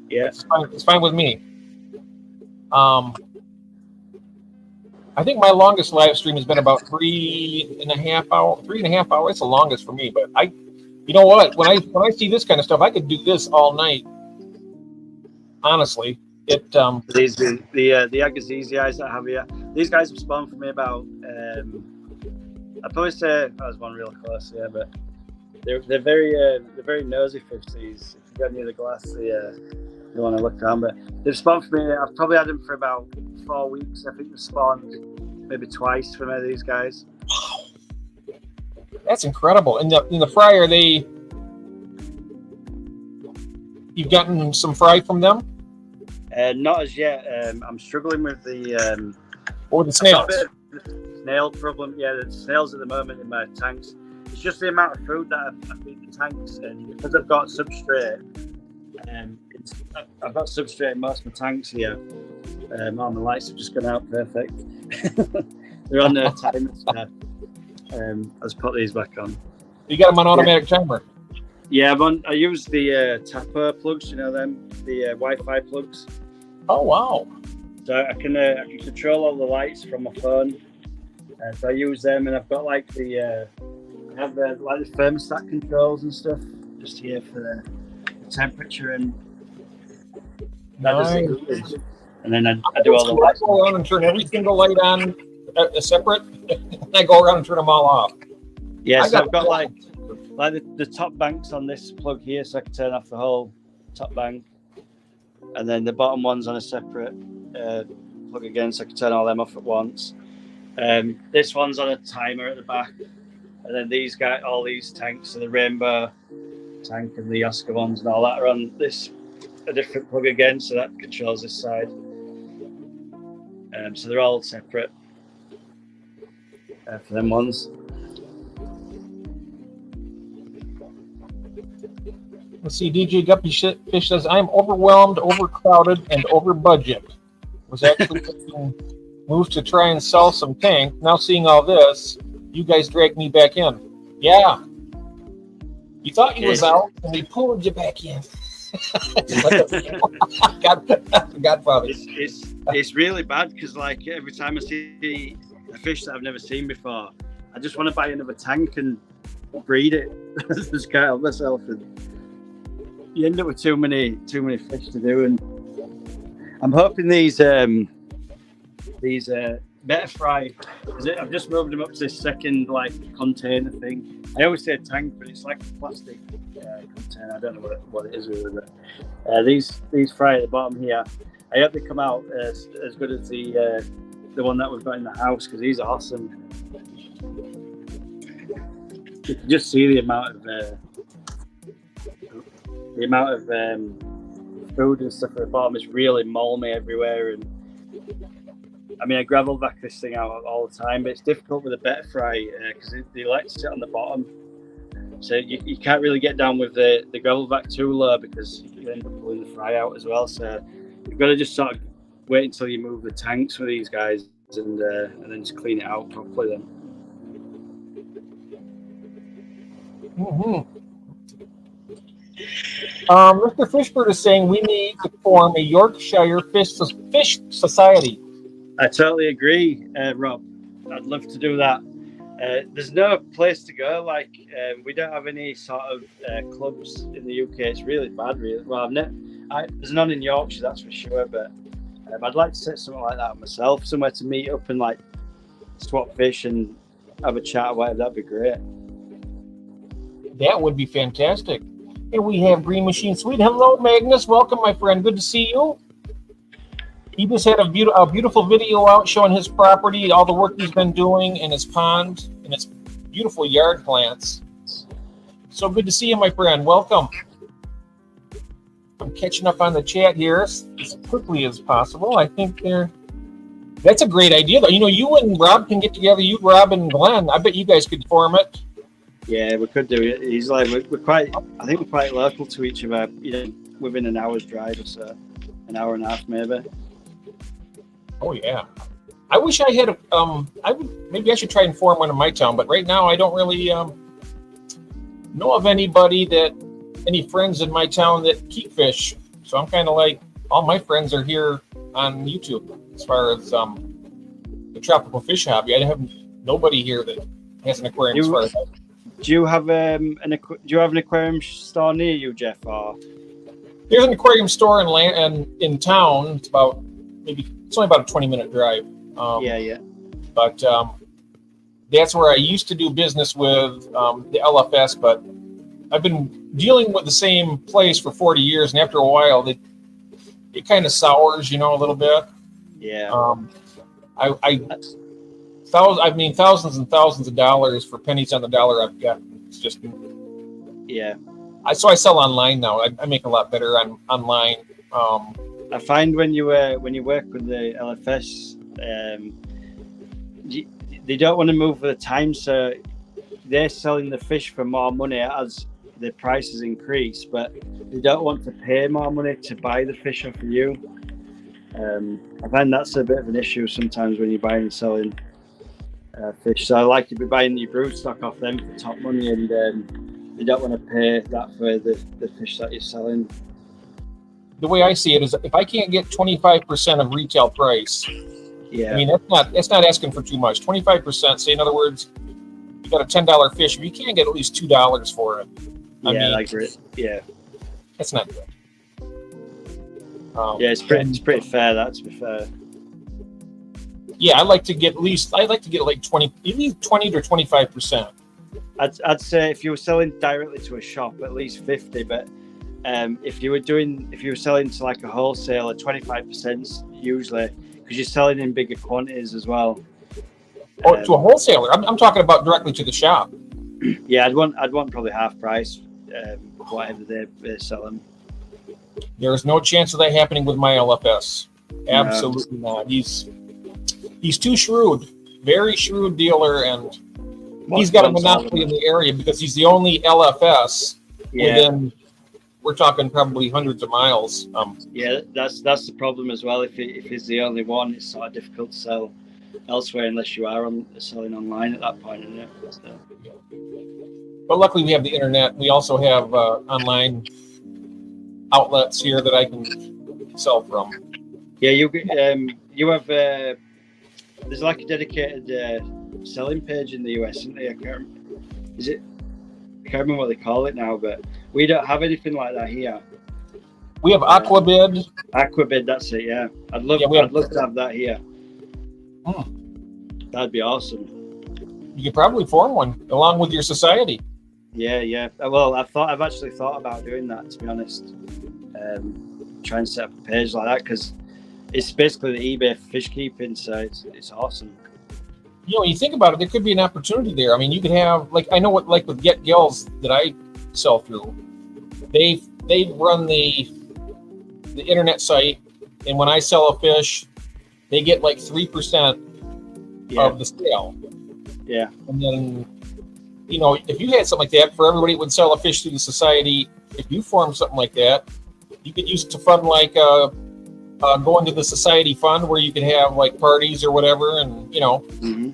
Yeah, it's fine with me. I think my longest live stream has been about 3.5 hours. 3.5 hours. It's the longest for me. But you know what? When I see this kind of stuff, I could do this all night. Honestly, the Agassiz guys that I have here. These guys have spawned for me about. I'd probably say that was one real close, yeah, but they're very nosy fish. These, if you got near the glass, they want to look down. But they've spawned for me. I've probably had them for about 4 weeks. I think they've spawned maybe twice for me. These guys. Wow, that's incredible. In the fry, you've gotten some fry from them? Not as yet. I'm struggling with the snails. Snail problem. Yeah, the snails at the moment in my tanks. It's just the amount of food that I feed the tanks, and because I've got substrate, I've got substrate in most of my tanks here. All my lights have just gone out perfect. They're on their timers now. Let's put these back on. You got them on automatic timer. Yeah, I use the Tapper plugs, you know them, the Wi-Fi plugs. Oh wow! So I can control all the lights from my phone. So I use them, and I've got like I have the thermostat controls and stuff just here for the temperature and. Nice. And then I do all the lights. I go around and turn every single light on separate. I go around and turn them all off. Yeah, so I've got like the top banks on this plug here, so I can turn off the whole top bank, and then the bottom one's on a separate plug again, so I can turn all them off at once. This one's on a timer at the back, and then all these tanks, so the rainbow tank and the Oscar ones and all that are on a different plug again, so that controls this side. So they're all separate for them ones. Let's see, DJ Guppy Fish says, I'm overwhelmed, overcrowded, and over budget. Was actually moved to try and sell some tank. Now seeing all this, you guys dragged me back in. Yeah. You thought you was out, and we pulled you back in. Godfather. It's really bad because like every time I see a fish that I've never seen before, I just want to buy another tank and breed it. Just can't help myself, and you end up with too many fish to do. And I'm hoping these better fry. I've just moved them up to this second like container thing. I always say tank, but it's like a plastic container. I don't know what it is really. But these fry at the bottom here, I hope they come out as good as the one that we've got in the house, because these are awesome. You can just see the amount of food and stuff at the bottom. It's really malmy everywhere, and I mean I gravel back this thing out all the time, but it's difficult with a better fry because they like to sit on the bottom, so you can't really get down with the gravel back too low because you end up pulling the fry out as well. So you've got to just sort of wait until you move the tanks for these guys and then just clean it out properly then. Mm-hmm. Mr. Fishbird is saying we need to form a Yorkshire fish society. I totally agree, Rob. I'd love to do that. There's no place to go. Like we don't have any sort of clubs in the UK. It's really bad, really. Well, there's none in Yorkshire, that's for sure. But I'd like to set something like that myself, somewhere to meet up and like swap fish and have a chat or whatever. That'd be great. That would be fantastic. And we have Green Machine Swede. Hello, Magnus. Welcome, my friend. Good to see you. He just had a beautiful video out showing his property, all the work he's been doing in his pond and his beautiful yard plants. So good to see you, my friend. Welcome. I'm catching up on the chat here as quickly as possible. I think that's a great idea, though. You know, you and Rob can get together. You, Rob, and Glenn. I bet you guys could form it. Yeah, we could do it. He's like, we're quite local to each other, you know, within an hour's drive or so, an hour and a half maybe. Oh yeah, I wish I had maybe I should try and form one in my town, but right now I don't really know of any friends in my town that keep fish. So I'm kind of like, all my friends are here on YouTube as far as the tropical fish hobby. I have nobody here that has an aquarium as far as that. Do you have an aquarium store near you, Jeff? Or there's an aquarium store in town. It's only about a 20-minute drive. Yeah. But that's where I used to do business with the LFS. But I've been dealing with the same place for 40 years, and after a while, it kind of sours, a little bit. Yeah. Thousands and thousands of dollars for pennies on the dollar I've got. It's just, yeah. So I sell online now. I make a lot better online. I find when you work with the LFS, they don't want to move for the time, so they're selling the fish for more money as the prices increase, but they don't want to pay more money to buy the fish off of you. I find that's a bit of an issue sometimes when you're buying and selling. fish. So I like to be buying your brood stock off them for top money, and you don't want to pay that for the fish that you're selling. The way I see it is, if I can't get 25% of retail price, Yeah, I mean that's not asking for too much. 25%. Say in other words, you got a $10 fish. If you can't get at least $2 for it, I mean, I agree. Yeah, that's not good. Yeah, it's pretty fair. That, to be fair. Yeah, I'd like to get like 20 to 25%. I'd say if you were selling directly to a shop, at least 50. But if you were selling to like a wholesaler, 25% usually, because you're selling in bigger quantities as well. Or to a wholesaler. I'm talking about directly to the shop. Yeah, I'd want probably half price, whatever they're selling. There is no chance of that happening with my LFS. Absolutely not. He's too shrewd, very shrewd dealer, and he's got a monopoly in the area because he's the only LFS within. We're talking probably hundreds of miles. Yeah, that's the problem as well. If he's the only one, it's sort of difficult to sell elsewhere unless you are selling online at that point, isn't it? So. But luckily, we have the internet. We also have online outlets here that I can sell from. Yeah, you have there's like a dedicated selling page in the US, isn't there? I can't remember what they call it now, but we don't have anything like that here. We have Aquabid. Aquabid, that's it. Yeah, I'd love to have that here. That'd be awesome. You could probably form one along with your society. Yeah. Well, I've actually thought about doing that, to be honest. Try and set up a page like that because it's basically the eBay fish keeping, so it's awesome. You know, you think about it, there could be an opportunity there. I mean, you could have I know what with Get Gills that I sell through. They run the internet site, and when I sell a fish, they get like 3% of the sale. Yeah, and then if you had something like that for everybody that would sell a fish through the society, if you form something like that, you could use it to fund go into the society fund where you could have like parties or whatever, and Mm-hmm.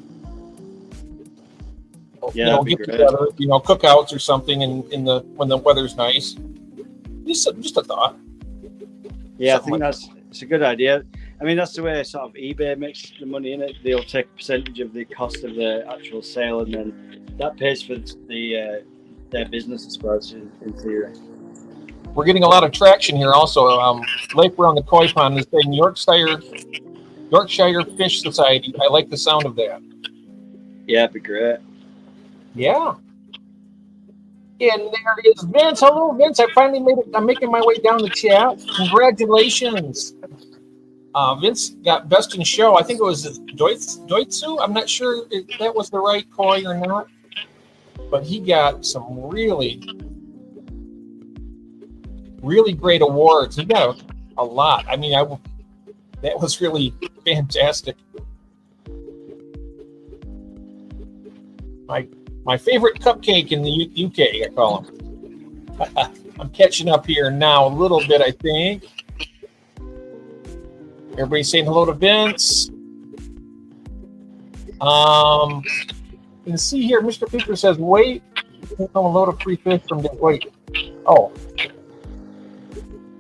Get together, cookouts or something when the weather's nice. Just a thought. Yeah, something I think it's a good idea. I mean, that's the way sort of eBay makes the money in it. They'll take a percentage of the cost of the actual sale, and then that pays for their business, I suppose, in theory. We're getting a lot of traction here also. Lake around the koi pond is saying Yorkshire Fish Society. I like the sound of that. Yeah, it'd be great. Yeah. And there is Vince. Hello, Vince. I finally made it. I'm making my way down the chat. Congratulations. Vince got best in show. I think it was Doitsu. I'm not sure if that was the right koi or not. But he got some really great awards. He got a lot. I mean, that was really fantastic. My favorite cupcake in the UK, I call him. I'm catching up here now a little bit, I think. Everybody saying hello to Vince. You can see here, Mr. Peter says, wait, a load of free fish from wait. Oh.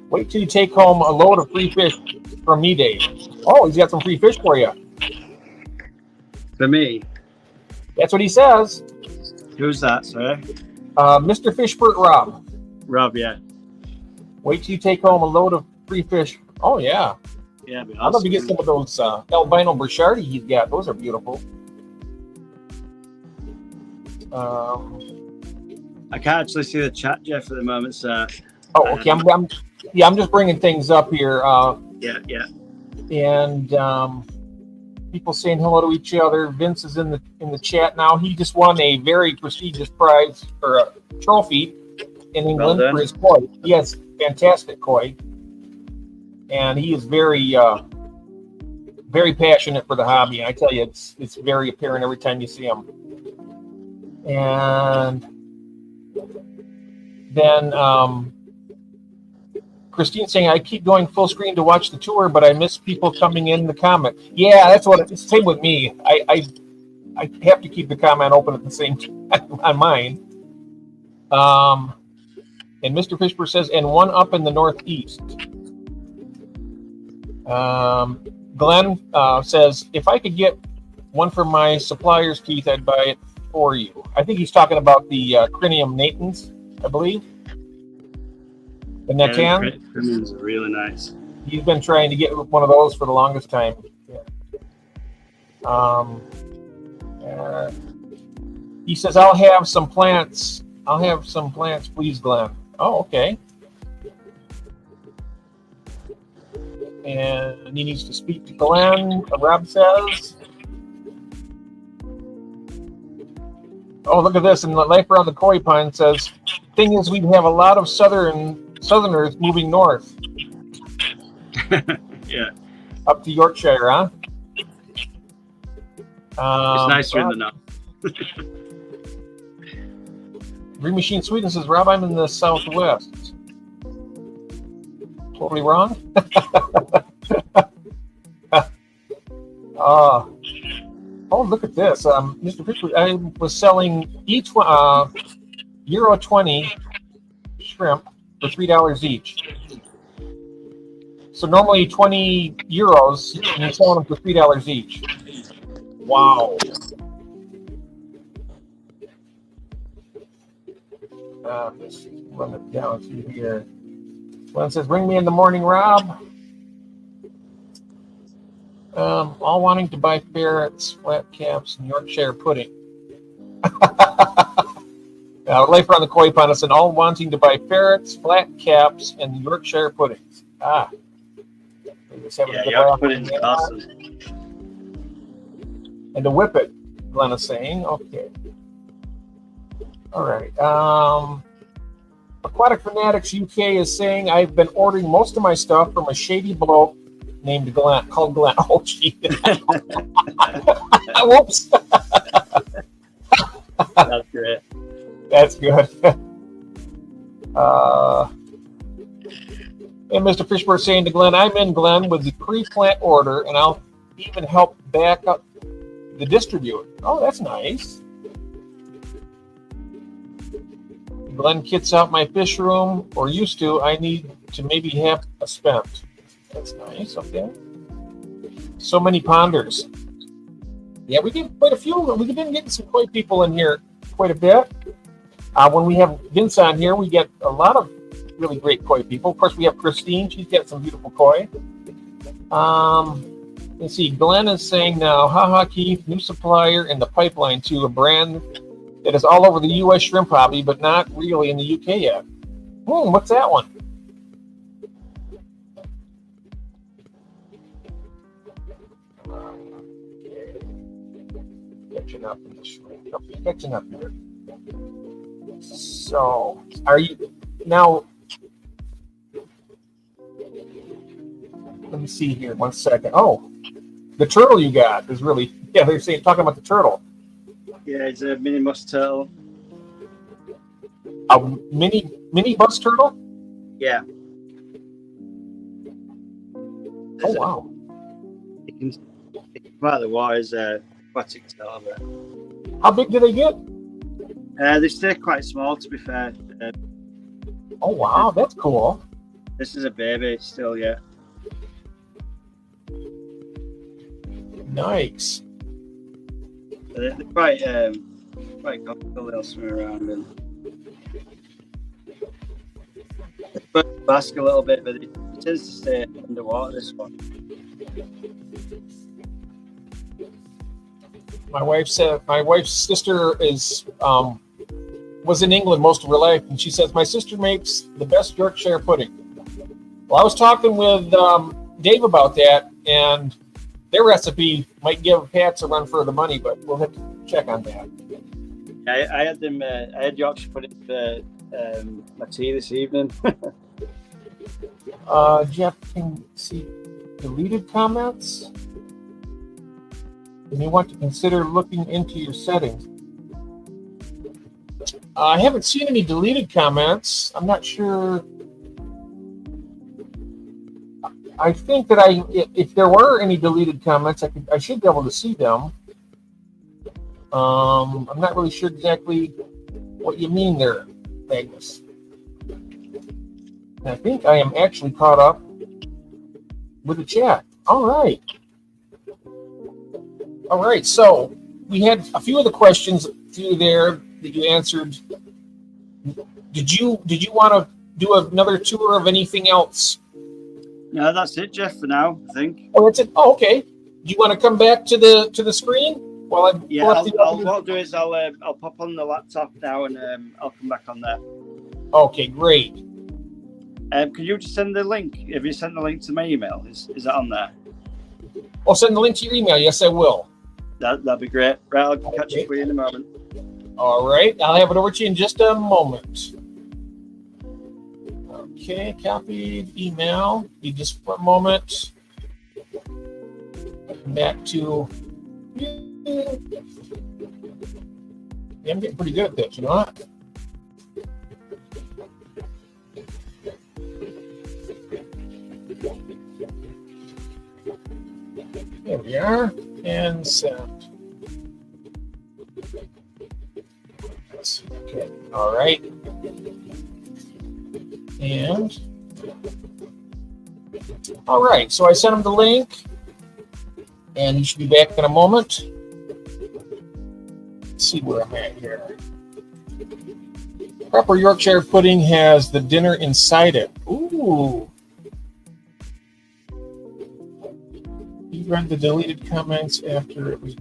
Wait till you take home a load of free fish from me, Dave. Oh, he's got some free fish for you. For me? That's what he says. Who's that, sir? Mr. Fishbert Rob. Rob, yeah. Wait till you take home a load of free fish. Oh, yeah. Yeah, awesome. I'd love to get some of those albino Burchardi he's got. Those are beautiful. I can't actually see the chat, Jeff, at the moment, sir. Oh, okay. I'm just bringing things up here. Yeah. And people saying hello to each other. Vince is in the chat now. He just won a very prestigious prize or a trophy in England for his koi. He has fantastic koi, and he is very passionate for the hobby. And I tell you, it's very apparent every time you see him. And then Christine saying, I keep going full screen to watch the tour, but I miss people coming in the comment. Yeah, that's what it's same with me. I have to keep the comment open at the same time on mine. And Mr. Fishburne says, and one up in the northeast. Glenn says, if I could get one for my supplier's Keith, I'd buy it for you. I think he's talking about the Crinium natans, I believe. The Natan. Criniums are really nice. He's been trying to get one of those for the longest time. He says, I'll have some plants, please, Glenn. Oh, okay. And he needs to speak to Glenn, Rob says. Oh, look at this. And the Life Around the Koi Pond says, thing is, we have a lot of Southerners moving north. Yeah. Up to Yorkshire, huh? It's nicer in the north. Green Machine Sweden says, Rob, I'm in the southwest. Totally wrong? Oh, look at this. Mr. Fisher, I was selling each one, Euro 20 shrimp for $3 each. So normally 20 euros, and you're selling them for $3 each. Wow. Let's run it down through here. One says, bring me in the morning, Rob. All wanting to buy ferrets, flat caps, and Yorkshire pudding. Life Around the Koi Pond said, all wanting to buy ferrets, flat caps, and Yorkshire puddings. Yeah, Yorkshire pudding's awesome. And to whip it, Glenn is saying. Okay. All right. Aquatic Fanatics UK is saying, I've been ordering most of my stuff from a shady bloke named Glenn, called Glenn. Oh, gee. Whoops. That's great. That's good. And Mr. Fishburne saying to Glenn, I'm in, Glenn, with the pre-plant order, and I'll even help back up the distributor. Oh, that's nice. Glenn kits out my fish room, or used to. I need to maybe have a spent. That's nice. Okay. So many ponders. Yeah, we get quite a few. We've been getting some koi people in here quite a bit. When we have Vince on here, we get a lot of really great koi people. Of course, we have Christine. She's got some beautiful koi. Let's see. Glenn is saying now, haha, Keith, new supplier in the pipeline to a brand that is all over the U.S. shrimp hobby, but not really in the U.K. yet. What's that one? Catching up in the shrimp. Okay, catching up here. So, are you now? Let me see here. 1 second. Oh, the turtle you got is really, yeah, they're saying, talking about the turtle. Yeah, it's a mini musk turtle. A mini bus turtle? Yeah. Oh, wow. It can come out of the water as a aquatic turtle. How big do they get? They stay quite small, to be fair. Oh, wow, that's cool. This is a baby still, yeah. Nice. They're quite comfortable. They'll swim around and bask a little bit, but it tends to stay underwater. This one. My wife's sister is was in England most of her life, and she says my sister makes the best Yorkshire pudding. Well, I was talking with Dave about that, and their recipe might give Pat's a run for the money, but we'll have to check on that. I had them. I had Yorkshire pudding for my tea this evening. Jeff, can see deleted comments? And you want to consider looking into your settings. I haven't seen any deleted comments. I'm not sure. I think that if there were any deleted comments, I should be able to see them. I'm not really sure exactly what you mean there, Magnus. I think I am actually caught up with the chat. All right. So we had a few of the questions through there that you answered. Did you want to do another tour of anything else? No, that's it, Jeff, for now, I think. Oh, that's it. Oh, okay. Do you want to come back to the screen while I Yeah, what I'll do is I'll pop on the laptop now and I'll come back on there. Okay, great. Could you just send the link? Have you sent the link to my email? Is that on there? I'll send the link to your email. Yes, I will. That'd be great. Right, I'll catch up with you in a moment. All right, I'll have it over to you in just a moment. Okay, copied email. Need just for a moment. Back to. Yeah, I'm getting pretty good at this, you know what? There we are, and send. Okay, all right. And, all right, so I sent him the link, and he should be back in a moment. Let's see where I'm at here. Proper Yorkshire pudding has the dinner inside it. Ooh. You read the deleted comments after it was.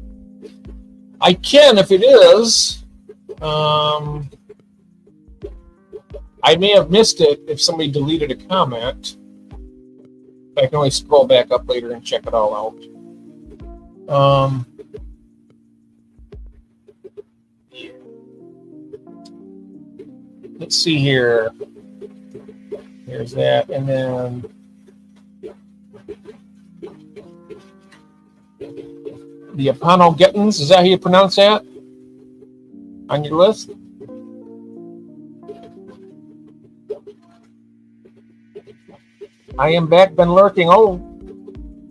I can if it is. I may have missed it if somebody deleted a comment. I can always scroll back up later and check it all out. Let's see here. There's that, and then the Apano Gettins, is that how you pronounce that? On your list? I am back, been lurking. Oh,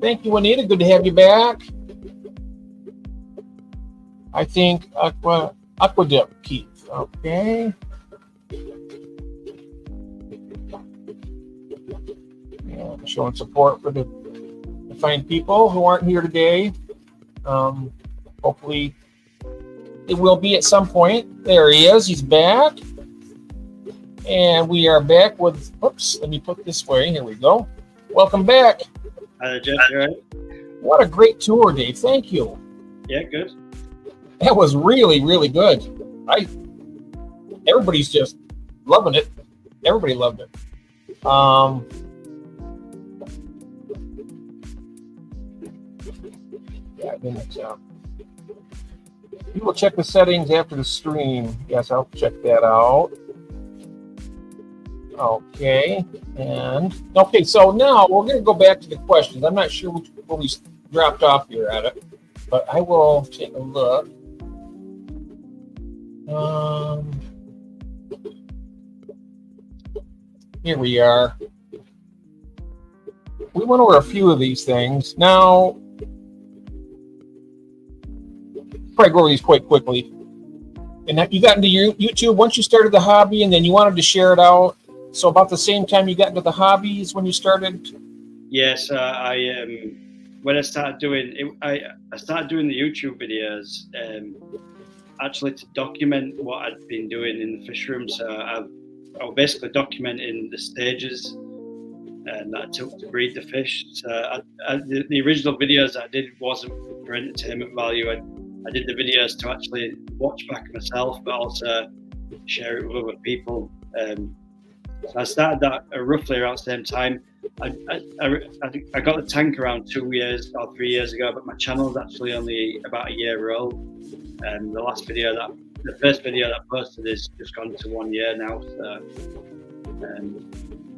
thank you, Juanita. Good to have you back. I think Aquadip, Keith. Okay. Yeah, showing support for the fine people who aren't here today. Hopefully it will be at some point. There he is. He's back. And we are back with, oops, let me put this way. Here we go. Welcome back. Hi, Jeff. You all right? What a great tour, Dave. Thank you. Yeah, good. That was really, really good. Everybody's just loving it. Everybody loved it. Yeah, I think it's you will check the settings after the stream. Yes, I'll check that out. Okay, so now we're going to go back to the questions. I'm not sure where we dropped off here at it, but I will take a look. Here we are. We went over a few of these things. Now, probably go over these quite quickly. And you got into your YouTube once you started the hobby, and then you wanted to share it out. So about the same time you got into the hobbies when you started? Yes, when I started doing it, I started doing the YouTube videos actually to document what I'd been doing in the fish room. So I was basically documenting the stages that I took to breed the fish. So the original videos I did wasn't for entertainment value. I did the videos to actually watch back myself, but also share it with other people. So I started that roughly around the same time. I got the tank around 2 years or 3 years ago, but my channel is actually only about a year old. And the first video that I posted is just gone to 1 year now. So I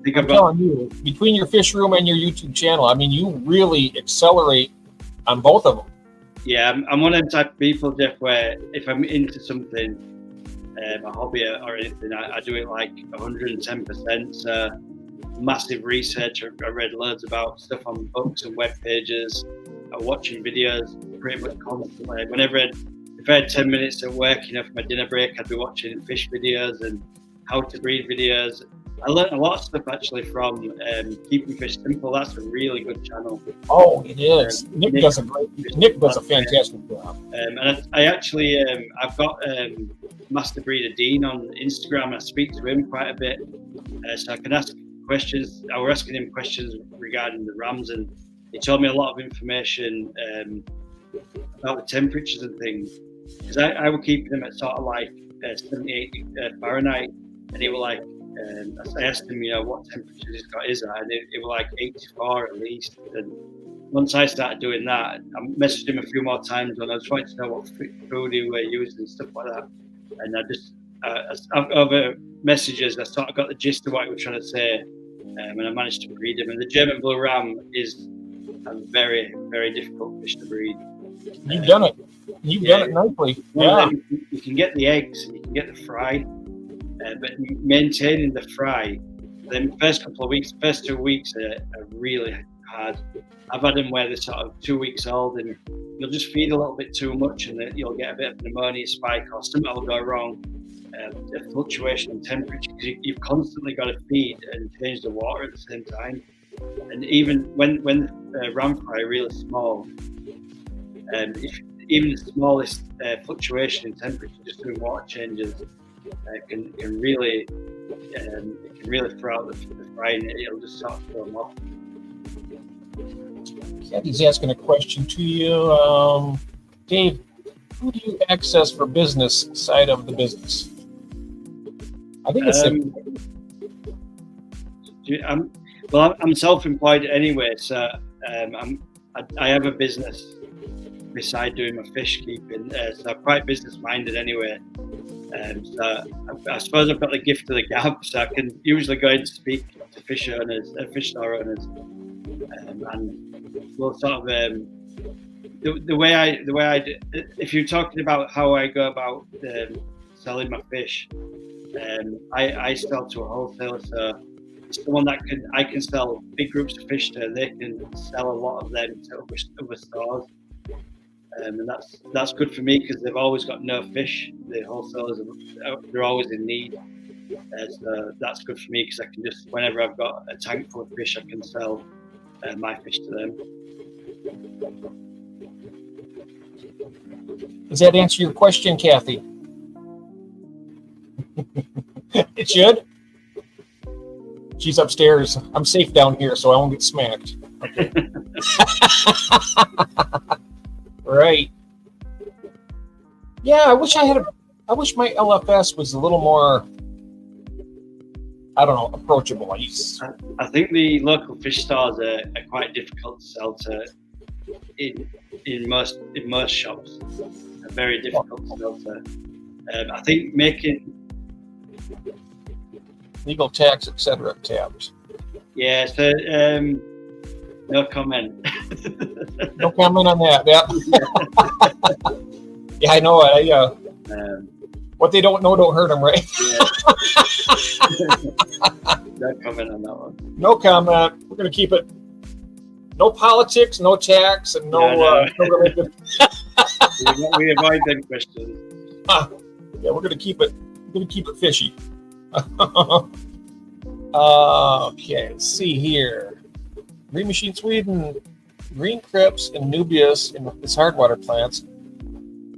think I'm telling you, between your fish room and your YouTube channel, I mean, you really accelerate on both of them. Yeah, I'm one of them type of people, Jeff, where if I'm into something, a hobby or anything, I do it like 110%. Massive research. I read loads about stuff on books and web pages. Watching videos pretty much constantly. Whenever the if I had 10 minutes at work, for my dinner break, I'd be watching fish videos and how to breed videos. I learned a lot of stuff actually from Keeping Fish Simple. That's a really good channel. Oh, it is. Nick does a fantastic job. And I actually, I've got Master Breeder Dean on Instagram. I speak to him quite a bit, so I can ask questions. I was asking him questions regarding the rams, and he told me a lot of information about the temperatures and things. Because I was keeping them at sort of like 78 Fahrenheit, and he was like, I asked him, what temperature this guy is at, and it was like 84 at least. And once I started doing that, I messaged him a few more times, and I was trying to know what food he were using and stuff like that. And I just, over messages, I sort of got the gist of what he was trying to say, and I managed to breed him. And the German Blue Ram is a very, very difficult fish to breed. You've done it. You've done it nicely. Yeah. You can get the eggs, and you can get the fry. But maintaining the fry, the first 2 weeks are really hard. I've had them where they're sort of 2 weeks old, and you'll just feed a little bit too much, and you'll get a bit of pneumonia spike, or something will go wrong. A fluctuation in temperature, because you've constantly got to feed and change the water at the same time. And even when ram fry are really small, if even the smallest fluctuation in temperature, just doing water changes, can really throw out the fry, and it'll just start to throw them off. Kathy's asking a question to you, Dave. Who do you access for business side of the business? I think it's I'm self-employed anyway, so I have a business beside doing my fish keeping, so I'm quite business-minded anyway. So I suppose I've got the gift of the gab, so I can usually go in to speak to fish owners, fish store owners, and we'll sort of the way I do, if you're talking about how I go about selling my fish, I sell to a wholesaler, so it's someone that I can sell big groups of fish to. They can sell a lot of them to other stores. And that's good for me, because they've always got no fish. The wholesalers, they're always in need. So that's good for me, because I can just, whenever I've got a tank full of fish, I can sell my fish to them. Does that answer your question, Kathy? It should. She's upstairs. I'm safe down here, so I won't get smacked. Okay. Right. Yeah, I wish my LFS was a little more, I don't know, approachable. I think the local fish stores are quite difficult to sell to in most shops. They're very difficult to sell to. I think making legal tax, etc. tabs. Yeah, so no comment. No comment on that. Yeah. Yeah, I know it. What they don't know don't hurt them, right? Yeah. No comment on that one. No comment. We're going to keep it. No politics, no tax, and no religion. We avoid them questions. Yeah, we're going to keep it. We're going to keep it fishy. Okay, let's see here. Green Machine Sweden, green crips and nubius in its hardwater plants.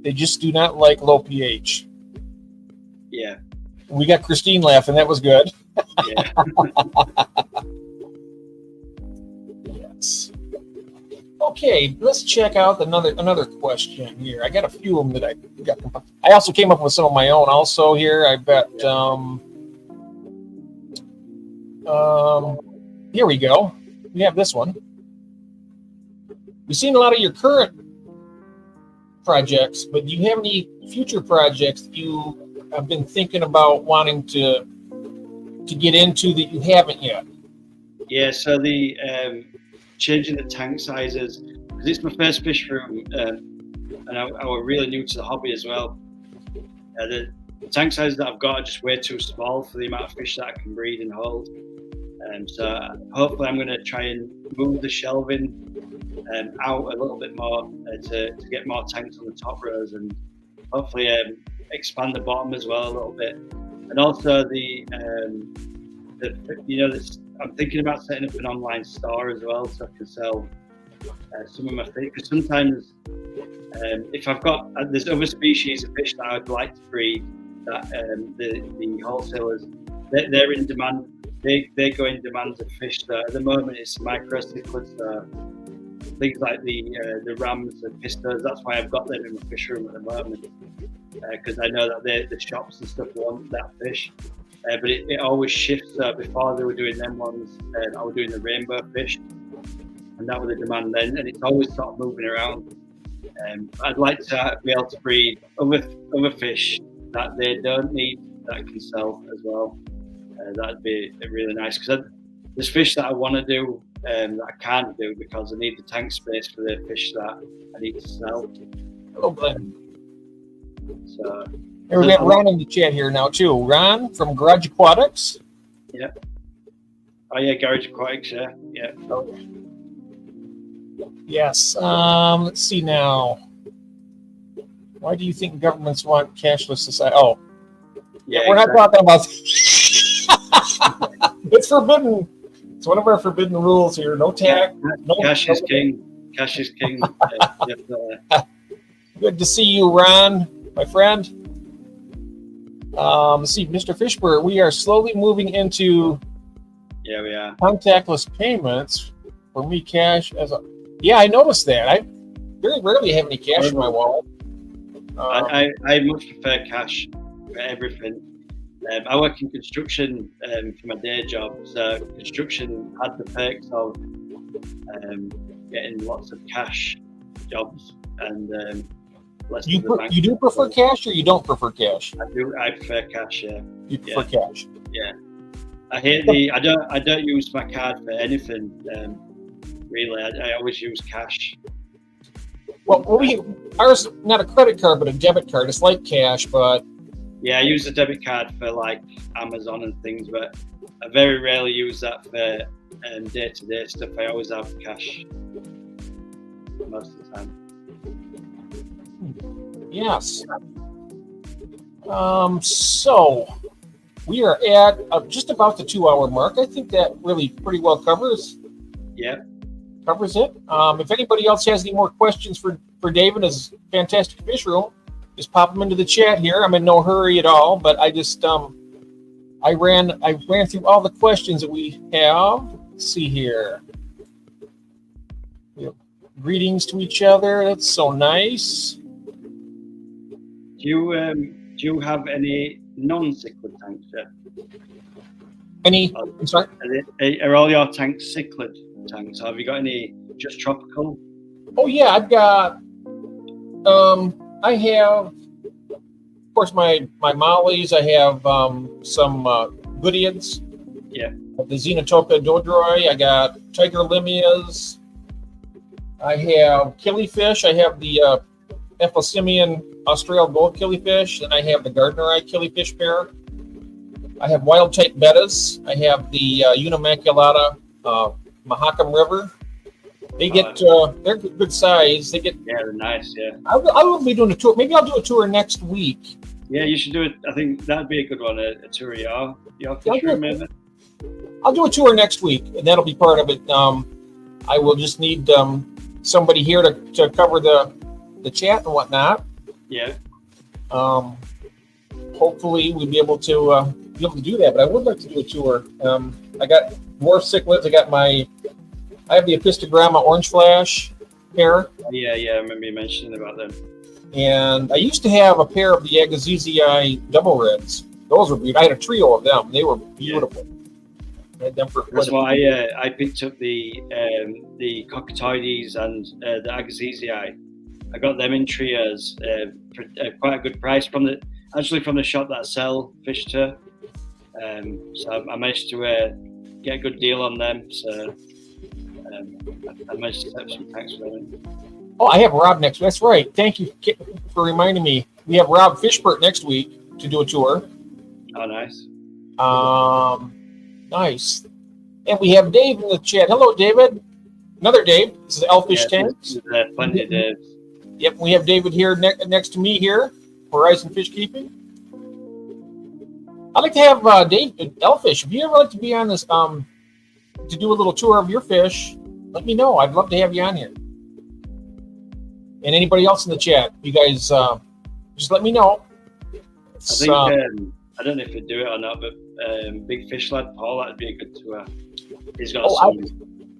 They just do not like low pH. Yeah. We got Christine laughing. That was good. Yeah. Yes. Okay, let's check out another question here. I got a few of them that I got. I also came up with some of my own. Also here, I bet. Here we go. We have this one. We've seen a lot of your current projects, but do you have any future projects that you have been thinking about wanting to get into that you haven't yet? Yeah, so the changing the tank sizes, because it's my first fish room, and I was really new to the hobby as well. The tank sizes that I've got are just way too small for the amount of fish that I can breed and hold. So hopefully I'm going to try and move the shelving out a little bit more to get more tanks on the top rows, and hopefully expand the bottom as well a little bit, and also I'm thinking about setting up an online store as well, so I can sell some of my fish. Because sometimes, if I've got there's other species of fish that I'd like to breed, that the wholesalers they're in demand. They go in demand of fish that at the moment it's micro cichlids, things like the rams and pistos. That's why I've got them in my fish room at the moment, because I know that the shops and stuff want that fish. But it always shifts. Before they were doing them ones, I was doing the rainbow fish, and that was the demand then, and it's always sort of moving around. I'd like to be able to breed other fish that they don't need, that I can sell as well. That'd be really nice, because there's fish that I want to do that I can't do because I need the tank space for the fish that I need to sell. Oh, but so we have Ron in the chat here now too. Ron from Garage Aquatics. Yeah. Oh yeah, Garage Aquatics. Yeah. Yeah. Oh. Yes. Let's see now. Why do you think governments want cashless society? Oh, yeah, we're exactly. Not talking about. It's forbidden. It's one of our forbidden rules here. No tax. Cash is king. Cash is king. Good to see you, Ron, my friend. Let's see, Mr. Fishburne, we are slowly moving into we are contactless payments for me. Cash as a I noticed that. I very rarely have any cash in my wallet. I much prefer cash for everything. I work in construction for my day job, so construction had the perks of getting lots of cash jobs, and less. You do prefer cash, or you don't prefer cash? I do. I prefer cash. Yeah. You prefer cash? Yeah. I hate I don't use my card for anything. Really, I always use cash. Well, ours not a credit card, but a debit card. It's like cash, but. Yeah, I use a debit card for like Amazon and things, but I very rarely use that for day-to-day stuff. I always have cash most of the time. Yes. So we are at just about the 2-hour mark. I think that really pretty well covers. Yeah. Covers it. If anybody else has any more questions for David, his fantastic fish room, just pop them into the chat here. I'm in no hurry at all, but I just I ran through all the questions that we have. Let's see here. We have greetings to each other. That's so nice. Do you have any non-cichlid tanks yet? Any? I'm sorry. Are all your tanks cichlid tanks? Or have you got any just tropical? Oh yeah, I've got. I have, of course, my mollies. I have some Goodeids. Yeah. The Xenotopa dodroi. I got tiger limias. I have killifish. I have the Ephysimeon Australian gold killifish, and I have the Gardneri killifish pair. I have wild type bettas. I have the Unimaculata Mahakam River. They get they're good size. They get they're nice. Yeah. I will be doing a tour. Maybe I'll do a tour next week. Yeah, you should do it. I think that'd be a good one. A tour of your fish room, maybe. I'll do a tour next week, and that'll be part of it. I will just need somebody here to cover the chat and whatnot. Yeah. Hopefully we'll be able to do that. But I would like to do a tour. I got dwarf cichlids. I have the Epistogramma orange flash pair. Yeah, I remember you mentioning about them. And I used to have a pair of the Agassiz double reds. Those were beautiful. I had a trio of them. They were beautiful. I had them for That's why I picked up the Cockatoides and the Agassiz. I got them in trios for quite a good price from the shop that I sell fish to. So I managed to get a good deal on them. So I managed to set some tanks for them. Oh, I have Rob next week. That's right. Thank you for reminding me. We have Rob Fishbert next week to do a tour. Oh, nice. Nice. And we have Dave in the chat. Hello, David. Another Dave. This is Elfish Tanks. Plenty of Daves. Yep, we have David here next to me here. Horizon Fish Keeping. I'd like to have Dave Elfish. If you ever like to be on this, to do a little tour of your fish, let me know. I'd love to have you on here. And anybody else in the chat, you guys just let me know. I think I don't know if he'd do it or not, but Big Fish Lad Paul, that'd be a good tour. He's got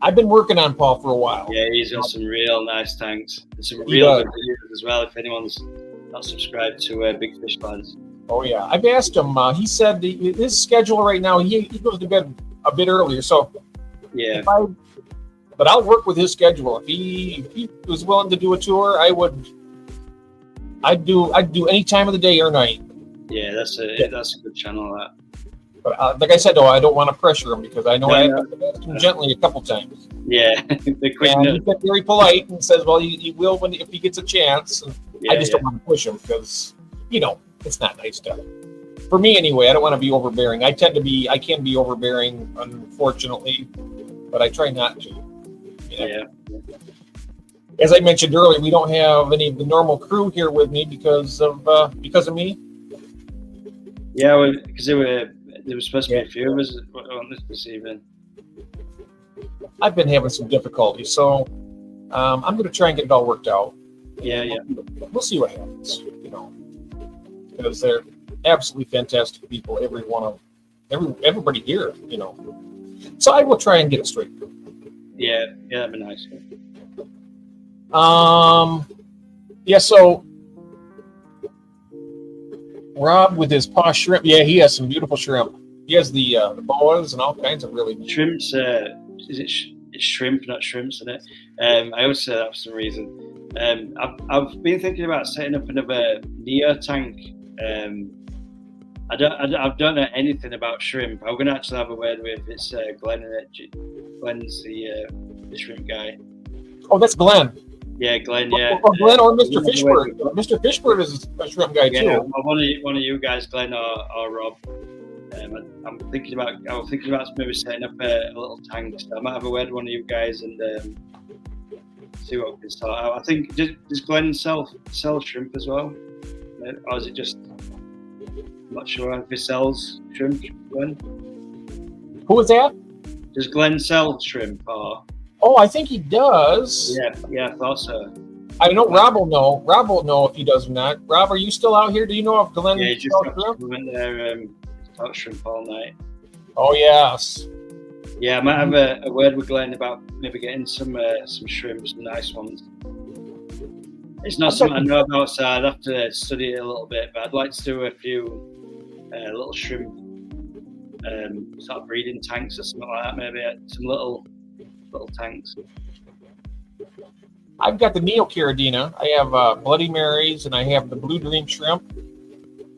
I've been working on Paul for a while. Yeah, he's got some real nice tanks and some real good videos as well. If anyone's not subscribed to Big Fish Lads. Oh yeah, I've asked him. He said his schedule right now. He goes to bed a bit earlier, so yeah. But I'll work with his schedule. If he was willing to do a tour, I'd do any time of the day or night. Yeah, that's a good channel. That. But like I said, though, I don't want to pressure him because I know I've asked him gently a couple times. Yeah, he's been very polite and says, "Well, he will if he gets a chance." And I just don't want to push him because it's not nice to. For me, anyway, I don't want to be overbearing. I can be overbearing, unfortunately, but I try not to. Yeah. As I mentioned earlier, we don't have any of the normal crew here with me because of me. Yeah, because there was supposed to be a few of us on this evening. I've been having some difficulties, so I'm going to try and get it all worked out. Yeah. We'll see what happens, because they're absolutely fantastic people, everybody here, So I will try and get it straight. Yeah, that'd be nice. So Rob with his paw shrimp, he has some beautiful shrimp. He has the boas and all kinds of really shrimps. It's shrimp, not shrimps, isn't it? I always say that for some reason. I've been thinking about setting up another Neo tank. I don't know anything about shrimp. I'm going to actually have a word with Glenn in it. Glenn's the shrimp guy. Oh, that's Glenn. Yeah, Glenn. Yeah. Or Glenn or Mr. Fishbird. Mr. Fishbird is a shrimp guy too. Yeah, one of you guys, Glenn or Rob. I'm thinking about maybe setting up a little tank. So I might have a word with one of you guys and see what we can sort out. I think does Glenn sell shrimp as well, or is it just? I'm not sure if he sells shrimp. Glenn. Who was that? Does Glenn sell shrimp or? Oh, I think he does. Yeah, I thought so. I don't know. Rob will know. Rob will know if he does or not. Rob, are you still out here? Do you know if Glenn sells shrimp? Went there, talked shrimp all night. Oh yes. Yeah, I might have a word with Glenn about maybe getting some shrimp, some nice ones. It's not something I know about, so I'd have to study it a little bit. But I'd like to do a few little shrimp sort of breeding tanks or something like that. Maybe some little tanks. I've got the Neocaridina. I have Bloody Marys and I have the Blue Dream shrimp.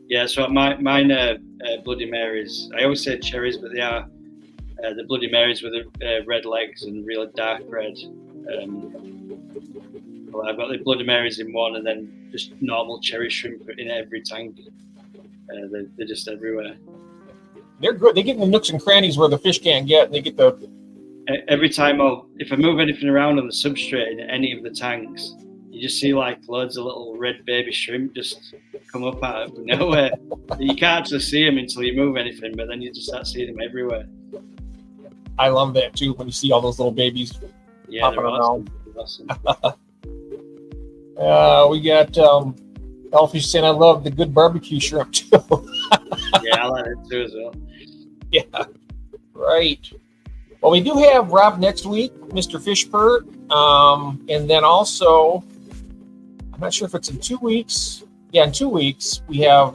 Yeah, so mine are Bloody Marys. I always say cherries, but they are the Bloody Marys with the red legs and really dark red. Well, I've got the Bloody Marys in one and then just normal cherry shrimp in every tank. They're just everywhere. They're good. They get in the nooks and crannies where the fish can't get, and they get the... Every time if I move anything around on the substrate in any of the tanks, you just see like loads of little red baby shrimp just come up out of nowhere. You can't actually see them until you move anything, but then you just start seeing them everywhere. I love that too, when you see all those little babies popping around. Awesome. We got Elfish saying, I love the good barbecue shrimp too. Yeah, I like it too as well. Yeah, right. Well, we do have Rob next week, Mr. Fishbird, and then also, I'm not sure if it's in 2 weeks. Yeah, in 2 weeks,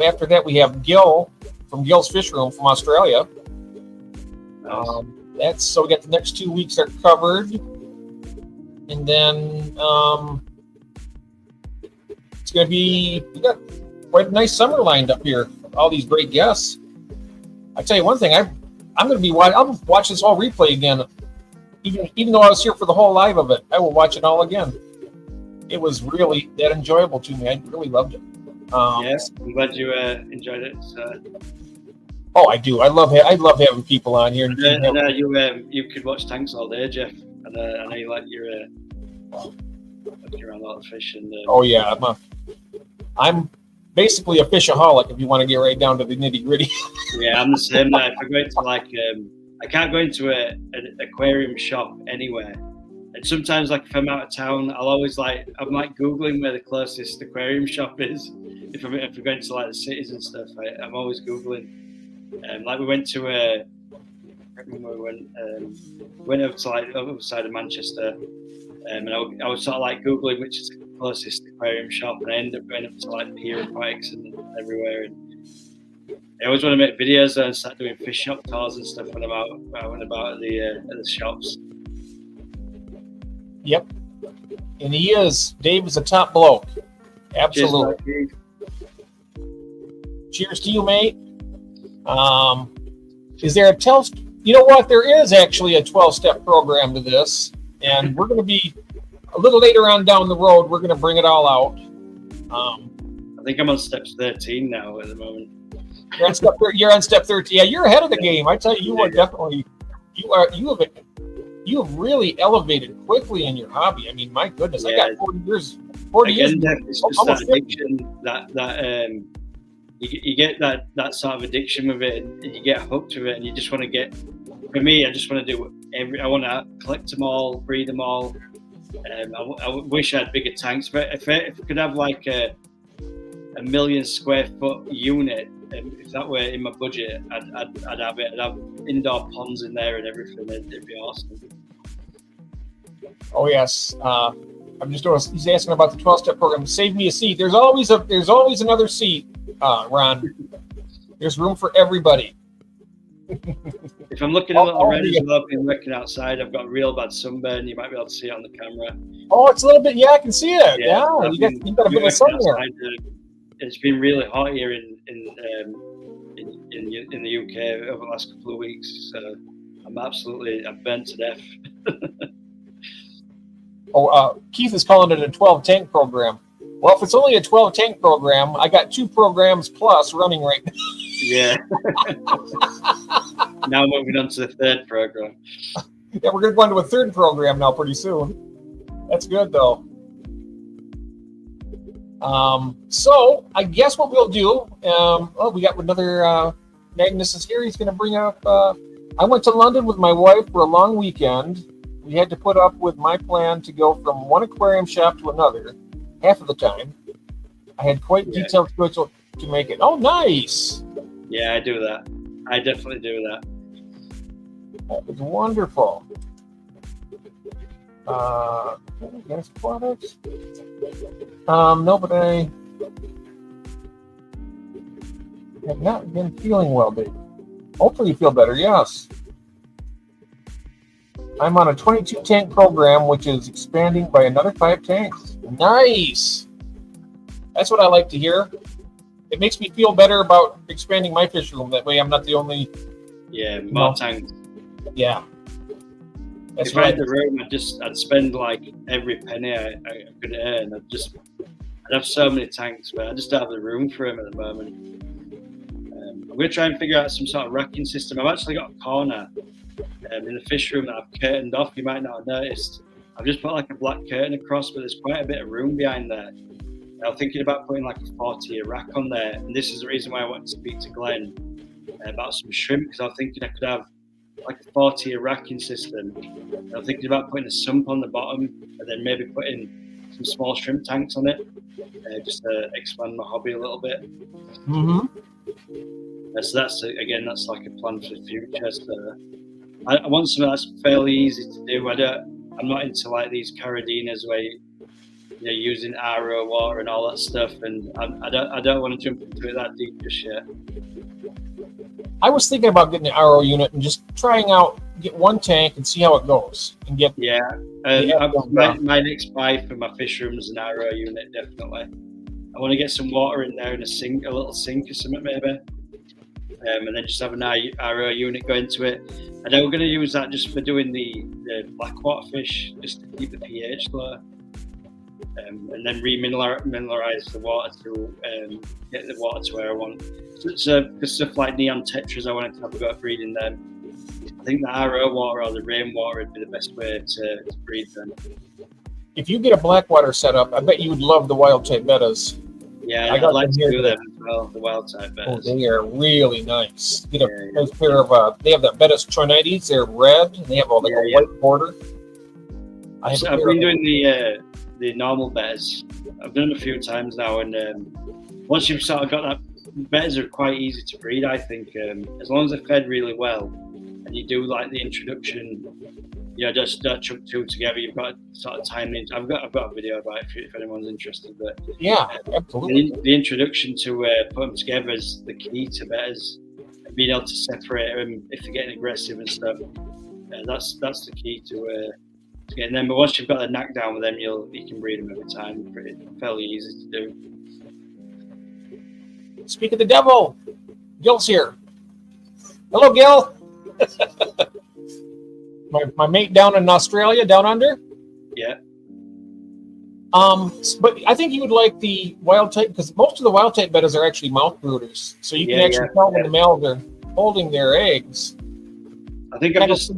after that we have Gil from Gil's Fish Room from Australia. Nice. So we got the next 2 weeks are covered, and then it's going to be, we got quite a nice summer lined up here. All these great guests. I tell you one thing, I'm going to be I'll watch this whole replay again. Even though I was here for the whole live of it, I will watch it all again. It was really that enjoyable to me. I really loved it. Yes, I'm glad you enjoyed it. Oh, I do. I love having people on here. You could watch tanks all day, Jeff. And I know you like your around a lot of fish. And oh yeah, basically a fishaholic if you want to get right down to the nitty gritty. Yeah, I'm the same. Now, if I go into like, I can't go into an aquarium shop anywhere. And sometimes, like if I'm out of town, I'm like Googling where the closest aquarium shop is. If we're going to like the cities and stuff, I'm always Googling. Like we went to I remember we went over to like the other side of Manchester, and I was sort of like Googling which is the closest aquarium shop, and I ended up going up to like Pier Aquatics and everywhere. And I always want to make videos and start doing fish shop tours and stuff when I'm out and about at the shops. Yep. And Dave is a top bloke. Absolutely. Cheers to you, mate. Is there you know what? There is actually a 12-step program to this, and we're going to be a little later on down the road. We're going to bring it all out. I think I'm on step 13 now at the moment. You're on step 13. Yeah, you're ahead of the game. I tell you, you are definitely. You have really elevated quickly in your hobby. I mean, my goodness, I got 40 years. 40 years. It's just that addiction that you get that sort of addiction with it, and you get hooked with it, and you just want to get. For me, I just want to do I want to collect them all, breed them all. I wish I had bigger tanks, but if I could have like a 1 million square foot unit, if that were in my budget, I'd have it. I'd have indoor ponds in there and everything. It'd be awesome. Oh yes, he's asking about the 12-step program. Save me a seat. There's always another seat, Ron. There's room for everybody. If I'm looking a little red as well, I've been working outside. I've got a real bad sunburn. You might be able to see it on the camera. Oh, it's a little bit. Yeah, I can see it. Yeah, you got a bit of sun there. It's been really hot here in the UK over the last couple of weeks. So I'm burnt to death. Keith is calling it a 12-tank program. Well, if it's only a 12-tank program, I got 2 programs plus running right now. Yeah. Now moving on to the 3rd program. Yeah, we're going to go into a 3rd program now pretty soon. That's good, though. So I guess what we'll do, we got another, Magnus is here. He's going to bring up, I went to London with my wife for a long weekend. We had to put up with my plan to go from one aquarium shop to another half of the time. I had quite detailed schedule to make it. Oh, nice. Yeah, I do that. I definitely do that. That was wonderful. Yes, products. No, but I have not been feeling well, baby. Hopefully you feel better, yes. I'm on a 22-tank program, which is expanding by another 5 tanks. Nice. That's what I like to hear. It makes me feel better about expanding my fish room. That way I'm not the only... Yeah, more tanks. Yeah. That's if I had the room, I'd spend like every penny I could earn. I'd have so many tanks, but I just don't have the room for them at the moment. I'm going to try and figure out some sort of racking system. I've actually got a corner in the fish room that I've curtained off. You might not have noticed. I've just put like a black curtain across, but there's quite a bit of room behind there. I'm thinking about putting like a 40-year rack on there, and this is the reason why I wanted to speak to Glenn about some shrimp, because I was thinking I could have like a 40-year racking system. And I'm thinking about putting a sump on the bottom, and then maybe putting some small shrimp tanks on it, just to expand my hobby a little bit. Mm-hmm. So that's like a plan for the future. So I want something that's fairly easy to do. I'm not into like these caradinas where you're using RO water and all that stuff, and I don't want to jump into it that deep just yet. I was thinking about getting the RO unit and just get 1 tank and see how it goes. And get my next buy for my fish room is an RO unit, definitely. I want to get some water in there and a little sink or something maybe, and then just have an RO unit go into it. And then we're going to use that just for doing the blackwater fish, just to keep the pH low. And then remineralize the water to get the water to where I want. So for stuff like neon tetras, I wanted to have a go at breeding them. I think the RO water or the rainwater would be the best way to breed them. If you get a blackwater set up, I bet you would love the wild type bettas. Yeah, I got I'd like them to here do today. them as well, the wild type Oh, betters. they are really nice. Get a Yeah, nice pair of, they have the Bettis Chonides. They're red, and they have like a white border. I've been doing the normal betters. I've done them a few times now, and once you've sort of got that, betters are quite easy to breed, I think. As long as they're fed really well, and you do like the introduction, just chuck two together. You've got to sort of time it. I've got a video about it if anyone's interested. But yeah, absolutely. The introduction to put them together is the key to betters. Being able to separate them if they're getting aggressive and stuff. That's the key to getting them. But once you've got the knack down with them, you can breed them every time. Fairly easy to do. Speak of the devil, Gil's here. Hello, Gil. my mate down in Australia, down under. Yeah. But I think you would like the wild type because most of the wild type betters are actually mouth brooders, so you can actually tell when the males are holding their eggs. I think I've just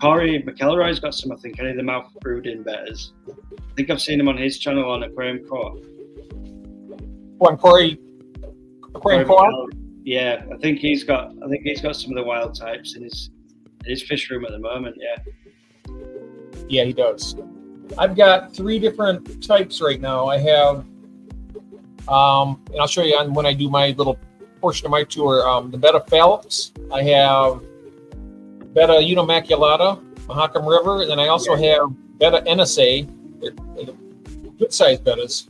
Corey McElroy's got some. I think any of the mouth brooding betters. I think I've seen him on his channel on Aquarium Core. On Aquarium Core. Yeah, I think he's got some of the wild types in his fish room at the moment. Yeah, he does. I've got 3 different types right now. I have, and I'll show you on when I do my little portion of my tour. The Betta Phallops. I have Betta Unimaculata, Mahakam River, and then I also have Betta NSA. They're good sized bettas.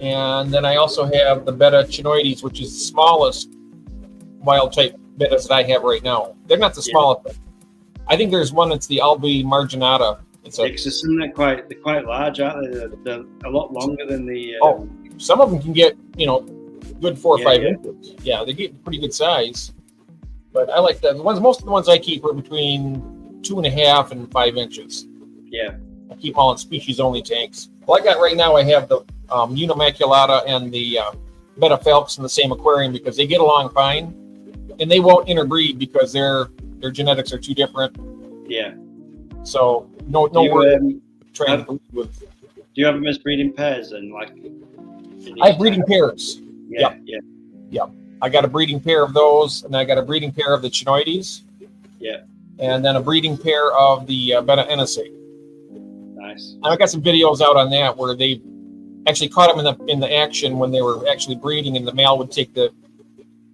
And then I also have the Betta Chinoides, which is the smallest wild type bettas that I have right now. They're not the smallest. I think there's one that's the Albi Marginata. They're quite large, aren't they? They're a lot longer than the. Some of them can get good 4 or 5 inches. Yeah, they get pretty good size. But I like the ones. Most of the ones I keep are between 2.5 and 5 inches. Yeah, I keep them all in species only tanks. Well, I got right now. I have the Unimaculata and the Betta Phallops in the same aquarium because they get along fine, and they won't interbreed because their genetics are too different. Yeah. So no worry. Trying to breed with. Do you have them as breeding pairs and like? I have breeding pairs. Yeah. I got a breeding pair of those, and I got a breeding pair of the Chinoides. Yeah. And then a breeding pair of the Betta NSA. Nice. And I got some videos out on that where they actually caught them in the action when they were actually breeding, and the male would take the.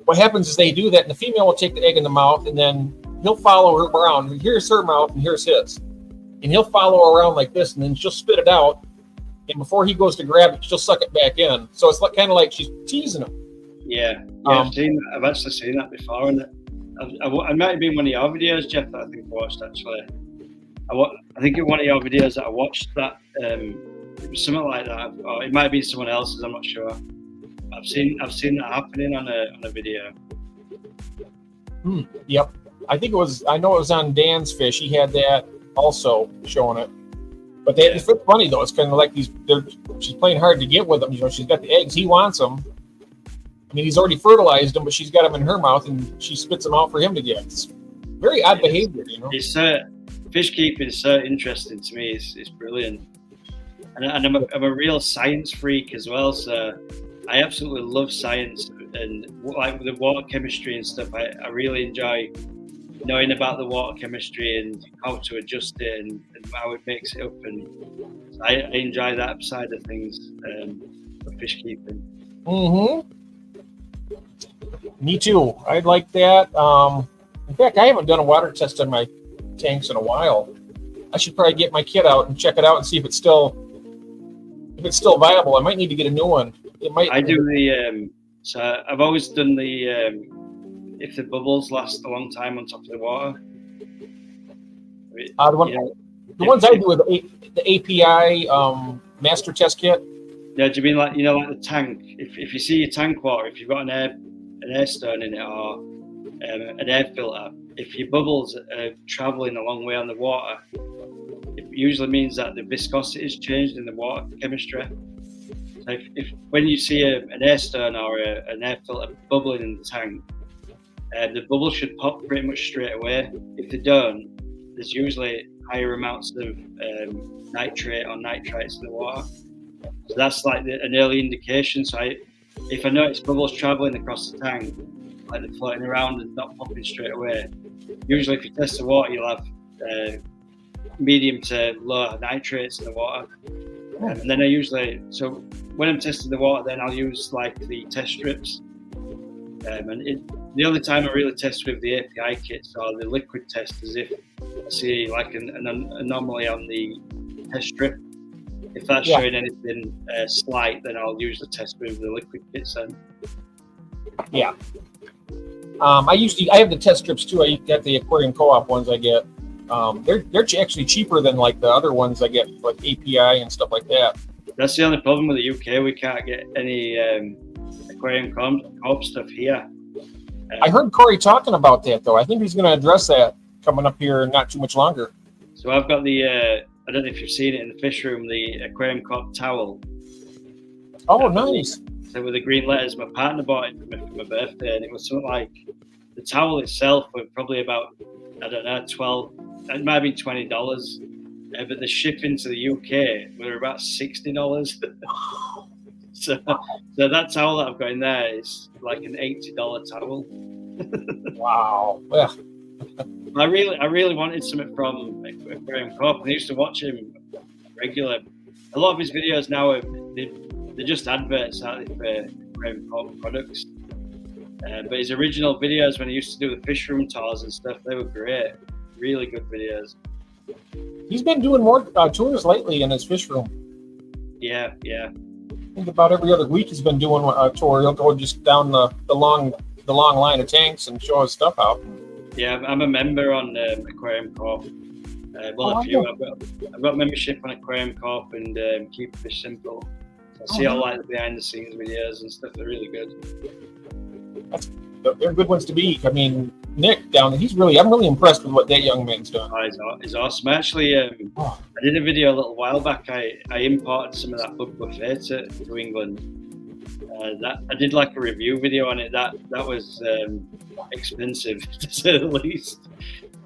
What happens is they do that, and the female will take the egg in the mouth, and then he'll follow her around. Here's her mouth, and here's his. And he'll follow her around like this, and then she'll spit it out. And before he goes to grab it, she'll suck it back in. So it's kind of like she's teasing him. Yeah, I've actually seen that before, and I might have been one of your videos, Jeff, that I think I watched actually. I think in one of your videos that I watched that it was something like that, or it might have been someone else's. I'm not sure. I've seen that happening on a video. Yep, I think it was. I know it was on Dan's Fish. He had that also showing it. But it's funny though. It's kind of like she's playing hard to get with them. She's got the eggs. He wants them. I mean, he's already fertilized them, but she's got them in her mouth, and she spits them out for him to get. It's very odd behavior, It's fish keeping is so interesting to me. It's brilliant, and I'm a real science freak as well. So I absolutely love science and like the water chemistry and stuff. I really enjoy knowing about the water chemistry and how to adjust it and how it makes it up. And I enjoy that side of things for fish keeping. Mm-hmm. Me too. I'd like that. In fact, I haven't done a water test on my tanks in a while. I should probably get my kit out and check it out and see if it's still viable. I might need to get a new one. It might. I do the. So I've always done the. If the bubbles last a long time on top of the water. The ones I do with the API master test kit. Yeah, do you mean like like the tank? If you see your tank water, if you've got an air stone in it or an air filter, if your bubbles are traveling a long way on the water, it usually means that the viscosity has changed in the water chemistry. So if when you see an air stone or an air filter bubbling in the tank, the bubble should pop pretty much straight away. If they don't, there's usually higher amounts of nitrate or nitrites in the water. So that's like an early indication. So if I notice bubbles traveling across the tank, like they're floating around and not popping straight away, usually if you test the water, you'll have medium to low nitrates in the water. And then so when I'm testing the water, then I'll use like the test strips. The only time I really test with the API kits or the liquid test is if I see like an anomaly on the test strip. If that's showing anything slight, then I'll use the test with the liquid kits then. Yeah. I have the test strips too. I get the Aquarium Co-op ones I get. They're actually cheaper than like the other ones I get, like API and stuff like that. That's the only problem with the UK. We can't get any Aquarium Co-op stuff here. I heard Corey talking about that though. I think he's going to address that coming up here not too much longer. So I've got the I don't know if you've seen it in the fish room, the Aquarium Co-op towel. Oh, nice. So with the green letters, my partner bought it for my birthday, and it was something like the towel itself was probably about, I don't know, it might have been $20, but the shipping to the UK were about $60. so that towel that I've got in there is like an $80 towel. Wow. Yeah. I really wanted something from Aquarium Co-op. I used to watch him regular. A lot of his videos now they're just adverts out for Aquarium Co-op products. But his original videos when he used to do the fish room tours and stuff, they were great. Really good videos. He's been doing more tours lately in his fish room. Yeah. I think about every other week he's been doing a tour. He'll go just down the long line of tanks and show his stuff out. Yeah, I'm a member on Aquarium Co-op. A few. I've got membership on Aquarium Co-op and Keep Fish Simple. So I see all like the behind the scenes videos and stuff. They're really good. They're good ones to be. I mean, Nick down there, I'm really impressed with what that young man's done. Oh, he's awesome. Actually, I did a video a little while back. I imported some of that bug buffet to England. I did like a review video on it. That was expensive to say the least.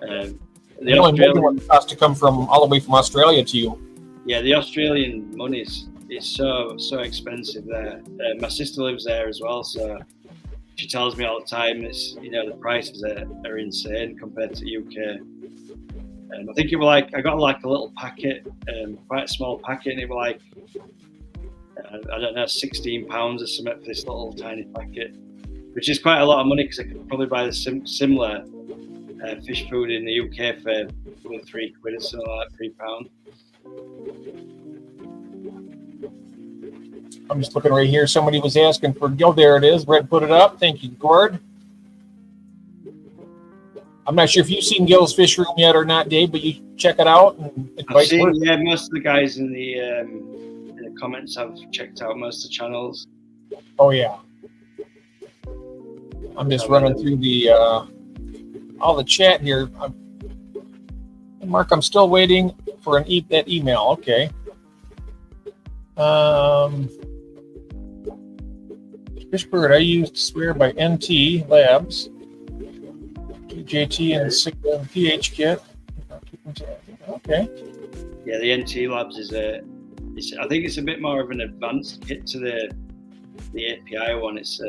The Australian has to come from all the way from Australia to you. Yeah, the Australian money is so expensive there. My sister lives there as well, so she tells me all the time the prices are insane compared to UK. I think I got like a little packet, quite a small packet, and it was like I don't know, £16 or something for this little tiny packet, which is quite a lot of money because I could probably buy the similar fish food in the UK for probably £3 or something like £3. I'm just looking right here. Somebody was asking for, there it is. Red put it up. Thank you, Gord. I'm not sure if you've seen Gil's Fish Room yet or not, Dave, but you check it out. I've seen, most of the guys in the comments have checked out most of the channels. Oh, yeah. I'm just running through all the chat here. Mark, I'm still waiting for that email. Okay. Fishbird, I used swear by NT Labs, JT and pH kit. Okay. Yeah, the NT Labs I think it's a bit more of an advanced kit to the API one. It's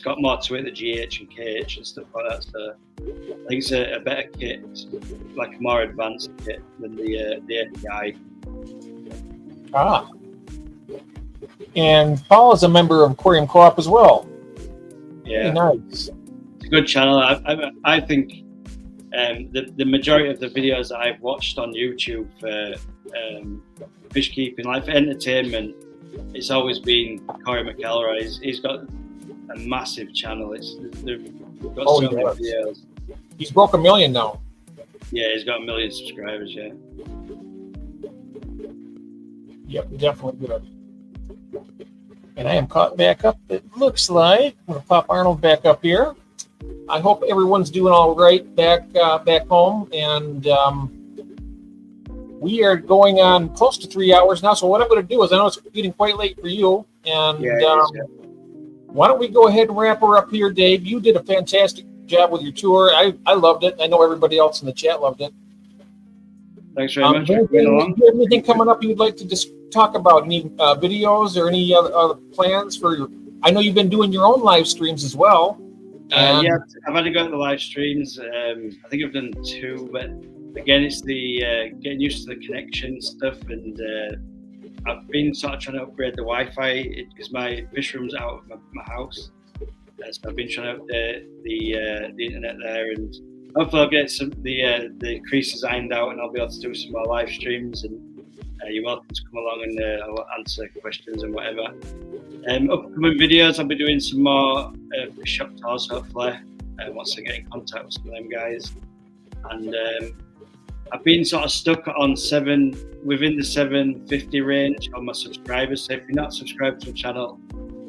got more to it, the GH and KH and stuff like that. So I think it's a better kit, like a more advanced kit than the API. Ah. And Paul is a member of Aquarium Co-op as well. Yeah, very nice. It's a good channel. I think the majority of the videos that I've watched on YouTube for fish keeping, like for entertainment, it's always been Corey McElroy. He's got a massive channel. They've got so many videos. He's broke 1 million now. Yeah, he's got 1 million subscribers. Yeah. Yep, definitely good. And I am caught back up, it looks like. I'm going to pop Arnold back up here. I hope everyone's doing all right back home. And we are going on close to 3 hours now. So what I'm going to do is, I know it's getting quite late for you. And why don't we go ahead and wrap her up here, Dave? You did a fantastic job with your tour. I loved it. I know everybody else in the chat loved it. Thanks very much. Do you have anything coming up you'd like to talk about any videos or any other plans for? I know you've been doing your own live streams as well. Yeah, I've had to go to the live streams. I think I've done 2, but again, it's the getting used to the connection stuff, and I've been sort of trying to upgrade the Wi-Fi because my fish room's out of my house. So I've been trying to update the internet there, and hopefully I'll get the creases ironed out, and I'll be able to do some more live streams. And you're welcome to come along, and I'll answer questions and whatever. Upcoming videos, I'll be doing some more fish shop tours, hopefully, once I get in contact with some of them guys. And I've been sort of stuck on within the 750 range on my subscribers. So if you're not subscribed to the channel,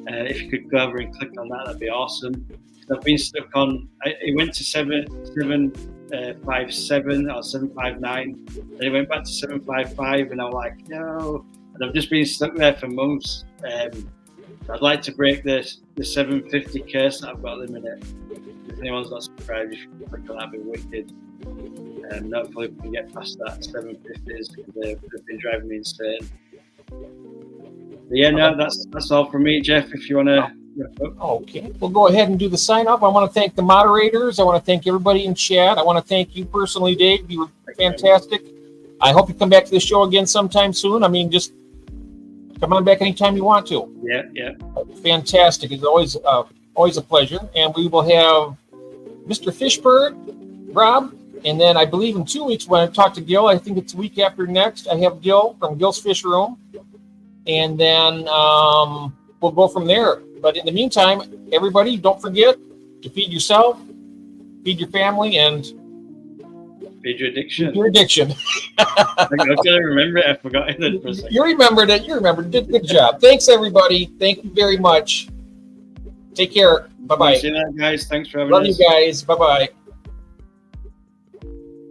if you could go over and click on that, that'd be awesome. I've been stuck on. It went to 757 or 759, then it went back to 755, and I'm like, no. And I've just been stuck there for months. I'd like to break the 750 curse that I've got at the minute. If anyone's not subscribed, you should click on that. That'd be wicked. Hopefully we can get past that 750s, because they've been driving me insane. But yeah, no, that's all from me, Jeff. If you want to. Okay, we'll go ahead and do the sign off. I want to thank the moderators. I want to thank everybody in chat. I want to thank you personally, Dave. You were fantastic. I hope you come back to the show again sometime soon. I mean, just come on back anytime you want to. Yeah. Fantastic. It's always a pleasure. And we will have Mr. Fishbird, Rob, and then I believe in 2 weeks when I talk to Gil, I think it's the week after next, I have Gil from Gil's Fish Room. And then we'll go from there. But in the meantime, everybody, don't forget to feed yourself, feed your family, and feed your addiction. Your addiction. I was going to remember it. I forgot it for a second. You remembered it. Good job. Thanks, everybody. Thank you very much. Take care. Bye-bye. See you later, guys. Thanks for having us. Love you guys. Bye-bye.